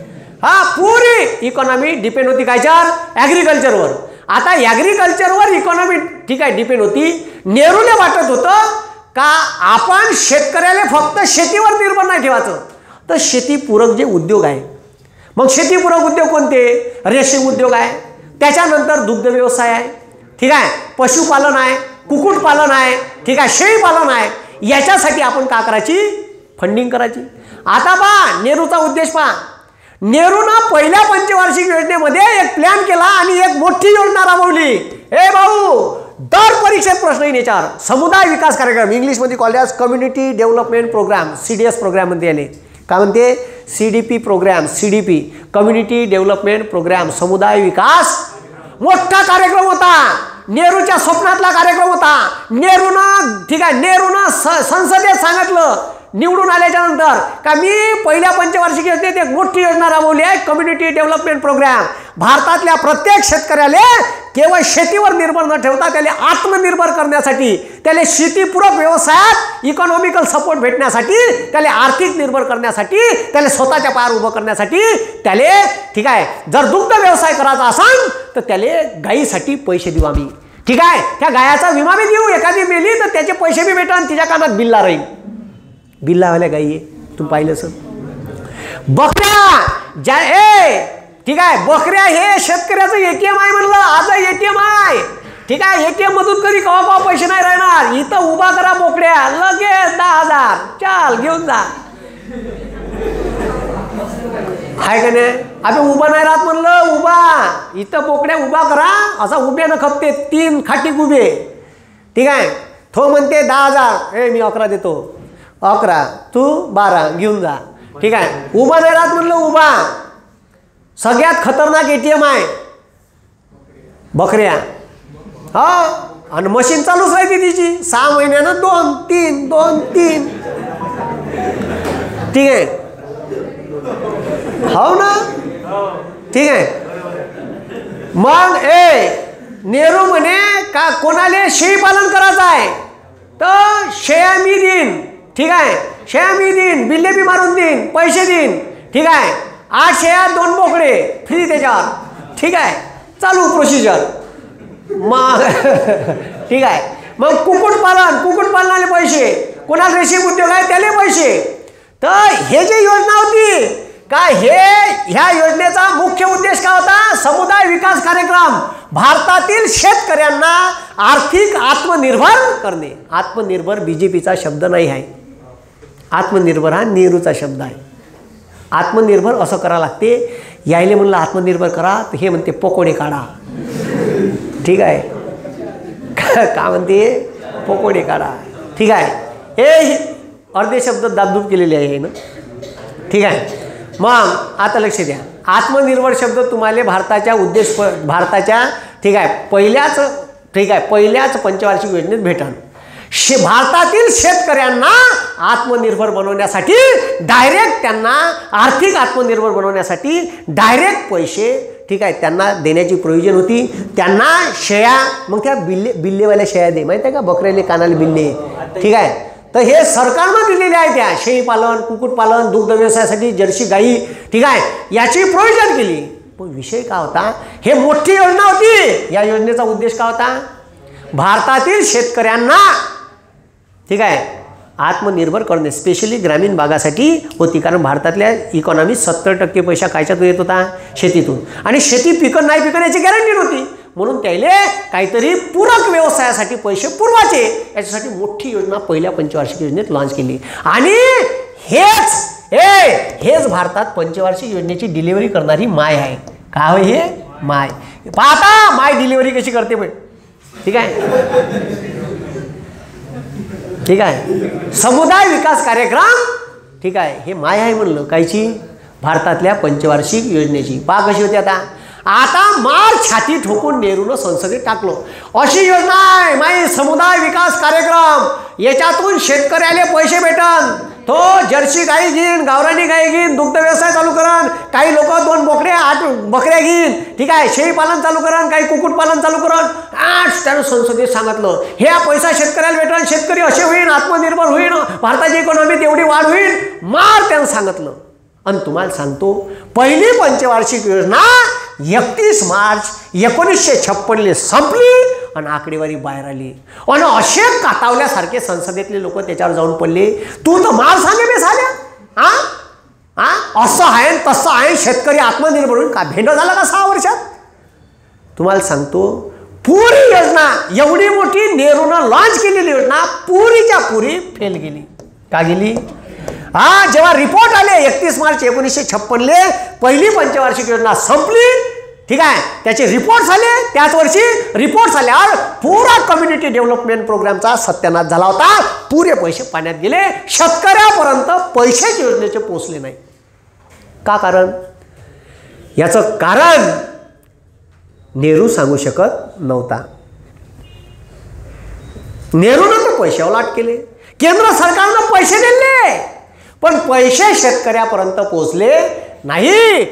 हा, पुरी इकॉनॉमी डिपेंड होती कायच्यावर, ॲग्रिकल्चरवर. आता ॲग्रिकल्चरवर इकॉनॉमी, ठीक आहे, डिपेंड होती. नेहरूने वाटत होतं का आपण शेतकऱ्याला फक्त शेतीवर निर्भर नाही ठेवायचं, तर शेतीपूरक जे उद्योग आहे, मग शेतीपूरक उद्योग कोणते, रेशीम उद्योग आहे, त्याच्यानंतर दुग्ध व्यवसाय आहे, ठीक आहे, पशुपालन आहे, कुक्कुटपालन आहे, ठीक आहे, शेळीपालन आहे. याच्यासाठी आपण का करायची, फंडिंग करायची. आता पहा नेहरूचा उद्देश, पहा नेहरूनं पहिल्या पंचवार्षिक योजनेमध्ये एक प्लॅन केला आणि एक मोठी योजना राबवली. भाऊ, दर परीक्षेत प्रश्न येईल याच्यावर. समुदाय विकास कार्यक्रम, इंग्लिशमध्ये called as community development programme, CDS प्रोग्राममध्ये आले. काय म्हणते, CDP programme, CDP community development programme, समुदाय विकास. मोठा कार्यक्रम होता, नेहरूच्या स्वप्नातला कार्यक्रम होता. नेहरूनं, ठीक आहे, नेहरूनं संसदेत सांगितलं निवडून आल्याच्या नंतर का मी पहिल्या पंचवार्षिक योजनेत एक मोठी योजना राबवली आहे, कम्युनिटी डेव्हलपमेंट प्रोग्राम. भारतातल्या प्रत्येक शेतकऱ्याला केवळ शेतीवर निर्भर न ठेवता त्याला आत्मनिर्भर करण्यासाठी, त्याला शेतीपूरक व्यवसायात इकॉनॉमिकल सपोर्ट भेटण्यासाठी, त्याला आर्थिक निर्भर करण्यासाठी, त्याला स्वतःच्या पायावर उभं करण्यासाठी, त्याला, ठीक आहे, जर दुग्ध व्यवसाय करायचा असेल तर त्याला गायीसाठी पैसे देऊ आम्ही, ठीक आहे, त्या गायाचा विमा बी देऊ. एखादी मेली तर त्याचे पैसे बी भेटा आणि तिच्या कानात बिल्ला राहील. बिल्लावाल्या गायी आहे, तुम्ही पाहिलं सर. बकऱ्या, ठीक आहे, बकऱ्या हे शेतकऱ्याचं ATM आहे म्हणलं, आज ATM आहे, ठीक आहे. ATM मधून कधी कवा पैसे नाही राहणार. इथं उभा करा बोकड्या, लगेच 10,000, चाल घेऊन जा. आहे का नाही? आता उभा नाही राहत म्हणलं, उभा इथं बोकड्या उभा करा, असा उभ्यानं खपते 3 खाटीक उभे, ठीक आहे. तो म्हणते 10,000, मी 11 देतो, 11 तू 12 घेऊन जा, ठीक आहे. उभा नाही राहत म्हणलं, उभा. सगळ्यात खतरनाक ATM आहे बकऱ्या. हा, आणि मशीन चालूच राहते तिची 6 महिन्यानं 2-3 2-3, ठीक आहे. हो ना, ठीक आहे. मग नेहरू म्हणे का कोणाला शेळी पालन करायचं आहे तर शेळ्या मी देईन, ठीक आहे, शेळ्या मी देईन, बिल्ले बी मारून देईन, पैसे देईन, ठीक आहे. 8 शेळ्या 2 बोकडे फ्री त्याच्यावर, ठीक आहे, चालू प्रोसिजर. मग ठीक आहे. मग कुक्कुटपालनाले पैसे, कोणाला रेशीम उद्योग आहे त्याला पैसे. तर हे जे योजना होती का, ह्या योजनेचा मुख्य उद्देश काय होता, समुदाय विकास कार्यक्रम. भारतातील शेतकऱ्यांना आर्थिक आत्मनिर्भर करणे. आत्मनिर्भर BJPचा शब्द नाही आहे, आत्मनिर्भर हा नेहरूचा शब्द आहे. आत्मनिर्भर असं करा लागते. यायले म्हणलं आत्मनिर्भर करा तर हे म्हणते पकोडे काढा, ठीक आहे, का म्हणते पकोडे काढा, ठीक आहे. हे अर्धे शब्द दाबदूब केलेले आहे ना, ठीक आहे. मग आता लक्ष द्या, आत्मनिर्भर शब्द तुम्हाला भारताच्या ठीक आहे, पहिल्याच पंचवार्षिक योजनेत भेटन. भारतातील शेतकऱ्यांना आत्मनिर्भर बनवण्यासाठी डायरेक्ट त्यांना आर्थिक आत्मनिर्भर बनवण्यासाठी डायरेक्ट पैसे, ठीक आहे, त्यांना देण्याची प्रोव्हिजन होती. त्यांना शेळ्या, मग त्या बिल्लेवाल्या शेळ्या दे, माहिती आहे का, बकऱ्याले कानाले बिल्ले, ठीक आहे. तर हे सरकारनं दिलेले आहे. त्या शेळीपालन, कुक्कुटपालन, दुग्ध व्यवसायासाठी जर्सी गाई, ठीक आहे, याची प्रोव्हिजन केली. पण विषय काय होता, हे मोठी योजना होती. या योजनेचा उद्देश काय होता, भारतातील शेतकऱ्यांना, ठीक आहे, आत्मनिर्भर करणे, स्पेशली ग्रामीण भागासाठी होती. कारण भारतातल्या इकॉनॉमी 70% पैसा कायच्यातून येत होता, शेतीतून. आणि शेती पिकन नाही पिकन याची गॅरंटी नव्हती. म्हणून त्याले काहीतरी पूरक व्यवसायासाठी पैसे पुरवायचे, याच्यासाठी मोठी योजना पहिल्या पंचवार्षिक योजनेत लॉन्च केली. आणि हेच भारतात पंचवार्षिक योजनेची डिलिव्हरी करणारी माय आहे. काय होय हे माय, पाहता माय डिलिव्हरी कशी करते पण, ठीक आहे, ठीक आहे. समुदाय विकास कार्यक्रम, ठीक आहे, हे माय आहे म्हणलं कायची, भारतातल्या पंचवार्षिक योजनेची. पहा कशी होती. आता मार छाती ठोकून नेहरूनं संसदेत टाकलो. अशी योजना आहे माई समुदाय विकास कार्यक्रम, याच्यातून शेतकऱ्याला पैसे भेटन. तो जर्सी गाई घेईन, गावरानी गाई घेईन, दुग्ध व्यवसाय चालू करन, काही लोक 2 बोकड्या 8 बकऱ्या घेईन, ठीक आहे, शेळीपालन चालू करन, काही कुक्कुटपालन चालू करन. त्यानं संसदेत सांगितलं हे पैसा शेतकऱ्याला भेटन, शेतकरी असे होईल, आत्मनिर्भर होईल, भारताची इकॉनॉमी तेवढी वाढ होईल. मार त्यानं सांगितलं. आणि तुम्हाला सांगतो, पहिली पंचवार्षिक योजना 31 मार्च 1956 संपली आणि आकडेवारी बाहेर आली. आणि असे कातावल्यासारखे संसदेतले लोक त्याच्यावर जाऊन पडले. तू तर मार सांगे बे साध्या, असं आहे तसं आहे, शेतकरी आत्मनिर्भर होईल का, भेंड झाला का 6 वर्षात. तुम्हाला सांगतो, पुरी योजना एवढी मोठी नेहरूनं लॉन्च केलेली योजना पुरीच्या पुरी फेल गेली. का गेली, जेव्हा रिपोर्ट आले 31 मार्च 1956 पहिली पंचवार्षिक योजना संपली, ठीक आहे, त्याचे रिपोर्ट्स आले. त्याच वर्षी रिपोर्ट्स आल्यावर पुरा कम्युनिटी डेव्हलपमेंट प्रोग्रामचा सत्यानाश झाला होता. पुरे पैसे पाण्यात गेले, शेतकऱ्यापर्यंत पैशाची योजनेचे पोहोचले नाही. का कारण, याचं कारण नेहरू सांगू शकत नव्हता. नेहरूनं तर पैशावर लाट केले, केंद्र सरकारनं पैसे दिले, पण पैसे शेतकऱ्यापर्यंत पोहोचले नाही.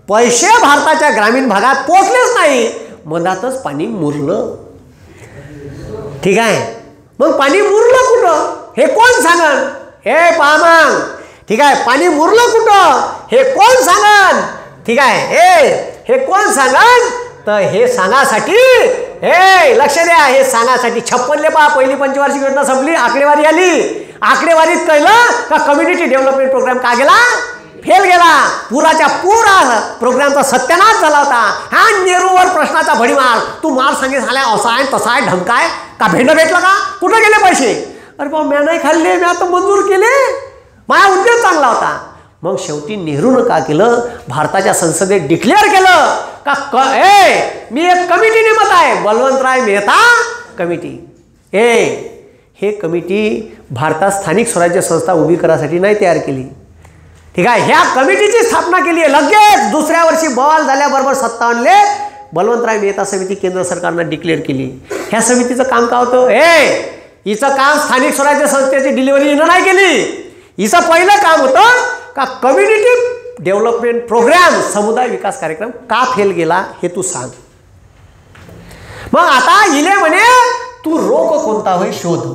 पैसे भारताच्या ग्रामीण भागात पोहोचलेच नाही. मधातच पाणी मुरलं, ठीक आहे. मग पाणी मुरलं कुठं हे कोण सांगन, हे पहा मग, ठीक आहे, पाणी मुरलं कुठं हे कोण सांगन, ठीक आहे, हे कोण सांगन. तर हे सांगासाठी, लक्ष द्या, हे सांगासाठी 56 पहा पहिली पंचवार्षिक योजना संपली, आकडेवारी आली. आकडेवारीत कळलं का कम्युनिटी डेव्हलपमेंट प्रोग्राम का गेला, फेल गेला. पुराच्या पुरा प्रोग्रामचा सत्यानाश झाला होता. हा नेहरूवर प्रश्नाचा भडीमार, तू मार सांगे झाल्या, असा आहे तसा आहे, ढमकाय का, भेंड भेटला का, कुठं गेले पैसे. अरे बाबा मी नाही खाल्ले, मी आता मंजूर केले, माझा उद्योग चांगला होता. मग शेवटी नेहरूनं का केलं, भारताच्या संसदेत डिक्लेअर केलं का मी एक कमिटी नेमत आहे, बलवंतराय मेहता कमिटी. हे कमिटी भारतात स्थानिक स्वराज्य संस्था उभी करायसाठी नाही तयार केली, ठीक आहे. ह्या कमिटीची स्थापना केली आहे. लगेच दुसऱ्या वर्षी बवाल झाल्याबरोबर 57ले बलवंतराय मेहता समिती केंद्र सरकारनं डिक्लेअर केली. ह्या समितीचं काम काय होतं, हिचं काम स्थानिक स्वराज्य संस्थेची डिलिव्हरी हिनं नाही केली. हिचं पहिलं काम होतं का कम्युनिटी डेव्हलपमेंट प्रोग्राम, समुदाय विकास कार्यक्रम का फेल गेला हे तू सांग. मग आता इले म्हणे तू रोग कोणता होय शोध.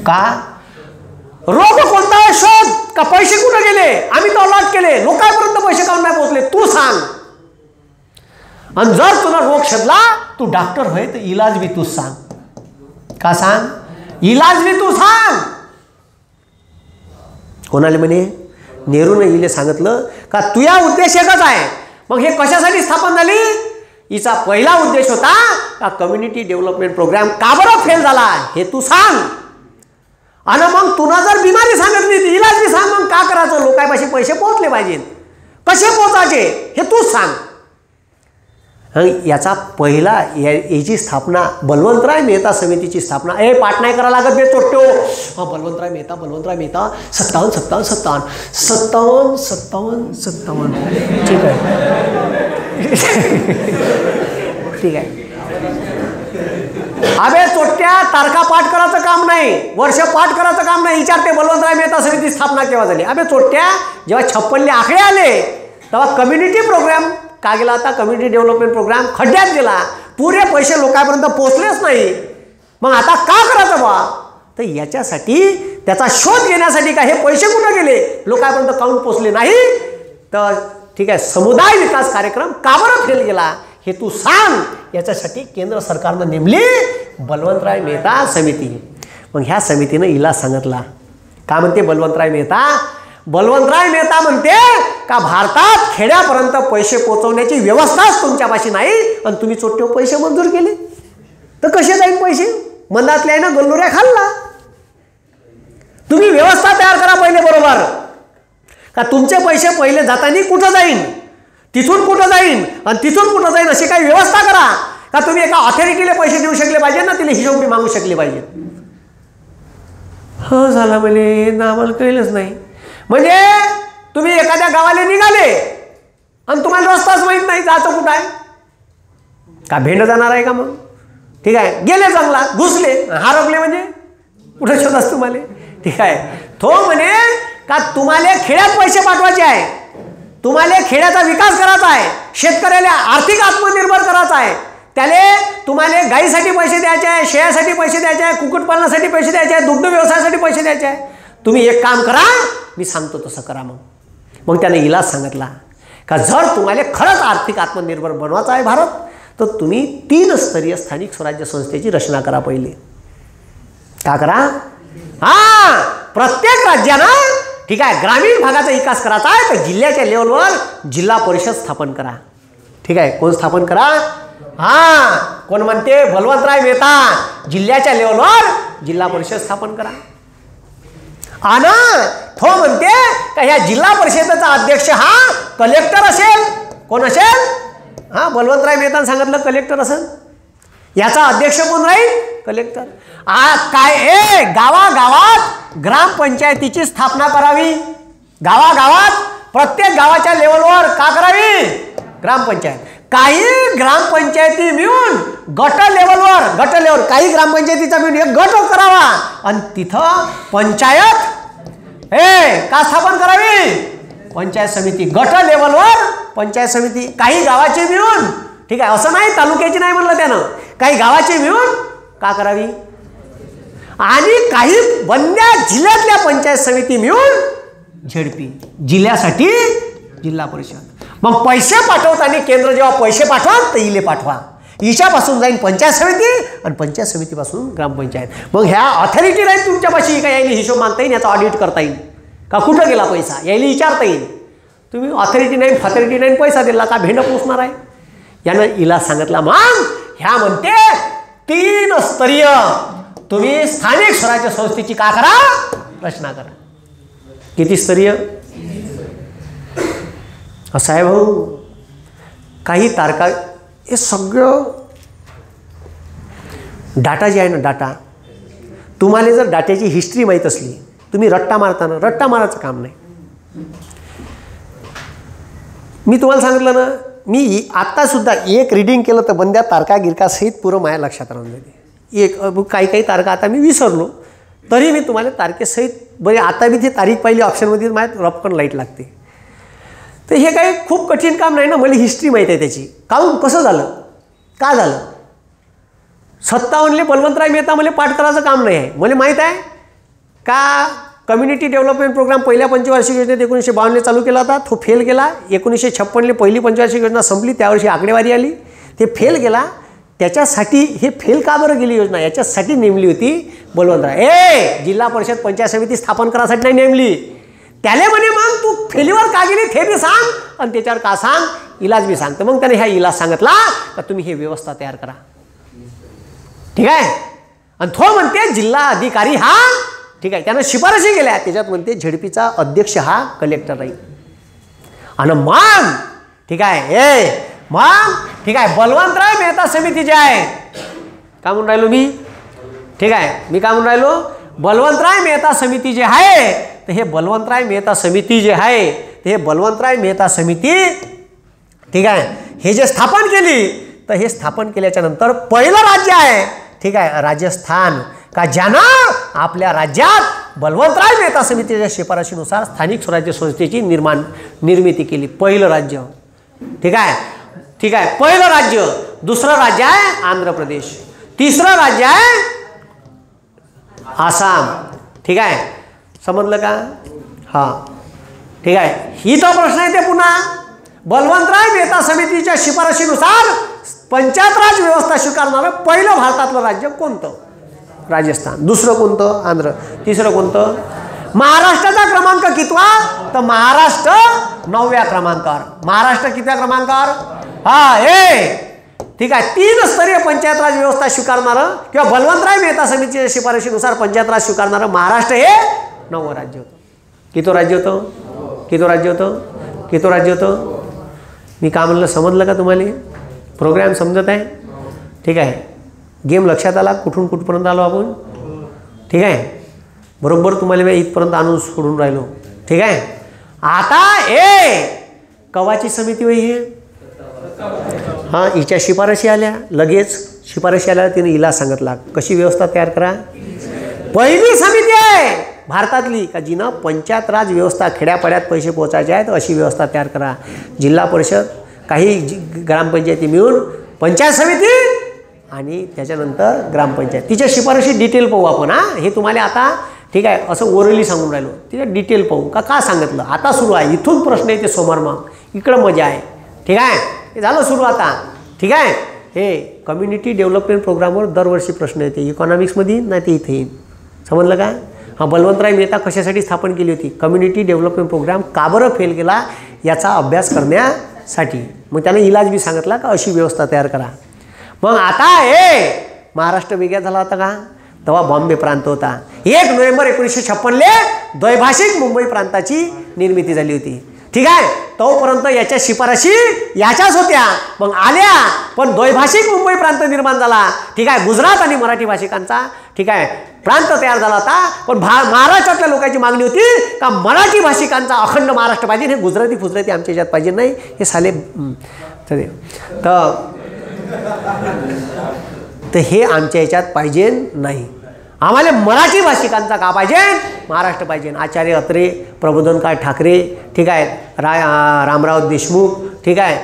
का रोग कोणता आहे शोध, का पैसे कुठे गेले, आम्ही तो अलॉट केले, लोकांपर्यंत पैसे काऊन नाही पोहोचले, तू सांग. आणि जर तुला रोग शोधला, तू डॉक्टर होय तर इलाज बी तूच सांग. का सांग, इलाज बी तू सांग. कोणाले म्हणे, नेहरूने इले सांगितलं का तुझा उद्देश एकच आहे. मग हे कशासाठी स्थापन झाली, हिचा पहिला उद्देश होता का कम्युनिटी डेव्हलपमेंट प्रोग्राम का बरं फेल झाला हे तू सांग. आणि मग तुला जर बिमारी सांगितली, इलाज बी सांग. मग का करायचं, लोकांपाशी पैसे पोहोचले पाहिजेत, कसे पोहोचायचे हे तूच सांग. याचा पहिला याची स्थापना बलवंतराय मेहता समितीची स्थापना. पाठ नाही करा लागत बे चोट्टो. हां, बलवंतराय मेहता 57. ठीक आहे. ठीक आहे. अबे चोट्ट्या, तारखा पाठ करायचं काम नाही, वर्ष पाठ करायचं काम नाही. विचारते बलवंतराय मेहता समिती स्थापना केव्हा झाली. अबे चोट्ट्या, जेव्हा 56 आकडे आले तेव्हा कम्युनिटी प्रोग्राम का गेला होता. कम्युनिटी डेव्हलपमेंट प्रोग्राम खड्ड्यात गेला. पुरे पैसे लोकांपर्यंत पोहोचलेच नाही. मग आता का करायचं बा. तर याच्यासाठी त्याचा शोध घेण्यासाठी का हे पैसे कुठे गेले, लोकांपर्यंत काऊन पोहोचले नाही. तर ठीक आहे, समुदाय विकास कार्यक्रम का बरं फेल गेला हे तू सांग. याच्यासाठी केंद्र सरकारनं नेमली बलवंतराय मेहता समिती. मग ह्या समितीनं हिला सांगितला का म्हणते बलवंतराय मेहता. बलवंतराय मेहता म्हणते का भारतात खेड्यापर्यंत पैसे पोहोचवण्याची व्यवस्थाच तुमच्यापाशी नाही आणि तुम्ही चोट्टे पैसे मंजूर केले. तर कसे जाईल पैसे. मंदातले आहे ना, गल्लुऱ्या खाल्ला. तुम्ही व्यवस्था तयार करा पहिले बरोबर. का तुमचे पैसे पहिले जाताना कुठं जाईन, तिथून कुठं जाईन आणि तिथून कुठं जाईन अशी काही व्यवस्था करा. का तुम्ही एका ऑथॉरिटीला पैसे देऊ शकले पाहिजे ना, तिला हिशोब बी मागू शकले पाहिजे. हो झाला म्हणजे ना, आम्हाला कळलंच नाही. म्हणजे तुम्ही एखाद्या गावाला निघाले आणि तुम्हाला रस्ताच माहीत नाही, जायचं कुठं आहे. का भेंड जाणार आहे का मग. ठीक आहे, गेले जंगलात, घुसले, हरपले म्हणजे कुठं शोधाच तुम्हाला. ठीक आहे, तो म्हणे का तुम्हाला खेड्यात पैसे पाठवायचे आहे, तुम्हाला खेड्याचा विकास करायचा आहे, शेतकऱ्याला आर्थिक आत्मनिर्भर करायचा आहे. त्याले तुम्हाला गाईसाठी पैसे द्यायचे आहे, शेळ्यासाठी पैसे द्यायचे आहे, कुक्कुटपालनासाठी पैसे द्यायचे आहे, दुग्ध व्यवसायासाठी पैसे द्यायचे आहे. तुम्ही एक काम करा, मी सांगतो तसं करा. मग त्याने इलाज सांगितला का जर तुम्हाला खरंच आर्थिक आत्मनिर्भर बनवायचा आहे भारत, तर तुम्ही 3 स्तरीय स्थानिक स्वराज्य संस्थेची रचना करा. पहिले का करा. हां, प्रत्येक राज्यानं ठीक आहे ग्रामीण भागाचा विकास करायचा आहे तर जिल्ह्याच्या लेवलवर जिल्हा परिषद स्थापन करा. ठीक आहे, कोण स्थापन करा. हां, कोण म्हणते बलवंतराय मेहता. जिल्ह्याच्या लेवलवर जिल्हा परिषद स्थापन करा. आणि तो म्हणते का ह्या जिल्हा परिषदेचा अध्यक्ष हा कलेक्टर असेल. कोण असेल. हां, बलवंतराय मेहताने सांगितलं कलेक्टर असेल. याचा अध्यक्ष कोण राहील. कलेक्टर. काय गावागावात ग्रामपंचायतीची स्थापना करावी. गावागावात प्रत्येक गावाच्या लेवलवर का करावी. ग्रामपंचायत. काही ग्रामपंचायती मिळून गट लेवलवर काही ग्रामपंचायतीचा मिळून एक गट करावा आणि तिथं पंचायत का स्थापन करावी. पंचायत समिती. गट लेवलवर पंचायत समिती. काही गावाची मिळून. ठीक आहे, असं नाही तालुक्याची नाही म्हणलं त्यानं, काही गावाची मिळून का करावी. आणि काही बंद्या जिल्ह्यातल्या पंचायत समिती मिळून झेडपी. जिल्ह्यासाठी जिल्हा परिषद. मग पैसे पाठवताना केंद्र जेव्हा पैसे पाठवा तर इले पाठवा. हिच्यापासून जाईन पंचायत समिती आणि पंचायत समितीपासून ग्रामपंचायत. मग ह्या ऑथॉरिटी राहील तुमच्यापाशी का यायला हिशोब मागता येईल, याचा ऑडिट करता येईल का कुठं गेला पैसा यायला विचारता येईल. तुम्ही ऑथॉरिटी नाही पैसा दिला का भेंड पोचणार आहे. यानं हिला सांगितलं मग ह्या म्हणते 3 स्तरीय तुम्ही स्थानिक स्वराज्य संस्थेची का करा रचना करा. किती स्तरीय. असं आहे भाऊ. काही तारखा हे सगळं डाटा जे आहे ना, डाटा तुम्हाला जर डाट्याची हिस्ट्री माहीत असली, तुम्ही रट्टा मारायचं काम नाही. मी तुम्हाला सांगितलं ना, मी आत्तासुद्धा एक रीडिंग केलं तर बंद्या तारखा गिरकासहित पुरं माझ्या लक्षात राहून जाते. काही तारखा आता मी विसरलो तरी मी तुम्हाला तारखेसहित बरे आता मी ती तारीख पाहिली ऑप्शनमध्ये माझ्या रपकन लाईट लागते. तर हे काही खूप कठीण काम नाही ना. मला हिस्ट्री माहीत आहे त्याची. काहून कसं झालं का झालं. 57 बलवंतराय मेहता मला पाठ करायचं काम नाही आहे. मला माहीत आहे का कम्युनिटी डेव्हलपमेंट प्रोग्राम पहिल्या पंचवार्षिक योजनेत 1952 चालू केला होता. तो फेल गेला. 1956 पहिली पंचवार्षिक योजना संपली, त्यावर्षी आकडेवारी आली, ते फेल गेला. त्याच्यासाठी हे फेल का बरं गेली योजना, याच्यासाठी नेमली होती बलवंतराय. जिल्हा परिषद पंचायत समिती स्थापन करायसाठी नाही नेमली. त्याले म्हणे मग तू फेलीवर का गेली ते बी सांग आणि त्याच्यावर का सांग, इलाज बी सांगतं. मग त्याने ह्या इलाज सांगितला का तुम्ही हे व्यवस्था तयार करा. ठीक आहे. आणि तो म्हणते जिल्हा अधिकारी हा ठीक आहे, त्यानं शिफारशी केल्या, त्याच्यात म्हणते झेडपीचा अध्यक्ष हा कलेक्टर राहील. आणि मग ठीक आहे मग ठीक आहे, बलवंतराय मेहता समिती जे आहे, काय म्हणून राहिलो मी, ठीक आहे, मी काय म्हणून राहिलो, बलवंतराय मेहता समिती जे आहे, तर हे बलवंतराय मेहता समिती जे आहे, ते हे बलवंतराय मेहता समिती, ठीक आहे, हे जे स्थापन केली, तर हे स्थापन केल्याच्या नंतर पहिलं राज्य आहे, ठीक आहे, राजस्थान, का ज्यानं आपल्या राज्यात बलवंतराय मेहता समितीच्या शिफारशीनुसार स्थानिक स्वराज्य संस्थेची निर्मिती केली. पहिलं राज्य, ठीक आहे, ठीक आहे, पहिलं राज्य. दुसरं राज्य आहे आंध्र प्रदेश, तिसरं राज्य आहे आसाम. ठीक आहे, समजलं का? हां, ठीक आहे. ही तो प्रश्न येते पुन्हा, बलवंतराय मेहता समितीच्या शिफारशीनुसार पंचायत राज व्यवस्था स्वीकारणारं पहिलं भारतातलं राज्य कोणतं? राजस्थान. दुसरं कोणतं? आंध्र. तिसरं कोणतं? महाराष्ट्राचा क्रमांक कितवा? तर महाराष्ट्र 9व्या क्रमांकावर. महाराष्ट्र कितव्या क्रमांकावर? हा, हे ठीक आहे. 3 स्तरीय पंचायत राज व्यवस्था स्वीकारणारं किंवा बलवंतराय मेहता समितीच्या शिफारशीनुसार पंचायत राज स्वीकारणारं महाराष्ट्र हे 9वं राज्य होतं. किती राज्य होतं? किती राज्य होतं? किती राज्य होतं? मी का म्हणलं समजलं का तुम्हाला? प्रोग्राम समजत आहे? ठीक आहे. गेम लक्षात आला कुठून कुठपर्यंत आलो आपण? ठीक आहे. बरोबर तुम्हाला मी इथपर्यंत आणून सोडून राहिलो. ठीक आहे. आता कवाची समिती होई ही? हां, हिच्या शिफारशी आल्या, लगेच शिफारशी आल्या, तिने हिला सांगितला कशी व्यवस्था तयार करा. पहिली समिती आहे भारतातली का जिनं पंचायत राज व्यवस्था खेड्यापाड्यात पैसे पोहोचायचे आहेत अशी व्यवस्था तयार करा. जिल्हा परिषद, काही ग्रामपंचायती मिळून पंचायत समिती आणि त्याच्यानंतर ग्रामपंचायत. तिच्या शिफारशी डिटेल पाहू आपण. हां, हे तुम्हाला आता ठीक आहे असं ओरली सांगून राहिलो, तिचं डिटेल पाहू का सांगितलं. आता सुरू आहे, इथून प्रश्न येते समोर, मग इकडं मजा आहे. ठीक आहे, हे झालं सुरू आता. ठीक आहे. हे कम्युनिटी डेव्हलपमेंट प्रोग्रामवर दरवर्षी प्रश्न येते, इकॉनॉमिक्समध्ये नाही ते इथे येईल. समजलं का? हां, बलवंतराय मेहता कशासाठी स्थापन केली होती? कम्युनिटी डेव्हलपमेंट प्रोग्राम का बरं फेल केला याचा अभ्यास करण्यासाठी. मग त्याने इलाज बी सांगितला का अशी व्यवस्था तयार करा. मग आता महाराष्ट्र वेगळा झाला होता का? तेव्हा बॉम्बे प्रांत होता. 1 नोव्हेंबर 1956 द्वैभाषिक मुंबई प्रांताची निर्मिती झाली होती. ठीक आहे. तोपर्यंत याच्या शिफारशी याच्याच होत्या, मग आल्या, पण द्वैभाषिक मुंबई प्रांत निर्माण झाला. ठीक आहे. गुजरात आणि मराठी भाषिकांचा ठीक आहे प्रांत तयार झाला होता, पण महाराष्ट्रातल्या लोकांची मागणी होती का मराठी भाषिकांचा अखंड महाराष्ट्र पाहिजे, हे गुजराती फुजराती आमच्या याच्यात पाहिजे नाही, हे साले तर हे आमच्या याच्यात पाहिजे नाही. आम्हाला मराठी भाषिकांचा का पाहिजे? महाराष्ट्र पाहिजे. आचार्य अत्रे, प्रबोधनकार ठाकरे, ठीक आहे, रामराव देशमुख, ठीक आहे,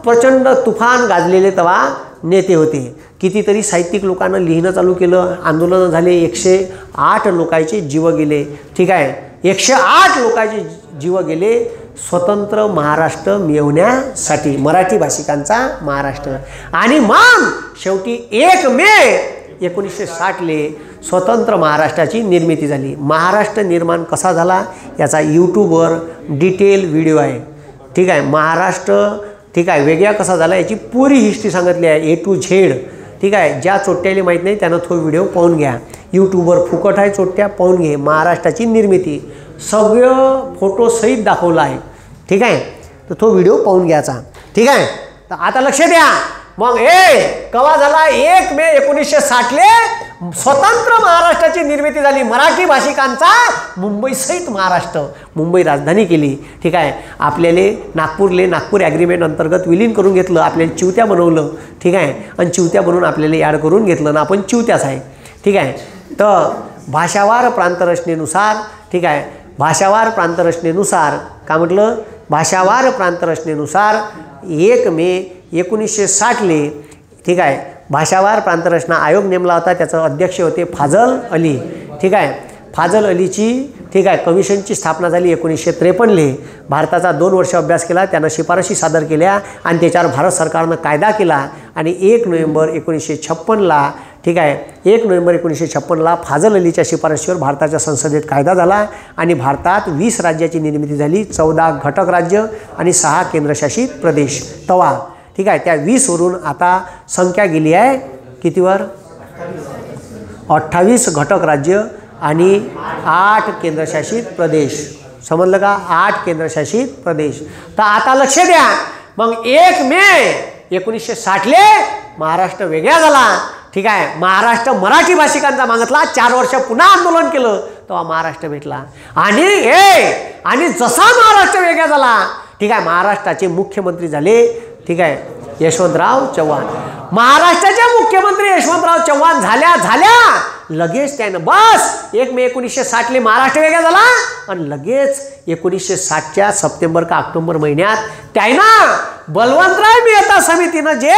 प्रचंड तुफान गाजलेले तेव्हा नेते होते. कितीतरी साहित्यिक लोकांना लिहिणं चालू केलं, आंदोलनं झाले, 108 लोकांचे जीव गेले. ठीक आहे, 108 लोकांचे जीव गेले स्वतंत्र महाराष्ट्र मिळवण्यासाठी, मराठी भाषिकांचा महाराष्ट्र. आणि मग शेवटी 1 मे 1960 स्वतंत्र महाराष्ट्राची निर्मिती झाली. महाराष्ट्र निर्माण कसा झाला याचा यूट्यूबवर डिटेल व्हिडिओ आहे. ठीक आहे. महाराष्ट्र ठीक आहे वेगळा कसा झाला याची पुरी हिस्ट्री सांगितली आहे, A to Z. ठीक आहे. ज्या चोट्ट्याला माहीत नाही त्यानं तो व्हिडिओ पाहून घ्या, यूट्यूबवर फुकट आहे, चोट्ट्या पाहून घे. महाराष्ट्राची निर्मिती सगळं फोटोसहित दाखवलं आहे. ठीक आहे. तर तो व्हिडिओ पाहून घ्यायचा. ठीक आहे. तर आता लक्ष द्या. मग कवा झाला? 1 मे 1960 स्वतंत्र महाराष्ट्राची निर्मिती झाली. मराठी भाषिकांचा मुंबईसहित महाराष्ट्र, मुंबई राजधानी केली. ठीक आहे. आपल्याला नागपूर ॲग्रीमेंट अंतर्गत विलीन करून घेतलं, आपल्याला चिवत्या बनवलं. ठीक आहे. आणि चिवत्या बनवून आपल्याला याड करून घेतलं ना, आपण चिवत्याच आहे. ठीक आहे. तर भाषावार प्रांतरचनेनुसार ठीक आहे, भाषावार प्रांतरचनेनुसार काय म्हटलं? भाषावार प्रांतरचनेनुसार 1 मे 1960 ठीक आहे भाषावार प्रांतरचना आयोग नेमला होता. त्याचं अध्यक्ष होते फाजल अली. ठीक आहे. फाजल अलीची ठीक आहे कमिशनची स्थापना झाली 1953. भारताचा 2 वर्ष अभ्यास केला, त्यानं शिफारशी सादर केल्या आणि त्याच्यावर भारत सरकारनं कायदा केला. आणि 1 नोव्हेंबर 1956 ठीक आहे 1 नोव्हेंबर 1956 फाजल अलीच्या शिफारशीवर भारताच्या संसदेत कायदा झाला आणि भारतात 20 राज्याची निर्मिती झाली, 14 घटक राज्य आणि 6 केंद्रशासित प्रदेश. तवा ठीक आहे त्या 20 वरून आता संख्या गेली आहे कितीवर? 28 घटक राज्य आणि 8 केंद्रशासित प्रदेश. समजलं का? 8 केंद्रशासित प्रदेश. तर आता लक्ष द्या मग 1 मे 1960 महाराष्ट्र वेगळा झाला. ठीक आहे. महाराष्ट्र मराठी भाषिकांचा मागितला. 4 वर्ष पुन्हा आंदोलन केलं तेव्हा महाराष्ट्र भेटला. आणि जसा महाराष्ट्र वेगळा झाला, ठीक आहे, महाराष्ट्राचे मुख्यमंत्री झाले, ठीक आहे, यशवंतराव चव्हाण. महाराष्ट्राचे मुख्यमंत्री यशवंतराव चव्हाण झाल्या लगेच त्यानं बस 1 मे 1960 महाराष्ट्र वेगळा झाला आणि लगेच 1960च्या सप्टेंबर का ऑक्टोबर महिन्यात त्यानं बलवंतराय मेहता समितीनं जे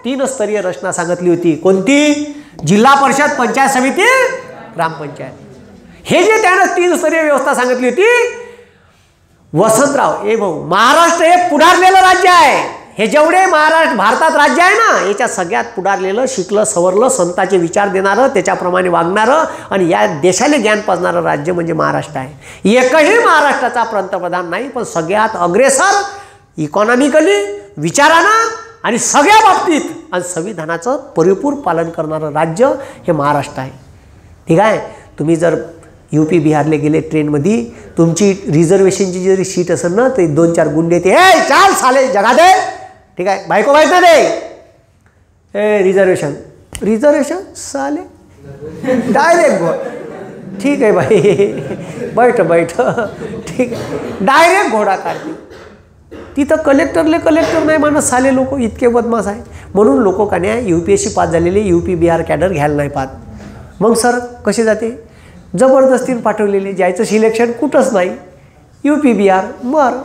3 स्तरीय रचना सांगितली होती. कोणती? जिल्हा परिषद, पंचायत समिती, ग्रामपंचायत. हे जे त्यानं 3 स्तरीय व्यवस्था सांगितली होती, वसंतराव भाऊ, महाराष्ट्र हे पुढारलेलं राज्य आहे. हे जेवढे भारतात राज्य आहे ना, याच्या सगळ्यात पुढारलेलं, शिकलं सवरलं, संतांचे विचार देणारं, त्याच्याप्रमाणे वागणारं आणि या देशाला ज्ञान पाजणारं राज्य म्हणजे महाराष्ट्र आहे. एकही महाराष्ट्राचा पंतप्रधान नाही, पण सगळ्यात अग्रेसर इकॉनॉमिकली, विचारानं आणि सगळ्या बाबतीत आणि संविधानाचं परिपूर्ण पालन करणारं राज्य हे महाराष्ट्र आहे. ठीक आहे. तुम्ही जर UP बिहारला गेले ट्रेनमध्ये, तुमची रिझर्वेशनची जरी सीट असेल ना, तर 2-4 गुंडे ते चाल साले जगा दे. ठीक आहे. बायको बायको दे रिझर्वेशन साले डायरेक्ट. ठीक आहे भाई, बैठ. ठीक आहे. डायरेक्ट घोडा काढते. तिथं कलेक्टर नाही मानत साले लोक, इतके बदमाश आहे. म्हणून लोक का नाही UPSC पास झालेले UP बिहार कॅडर घ्यायला नाही पाहत. मग सर कसे जाते? जबरदस्तीने पाठवलेले, ज्याचं सिलेक्शन कुठंच नाही, UP बिहार मर.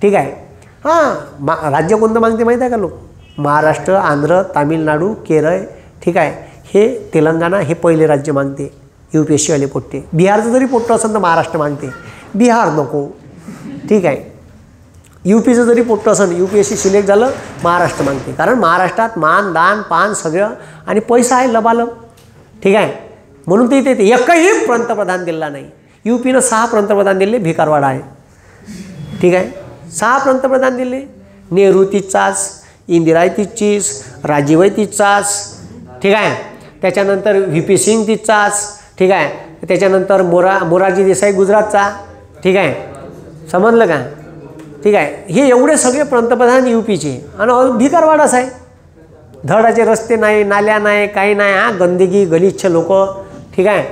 ठीक आहे. राज्य कोणतं मागते माहीत आहे का लोक? महाराष्ट्र, आंध्र, तामिळनाडू, केरळ, ठीक आहे, हे तेलंगणा, हे पहिले राज्य मागते UPSC वाले पोट्टे. बिहारचं जरी पोट्टं असेल तर महाराष्ट्र मागते, बिहार नको. ठीक आहे. UPचं जरी पोट्टं असेल, UPSC सिलेक्ट झालं, महाराष्ट्र मागते. कारण महाराष्ट्रात मान, दान, पान सगळं आणि पैसा आहे लबालब. ठीक आहे. म्हणून ते इथे एकही पंतप्रधान दिला नाही. UPनं 6 पंतप्रधान दिले, भिकारवाडा आहे. ठीक आहे. 6 पंतप्रधान दिले. नेहरू तिचाच, इंदिरा तिचीच, राजीव तिचाच. ठीक आहे. त्याच्यानंतर VP सिंग तिचाच. ठीक आहे. त्याच्यानंतर मोरारजी देसाई गुजरातचा. ठीक आहे. समजलं का? ठीक आहे. हे एवढे सगळे पंतप्रधान UPचे आणि भिकारवाडाच आहे. धडाचे रस्ते नाही, नाल्या नाही, काही नाही. गंदगी, गलिच्छ लोक. ठीक आहे.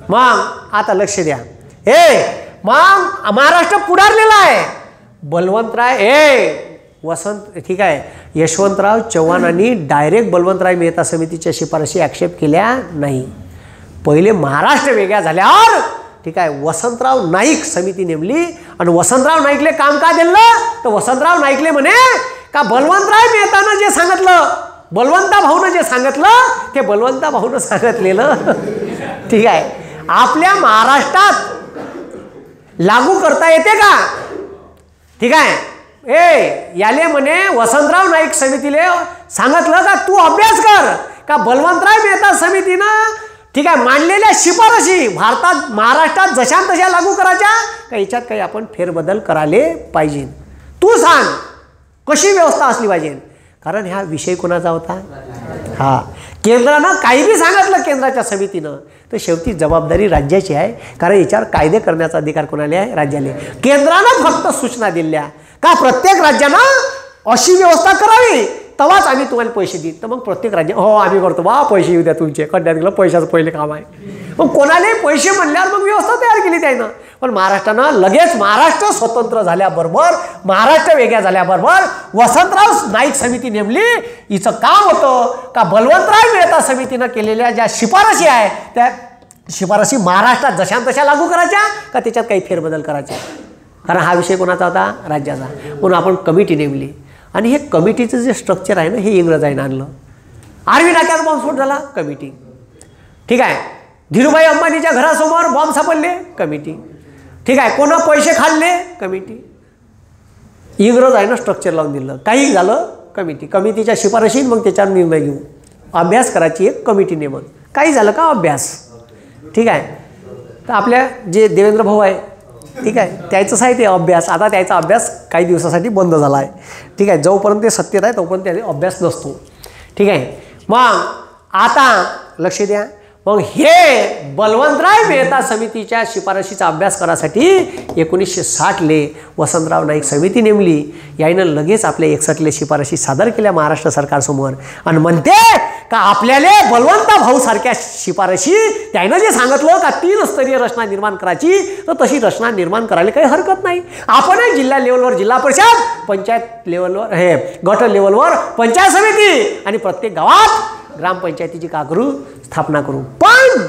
मग आता लक्ष द्या. मग महाराष्ट्र पुढारलेला आहे. बलवंतराय ठीक आहे, यशवंतराव चव्हाणांनी डायरेक्ट बलवंतराय मेहता समितीच्या शिफारशी ॲक्सेप्ट केल्या नाही. पहिले महाराष्ट्र वेगळा झाल्यावर, ठीक आहे, वसंतराव नाईक समिती नेमली आणि वसंतराव नाईकले काम का दिलं? तर वसंतराव नाईकले म्हणे का बलवंतराय मेहतानं जे सांगितलं, बलवंता भाऊनं जे सांगितलं, ते बलवंता भाऊनं सांगितलेलं, ठीक आहे, आपल्या महाराष्ट्रात लागू करता येते का? ठीक आहे. याले म्हणे वसंतराव नाईक समितीले सांगितलं का तू अभ्यास कर का बलवंतराय मेहता समितीनं, ठीक आहे, मांडलेल्या शिफारशी भारतात, महाराष्ट्रात जशा तशा लागू करायच्या का याच्यात काही आपण फेरबदल करायला पाहिजे. तू सांग कशी व्यवस्था असली पाहिजे. कारण हा विषय कोणाचा होता? केंद्रानं काही बी सांगितलं केंद्राच्या समितीनं, तर शेवटी जबाबदारी राज्याची आहे. कारण याच्यावर कायदे करण्याचा अधिकार कोणाला आहे? राज्याला. केंद्रानं फक्त सूचना दिल्या का प्रत्येक राज्यानं अशी व्यवस्था करावी, तेव्हाच आम्ही तुम्हाला पैसे देऊ. तर मग प्रत्येक राज्य आम्ही करतो, पैसे येऊ द्या तुमचे, खड्ड्यात गेलं, पैशाचं पहिले काम आहे. मग कोणालाही पैसे म्हणल्यावर मग व्यवस्था तयार केली त्यानं. पण महाराष्ट्रानं लगेच महाराष्ट्र स्वतंत्र झाल्याबरोबर, महाराष्ट्र वेगळा झाल्याबरोबर वसंतराव नाईक समिती नेमली. हिचं काम होतं का बलवंतराय मेहता समितीनं केलेल्या ज्या शिफारशी आहे त्या शिफारशी महाराष्ट्रात जशा तशा लागू करायच्या का त्याच्यात काही फेरबदल करायचा. कारण हा विषय कोणाचा होता? राज्याचा. म्हणून आपण कमिटी नेमली आणि हे कमिटीचं जे स्ट्रक्चर आहे ना, हे इंग्रजांनी आणलं. आर्वी नाक्यात बॉम्बस्फोट झाला, कमिटी. ठीक आहे. धीरूभाई अंबानीच्या घरासमोर बॉम्ब सापडले, कमिटी. ठीक आहे. कोणा पैसे खाल्ले, कमिटी. इंग्रज आहे ना स्ट्रक्चर लावून दिलं. काही झालं, कमिटी. कमिटीच्या शिफारशी मग त्याच्यावर निर्णय घेऊ. अभ्यास करायची एक कमिटी नेमत. काही झालं का अभ्यास. ठीक आहे. तर आपल्या जे देवेंद्र भाऊ आहे, ठीक आहे, त्याचंच आहे ते अभ्यास. आता त्याचा अभ्यास काही दिवसासाठी बंद झाला आहे. ठीक आहे. जोपर्यंत ते सत्तेत आहे तोपर्यंत त्याचा अभ्यास नसतो. ठीक आहे. मग आता लक्ष द्या. मग हे बलवंतराय मेहता समितीच्या शिफारशीचा अभ्यास करासाठी 1960ले वसंतराव नाईक समिती नेमली. यानं लगेच आपल्या 61ले शिफारशी सादर केल्या महाराष्ट्र सरकारसमोर आणि म्हणते का आपल्याला बलवंत भाऊ सारख्या शिफारशी त्यानं जे सांगितलं का 3 स्तरीय रचना निर्माण करायची, तर तशी रचना निर्माण करायला काही हरकत नाही. आपणही जिल्हा लेवलवर जिल्हा परिषद, पंचायत लेवलवर हे गट लेवलवर पंचायत समिती आणि प्रत्येक गावात ग्रामपंचायतीची का करू, स्थापना करू. पण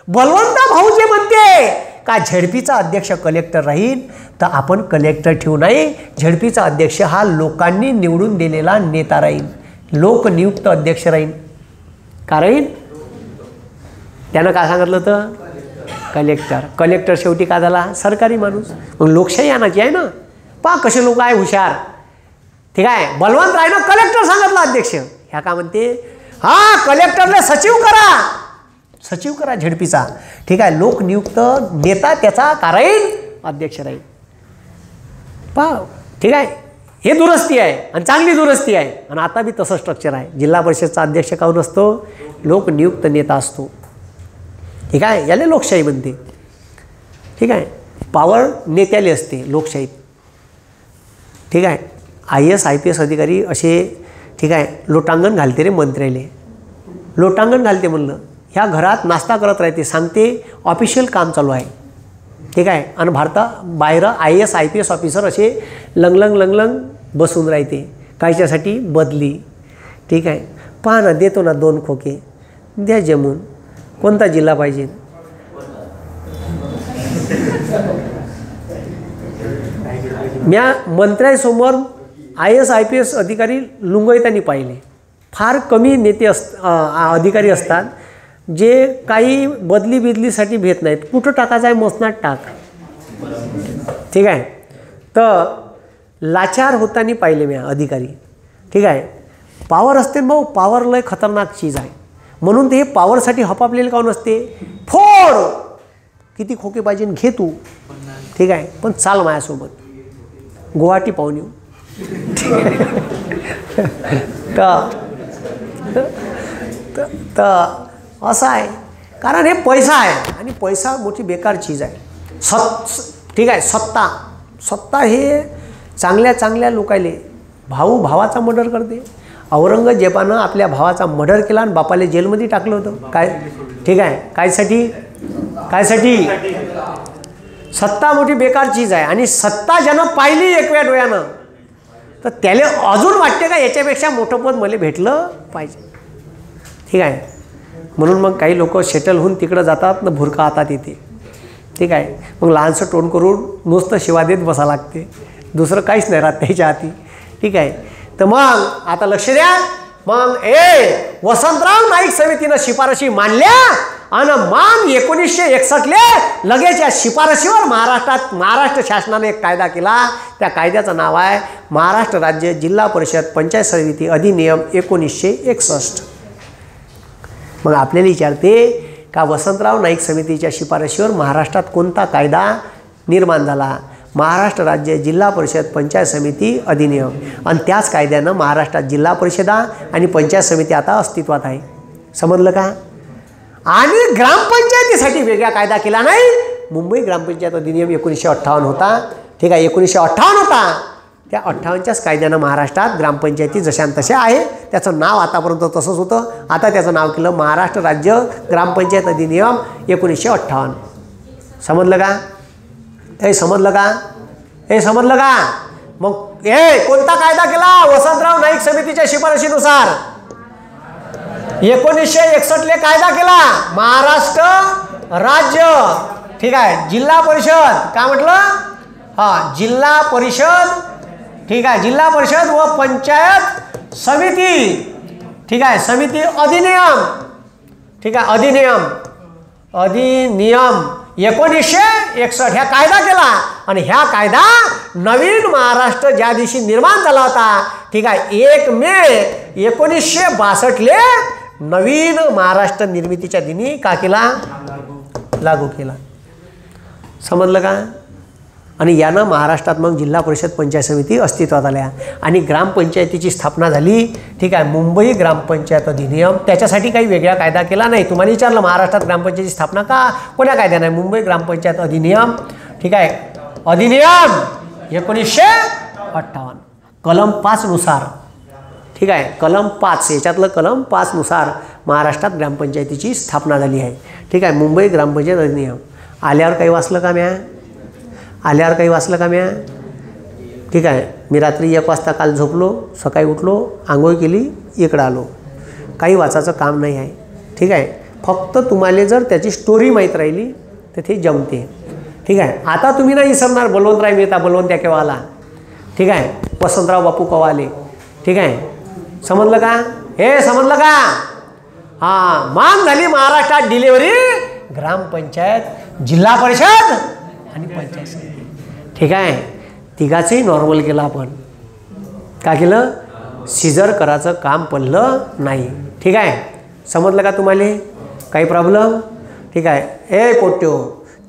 बलवंत भाऊ जे म्हणते का झेडपीचा अध्यक्ष कलेक्टर राहील, तर आपण कलेक्टर ठेवू नाही. झेडपीचा अध्यक्ष हा लोकांनी निवडून दिलेला नेता राहील, लोकनियुक्त अध्यक्ष राहील. का राहील? त्यानं काय सांगितलं होतं? कलेक्टर. कलेक्टर शेवटी का झाला? सरकारी माणूस. मग लोकशाही आणायची आहे ना. पहा कसे लोक आहे हुशार. ठीक आहे, बलवंतरायनं कलेक्टर सांगितलं अध्यक्ष. ह्या का म्हणते, हा कलेक्टरला सचिव करा, सचिव करा झेडपीचा. ठीक आहे, लोकनियुक्त नेता त्याचा का राहील? अध्यक्ष राहील. पहा ठीक आहे, हे दुरुस्ती आहे आणि चांगली दुरुस्ती आहे. आणि आता बी तसं स्ट्रक्चर आहे. जिल्हा परिषदचा अध्यक्ष काहून असतो? लोकनियुक्त नेता असतो. ठीक आहे, याला लोकशाही म्हणते. ठीक आहे, पॉवर नेत्याले असते लोकशाहीत. ठीक आहे, IAS IPS अधिकारी असे ठीक आहे लोटांगण घालते रे मंत्र्याले. लोटांगण घालते म्हणलं, ह्या घरात नाश्ता करत राहते, सांगते ऑफिशियल काम चालू आहे. ठीक आहे, आणि बाहेर IAS IPS ऑफिसर असे लंगलंग बसून राहते. कायच्यासाठी? बदली. ठीक आहे, पहा ना, देतो ना 2 खोके, द्या जमून. कोणता जिल्हा पाहिजे? म्या मंत्र्यासमोर IAS IPS अधिकारी लुंगईतानी पाहिले. फार कमी नेते अधिकारी असतात जे काही बदली बिदलीसाठी भेट नाहीत. कुठं टाकायचं आहे? मसनात टाक. ठीक आहे, तर लाचार होताना पाहिले मी अधिकारी. ठीक आहे, पॉवर असते भाऊ, पॉवर लय खतरनाक चीज आहे. म्हणून ते हे पॉवरसाठी हपापलेले काऊन असते? फोड, किती खोके पाहिजे घे तू. ठीक आहे, पण चाल माझ्यासोबत, गुवाहाटी पाहून येऊ. तर असं आहे, कारण हे पैसा आहे आणि पैसा मोठी बेकार चीज आहे. ठीक आहे, सत्ता हे चांगल्या लोकायले. भाऊ भावाचा मर्डर करते. औरंगजेबानं आपल्या भावाचा मर्डर केला आणि बापाला जेलमध्ये टाकलं होतं. काय? ठीक आहे, कायसाठी? सत्ता मोठी बेकार चीज आहे. आणि सत्ता ज्यानं पाहिली एकव्या डोळ्यानं, तर त्याला अजून वाटते का याच्यापेक्षा मोठं पद मला भेटलं पाहिजे. ठीक आहे, म्हणून मग काही लोक सेटल होऊन तिकडं जातात ना, भुरका हातात येते. ठीक आहे, मग लहानसं तोंड करून नुसतं शिवा देत बसा लागते, दुसरं काहीच नाही राहत त्याच्या हाती. ठीक आहे, तर मग आता लक्ष द्या. मग वसंतराव नाईक समितीनं शिफारशी मानल्या आणि मग 1961ले लगेच या शिफारशीवर महाराष्ट्र शासनाने एक कायदा केला. त्या कायद्याचं नाव आहे महाराष्ट्र राज्य जिल्हा परिषद पंचायत समिती अधिनियम 1961. मग आपल्याला विचारते का वसंतराव नाईक समितीच्या शिफारशीवर महाराष्ट्रात कोणता कायदा निर्माण झाला? महाराष्ट्र राज्य जिल्हा परिषद पंचायत समिती अधिनियम. आणि त्याच कायद्यानं महाराष्ट्रात जिल्हा परिषदा आणि पंचायत समिती आता अस्तित्वात आहे. समजलं का? आणि ग्रामपंचायतीसाठी वेगळा कायदा केला नाही. मुंबई ग्रामपंचायत अधिनियम 1958 होता. ठीक आहे, 1958 होता. त्या 58च्याच कायद्यानं महाराष्ट्रात ग्रामपंचायती जशान तशा आहे. त्याचं नाव आतापर्यंत तसंच होतं. आता त्याचं नाव केलं महाराष्ट्र राज्य ग्रामपंचायत अधिनियम 1958. समजलं का? हे समजलं का? मग कोणता कायदा केला वसंतराव नाईक समितीच्या शिफारशीनुसार? 1961ले कायदा केला महाराष्ट्र राज्य. ठीक आहे, जिल्हा परिषद काय म्हटलं? हां, जिल्हा परिषद. ठीक आहे, जिल्हा परिषद व पंचायत समिती. ठीक आहे, समिती अधिनियम. ठीक आहे, अधिनियम 1961 ह्या कायदा केला. आणि ह्या कायदा नवीन महाराष्ट्र ज्या दिवशी निर्माण झाला होता, ठीक आहे, 1 मे 1962ले नवीन महाराष्ट्र निर्मितीच्या दिनी का केला? लागू केला. समजलं का? आणि यानं महाराष्ट्रात मग जिल्हा परिषद पंचायत समिती अस्तित्वात आल्या आणि ग्रामपंचायतीची स्थापना झाली. ठीक आहे, मुंबई ग्रामपंचायत अधिनियम. त्याच्यासाठी काही वेगळा कायदा केला नाही. तुम्हाला विचारलं महाराष्ट्रात ग्रामपंचायतीची स्थापना का, कोण्या कायद्याने? मुंबई ग्रामपंचायत अधिनियम. ठीक आहे, अधिनियम 1958 कलम 5 नुसार. ठीक आहे, कलम 5 याच्यातलं कलम 5 नुसार महाराष्ट्रात ग्रामपंचायतीची स्थापना झाली आहे. ठीक आहे, मुंबई ग्रामपंचायत अधिनियम. आल्यावर काही वाचलं का म्या? आल्यावर काही वाचलं का म्या? ठीक आहे, मी रात्री 1 वाजता काल झोपलो, सकाळी उठलो, आंघोळ केली, इकडं आलो. काही वाचायचं काम नाही आहे. ठीक आहे, फक्त तुम्हाला जर त्याची स्टोरी माहीत राहिली तर ते जमते. ठीक आहे, आता तुम्ही नाही विसरणार बलवंतराय मेहता, बलवंत्या केव्हा आला. ठीक आहे, वसंतराव बापू केव्हा आले. ठीक आहे, समजलं का? हे समजलं का? हां, मान झाली महाराष्ट्रात डिलिव्हरी ग्रामपंचायत, जिल्हा परिषद आणि पंचायत समिती. ठीक आहे, तिघाचंही नॉर्मल केलं आपण. काय केलं? सिजर करायचं काम पडलं नाही. ठीक आहे, समजलं का तुम्हाला? काही प्रॉब्लेम? ठीक आहे, ए पोट्यो,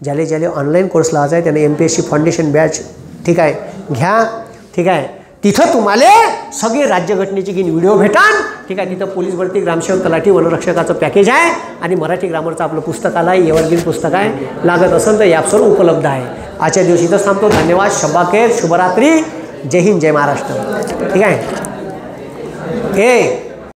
ज्याले ऑनलाईन कोर्स लावायचा आहे त्याने MPSC फाउंडेशन बॅच ठीक आहे घ्या. ठीक आहे, तिथं तुम्हाला सगळे राज्यघटनेची की व्हिडिओ भेटान. ठीक आहे, तिथं पोलीस भरती, ग्रामसेवक, तलाठी, वनरक्षकाचं पॅकेज आहे आणि मराठी ग्रामरचं आपलं पुस्तकाला आहे, एव्हरग्रीन पुस्तक आहे. लागत असेल तर ॲप्सवर उपलब्ध आहे. आजच्या दिवशी इथंच थांबतो. धन्यवाद, शब्बाखेर, शुभरात्री, जय हिंद, जय महाराष्ट्र. ठीक आहे, हे